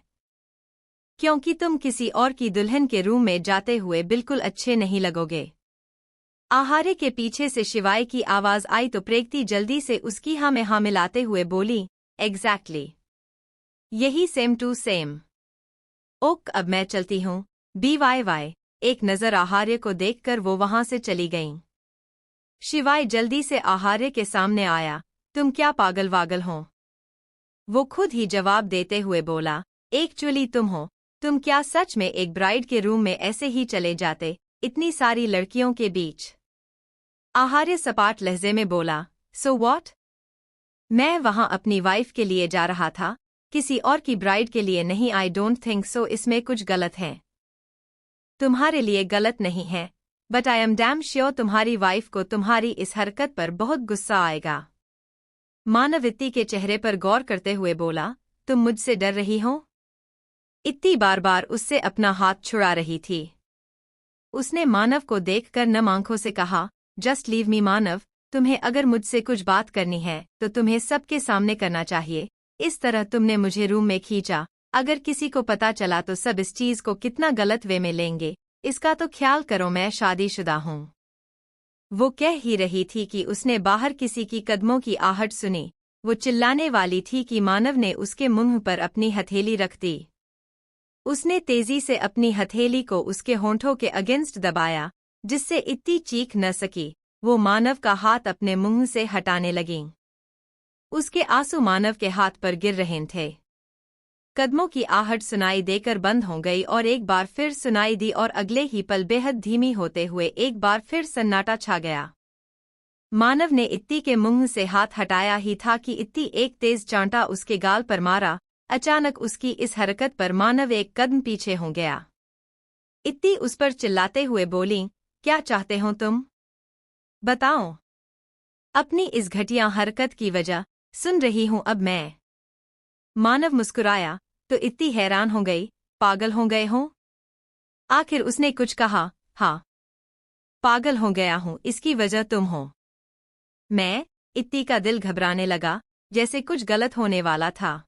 क्योंकि तुम किसी और की दुल्हन के रूम में जाते हुए बिल्कुल अच्छे नहीं लगोगे। आहार्य के पीछे से शिवाय की आवाज आई तो प्रेगती जल्दी से उसकी हाँ में हाँ मिलाते हुए बोली, एग्जैक्टली। यही सेम टू सेम। ओक, अब मैं चलती हूँ। BYY। एक नजर आहार्य को देखकर वो वहां से चली गईं। शिवाय जल्दी से आहार्य के सामने आया, तुम क्या पागल वागल हो? वो खुद ही जवाब देते हुए बोला, एक्चुअली तुम हो। तुम क्या सच में एक ब्राइड के रूम में ऐसे ही चले जाते, इतनी सारी लड़कियों के बीच? आहार्य सपाट लहजे में बोला, सो व्हाट? मैं वहां अपनी वाइफ के लिए जा रहा था, किसी और की ब्राइड के लिए नहीं। I don't think so. इसमें कुछ गलत है। तुम्हारे लिए गलत नहीं है, but I am damn sure तुम्हारी वाइफ को तुम्हारी इस हरकत पर बहुत गुस्सा आएगा। मानव इत्ती के चेहरे पर गौर करते हुए बोला, तुम मुझसे डर रही हो? इत्ती बार बार उससे अपना हाथ छुड़ा रही थी। उसने मानव को देखकर नम आंखों से कहा, जस्ट लीव मी मानव। तुम्हें अगर मुझसे कुछ बात करनी है तो तुम्हें सबके सामने करना चाहिए। इस तरह तुमने मुझे रूम में खींचा। अगर किसी को पता चला तो सब इस चीज को कितना गलत वे में लेंगे, इसका तो ख्याल करो। मैं शादीशुदा हूँ। वो कह ही रही थी कि उसने बाहर किसी की कदमों की आहट सुनी। वो चिल्लाने वाली थी कि मानव ने उसके मुंह पर अपनी हथेली रख दी। उसने तेजी से अपनी हथेली को उसके होंठों के अगेंस्ट दबाया, जिससे इत्ती चीख न सकी। वो मानव का हाथ अपने मुंह से हटाने लगी। उसके आंसू मानव के हाथ पर गिर रहे थे। कदमों की आहट सुनाई देकर बंद हो गई और एक बार फिर सुनाई दी और अगले ही पल बेहद धीमी होते हुए एक बार फिर सन्नाटा छा गया। मानव ने इत्ती के मुंह से हाथ हटाया ही था कि इत्ती एक तेज चांटा उसके गाल पर मारा। अचानक उसकी इस हरकत पर मानव एक कदम पीछे हो गया। इत्ती उस पर चिल्लाते हुए बोली, क्या चाहते हो तुम? बताओ। अपनी इस घटिया हरकत की वजह सुन रही हूं अब मैं। मानव मुस्कुराया तो इत्ती हैरान हो गई, पागल हो गए हो? आखिर उसने कुछ कहा। हाँ, पागल हो गया हूं, इसकी वजह तुम हो। मैं? इत्ती का दिल घबराने लगा, जैसे कुछ गलत होने वाला था।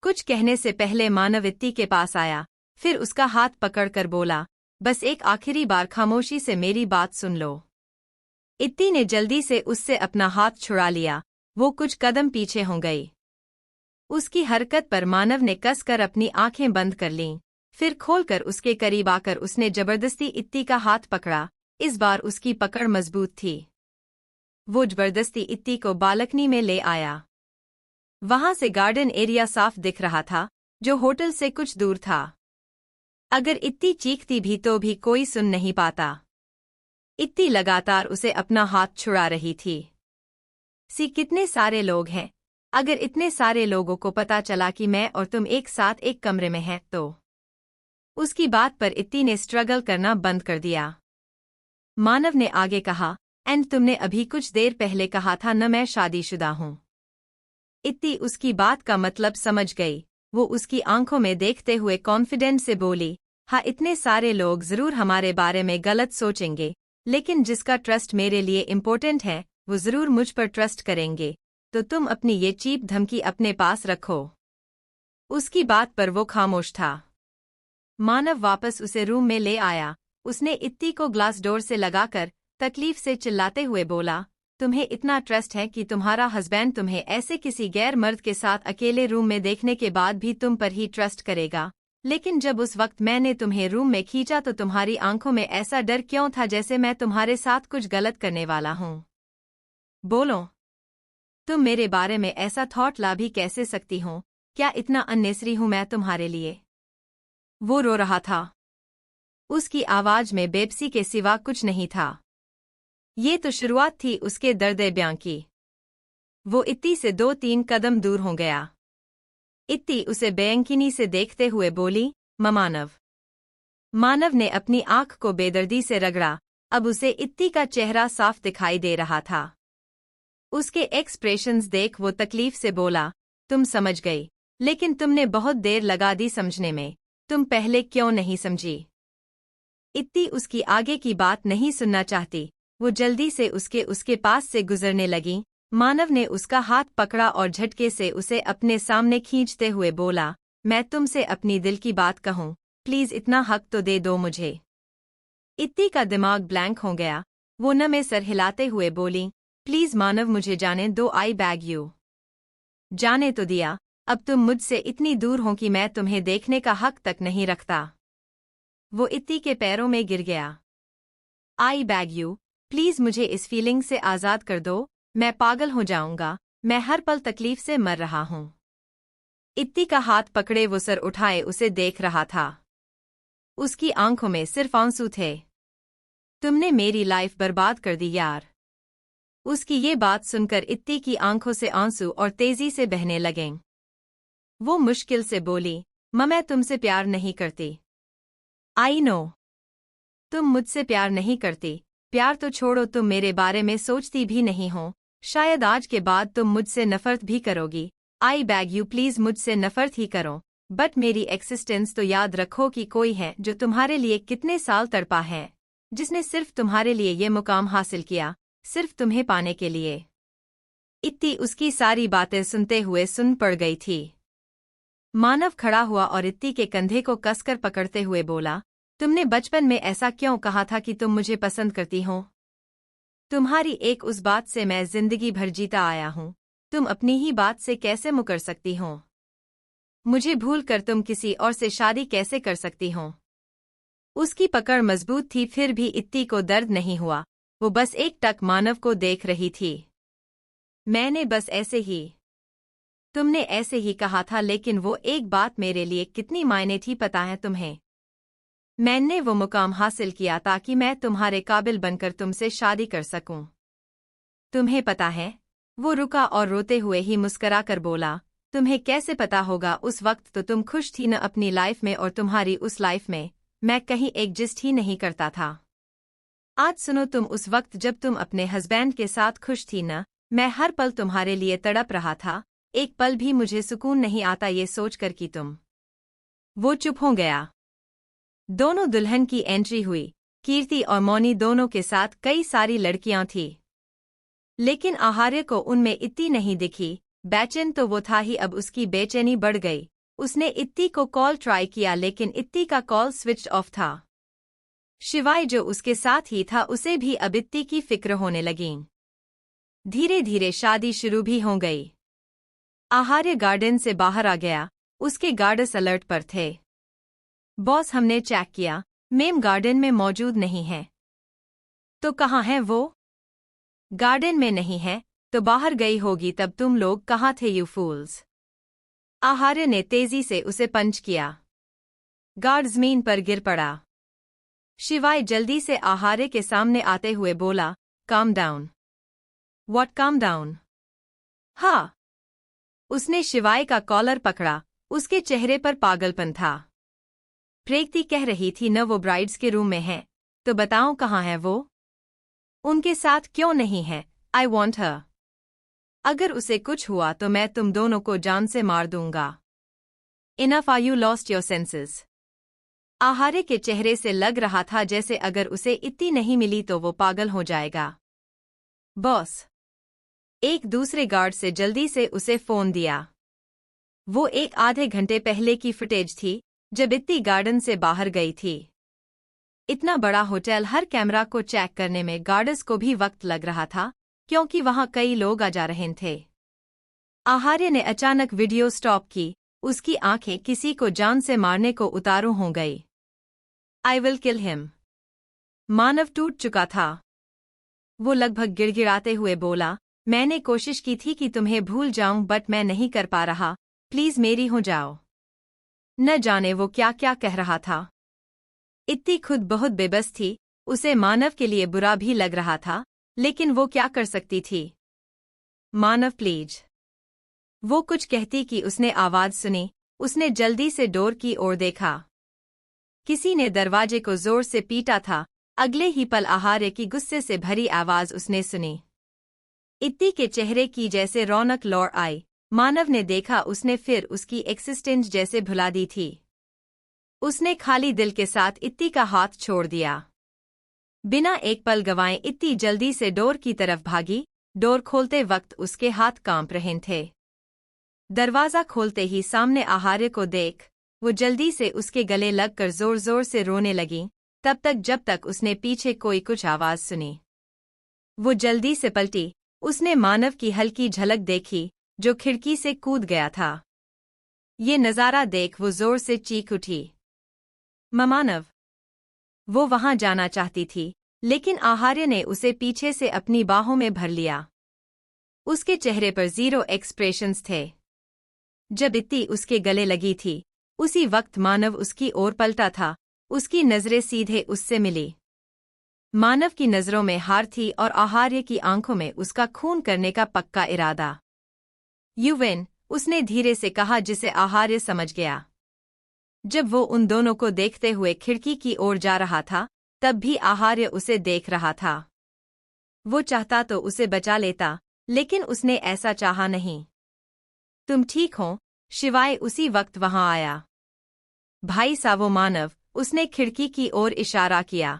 कुछ कहने से पहले मानव इत्ती के पास आया, फिर उसका हाथ पकड़कर बोला, बस एक आखिरी बार खामोशी से मेरी बात सुन लो। इत्ती ने जल्दी से उससे अपना हाथ छुड़ा लिया। वो कुछ कदम पीछे हो गई। उसकी हरकत पर मानव ने कसकर अपनी आंखें बंद कर लीं, फिर खोलकर उसके करीब आकर उसने जबरदस्ती इत्ती का हाथ पकड़ा। इस बार उसकी पकड़ मजबूत थी। वो जबरदस्ती इत्ती को बालकनी में ले आया। वहां से गार्डन एरिया साफ दिख रहा था, जो होटल से कुछ दूर था। अगर इत्ती चीखती भी तो भी कोई सुन नहीं पाता। इत्ती लगातार उसे अपना हाथ छुड़ा रही थी। कितने सारे लोग हैं। अगर इतने सारे लोगों को पता चला कि मैं और तुम एक साथ एक कमरे में हैं तो। उसकी बात पर इत्ती ने स्ट्रगल करना बंद कर दिया। मानव ने आगे कहा, एंड तुमने अभी कुछ देर पहले कहा था न मैं शादीशुदा हूं। इत्ती उसकी बात का मतलब समझ गई। वो उसकी आंखों में देखते हुए कॉन्फिडेंट से बोली, हाँ इतने सारे लोग जरूर हमारे बारे में गलत सोचेंगे, लेकिन जिसका ट्रस्ट मेरे लिए इम्पोर्टेंट है वो जरूर मुझ पर ट्रस्ट करेंगे, तो तुम अपनी ये चीप धमकी अपने पास रखो। उसकी बात पर वो खामोश था। मानव वापस उसे रूम में ले आया। उसने इत्ती को ग्लास डोर से लगाकर तकलीफ से चिल्लाते हुए बोला, तुम्हें इतना ट्रस्ट है कि तुम्हारा हस्बैंड तुम्हें ऐसे किसी गैर मर्द के साथ अकेले रूम में देखने के बाद भी तुम पर ही ट्रस्ट करेगा, लेकिन जब उस वक्त मैंने तुम्हें रूम में खींचा तो तुम्हारी आंखों में ऐसा डर क्यों था जैसे मैं तुम्हारे साथ कुछ गलत करने वाला हूं? बोलो, तुम मेरे बारे में ऐसा थॉट ला भी कैसे सकती हो? क्या इतना अननेसरी हूं मैं तुम्हारे लिए? वो रो रहा था। उसकी आवाज में बेबसी के सिवा कुछ नहीं था। ये तो शुरुआत थी उसके दर्द बयां की। वो इत्ती से 2-3 कदम दूर हो गया। इत्ती उसे बेयंकिनी से देखते हुए बोली, मानव। मानव ने अपनी आंख को बेदर्दी से रगड़ा। अब उसे इत्ती का चेहरा साफ दिखाई दे रहा था। उसके एक्सप्रेशंस देख वो तकलीफ से बोला, तुम समझ गई, लेकिन तुमने बहुत देर लगा दी समझने में। तुम पहले क्यों नहीं समझी? इत्ती उसकी आगे की बात नहीं सुनना चाहती। वो जल्दी से उसके पास से गुजरने लगी। मानव ने उसका हाथ पकड़ा और झटके से उसे अपने सामने खींचते हुए बोला, मैं तुमसे अपनी दिल की बात कहूं, प्लीज इतना हक तो दे दो मुझे। इत्ती का दिमाग ब्लैंक हो गया। वो न में सर हिलाते हुए बोली, प्लीज मानव मुझे जाने दो, आई बैग यू। जाने तो दिया, अब तुम मुझसे इतनी दूर हो कि मैं तुम्हें देखने का हक तक नहीं रखता। वो इत्ती के पैरों में गिर गया। आई बैग यू, प्लीज मुझे इस फीलिंग से आज़ाद कर दो। मैं पागल हो जाऊंगा, मैं हर पल तकलीफ से मर रहा हूं। इत्ती का हाथ पकड़े वो सर उठाए उसे देख रहा था। उसकी आंखों में सिर्फ आंसू थे। तुमने मेरी लाइफ बर्बाद कर दी यार। उसकी ये बात सुनकर इत्ती की आंखों से आंसू और तेजी से बहने लगे। वो मुश्किल से बोली, मैं तुमसे प्यार नहीं करती। आई नो, तुम मुझसे प्यार नहीं करती। प्यार तो छोड़ो, तुम मेरे बारे में सोचती भी नहीं हो। शायद आज के बाद तुम मुझसे नफरत भी करोगी। आई बैग यू, प्लीज मुझसे नफरत ही करो, बट मेरी एक्सिस्टेंस तो याद रखो कि कोई है जो तुम्हारे लिए कितने साल तड़पा है, जिसने सिर्फ तुम्हारे लिए ये मुकाम हासिल किया, सिर्फ तुम्हें पाने के लिए। इत्ती उसकी सारी बातें सुनते हुए सुन पड़ गई थी। मानव खड़ा हुआ और इत्ती के कंधे को कसकर पकड़ते हुए बोला, तुमने बचपन में ऐसा क्यों कहा था कि तुम मुझे पसंद करती हो? तुम्हारी एक उस बात से मैं जिंदगी भर जीता आया हूं। तुम अपनी ही बात से कैसे मुकर सकती हो? मुझे भूल कर तुम किसी और से शादी कैसे कर सकती हो? उसकी पकड़ मजबूत थी, फिर भी इत्ती को दर्द नहीं हुआ। वो बस एक टक मानव को देख रही थी। मैंने बस ऐसे ही, तुमने ऐसे ही कहा था, लेकिन वो एक बात मेरे लिए कितनी मायने थी पता है तुम्हें? मैंने वो मुकाम हासिल किया ताकि मैं तुम्हारे काबिल बनकर तुमसे शादी कर सकूं। तुम्हें पता है? वो रुका और रोते हुए ही मुस्करा कर बोला, तुम्हें कैसे पता होगा? उस वक्त तो तुम खुश थी न अपनी लाइफ में, और तुम्हारी उस लाइफ में मैं कहीं एग्जिस्ट ही नहीं करता था। आज सुनो, तुम उस वक्त जब तुम अपने हस्बैंड के साथ खुश थी न, मैं हर पल तुम्हारे लिए तड़प रहा था। एक पल भी मुझे सुकून नहीं आता ये सोचकर कि तुम। वो चुप हो गया। दोनों दुल्हन की एंट्री हुई। कीर्ति और मौनी दोनों के साथ कई सारी लड़कियां थी, लेकिन आहार्य को उनमें इत्ती नहीं दिखी। बेचैन तो वो था ही, अब उसकी बेचैनी बढ़ गई। उसने इत्ती को कॉल ट्राई किया, लेकिन इत्ती का कॉल स्विच ऑफ था। शिवाय जो उसके साथ ही था उसे भी अब इत्ती की फिक्र होने लगी। धीरे धीरे शादी शुरू भी हो गई। आहार्य गार्डन से बाहर आ गया। उसके गार्ड्स अलर्ट पर थे। बॉस, हमने चेक किया, मेम गार्डन में मौजूद नहीं है। तो कहाँ है वो? गार्डन में नहीं है, तो बाहर गई होगी, तब तुम लोग कहाँ थे यू फूल्स? आहार्य ने तेजी से उसे पंच किया। गार्ड जमीन पर गिर पड़ा। शिवाय जल्दी से आहार्य के सामने आते हुए बोला, calm down. What calm down? हाँ। उसने शिवाय का कॉलर पकड़ा। उसके चेहरे पर पागलपन था। प्रेती कह रही थी न वो ब्राइड्स के रूम में है, तो बताओ कहाँ है वो? उनके साथ क्यों नहीं है? I want her. अगर उसे कुछ हुआ तो मैं तुम दोनों को जान से मार दूंगा। Enough, are you lost your senses? Aharya के चेहरे से लग रहा था जैसे अगर उसे इतनी नहीं मिली तो वो पागल हो जाएगा। बॉस। एक दूसरे गार्ड से जल्दी से उसे फोन दिया। वो एक आधे घंटे पहले की फुटेज थी, जब इत्ती गार्डन से बाहर गई थी। इतना बड़ा होटल, हर कैमरा को चेक करने में गार्ड्स को भी वक्त लग रहा था, क्योंकि वहां कई लोग आ जा रहे थे। आहार्य ने अचानक वीडियो स्टॉप की। उसकी आंखें किसी को जान से मारने को उतारू हो गई। I will kill him. मानव टूट चुका था। वो लगभग गिड़गिड़ाते हुए बोला, मैंने कोशिश की थी कि तुम्हें भूल जाऊं, बट मैं नहीं कर पा रहा। प्लीज मेरी हो जाओ। न जाने वो क्या क्या कह रहा था। इत्ती खुद बहुत बेबस थी। उसे मानव के लिए बुरा भी लग रहा था, लेकिन वो क्या कर सकती थी? मानव प्लीज। वो कुछ कहती कि उसने आवाज सुनी। उसने जल्दी से डोर की ओर देखा। किसी ने दरवाजे को जोर से पीटा था। अगले ही पल आहार्य की गुस्से से भरी आवाज उसने सुनी। इत्ती के चेहरे की जैसे रौनक लौट आई। मानव ने देखा उसने फिर उसकी एक्सिस्टेंस जैसे भुला दी थी। उसने खाली दिल के साथ इत्ती का हाथ छोड़ दिया। बिना एक पल गंवाए इत्ती जल्दी से डोर की तरफ भागी। डोर खोलते वक्त उसके हाथ कांप रहे थे। दरवाजा खोलते ही सामने आहार्य को देख वो जल्दी से उसके गले लगकर जोर जोर से रोने लगी, तब तक जब तक उसने पीछे कोई कुछ आवाज सुनी। वो जल्दी से पलटी। उसने मानव की हल्की झलक देखी, जो खिड़की से कूद गया था। ये नज़ारा देख वो जोर से चीख उठी। मानव। वो वहां जाना चाहती थी, लेकिन आहार्य ने उसे पीछे से अपनी बाहों में भर लिया। उसके चेहरे पर जीरो एक्सप्रेशंस थे। जब इत्ती उसके गले लगी थी, उसी वक्त मानव उसकी ओर पलटा था। उसकी नजरें सीधे उससे मिली। मानव की नजरों में हार थी और आहार्य की आंखों में उसका खून करने का पक्का इरादा। यू विन, उसने धीरे से कहा, जिसे आहार्य समझ गया। जब वो उन दोनों को देखते हुए खिड़की की ओर जा रहा था, तब भी आहार्य उसे देख रहा था। वो चाहता तो उसे बचा लेता, लेकिन उसने ऐसा चाहा नहीं। तुम ठीक हो? शिवाय उसी वक्त वहां आया। भाई सावो मानव, उसने खिड़की की ओर इशारा किया।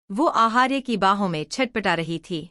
वो आहार्य की बाहों में छटपटा रही थी।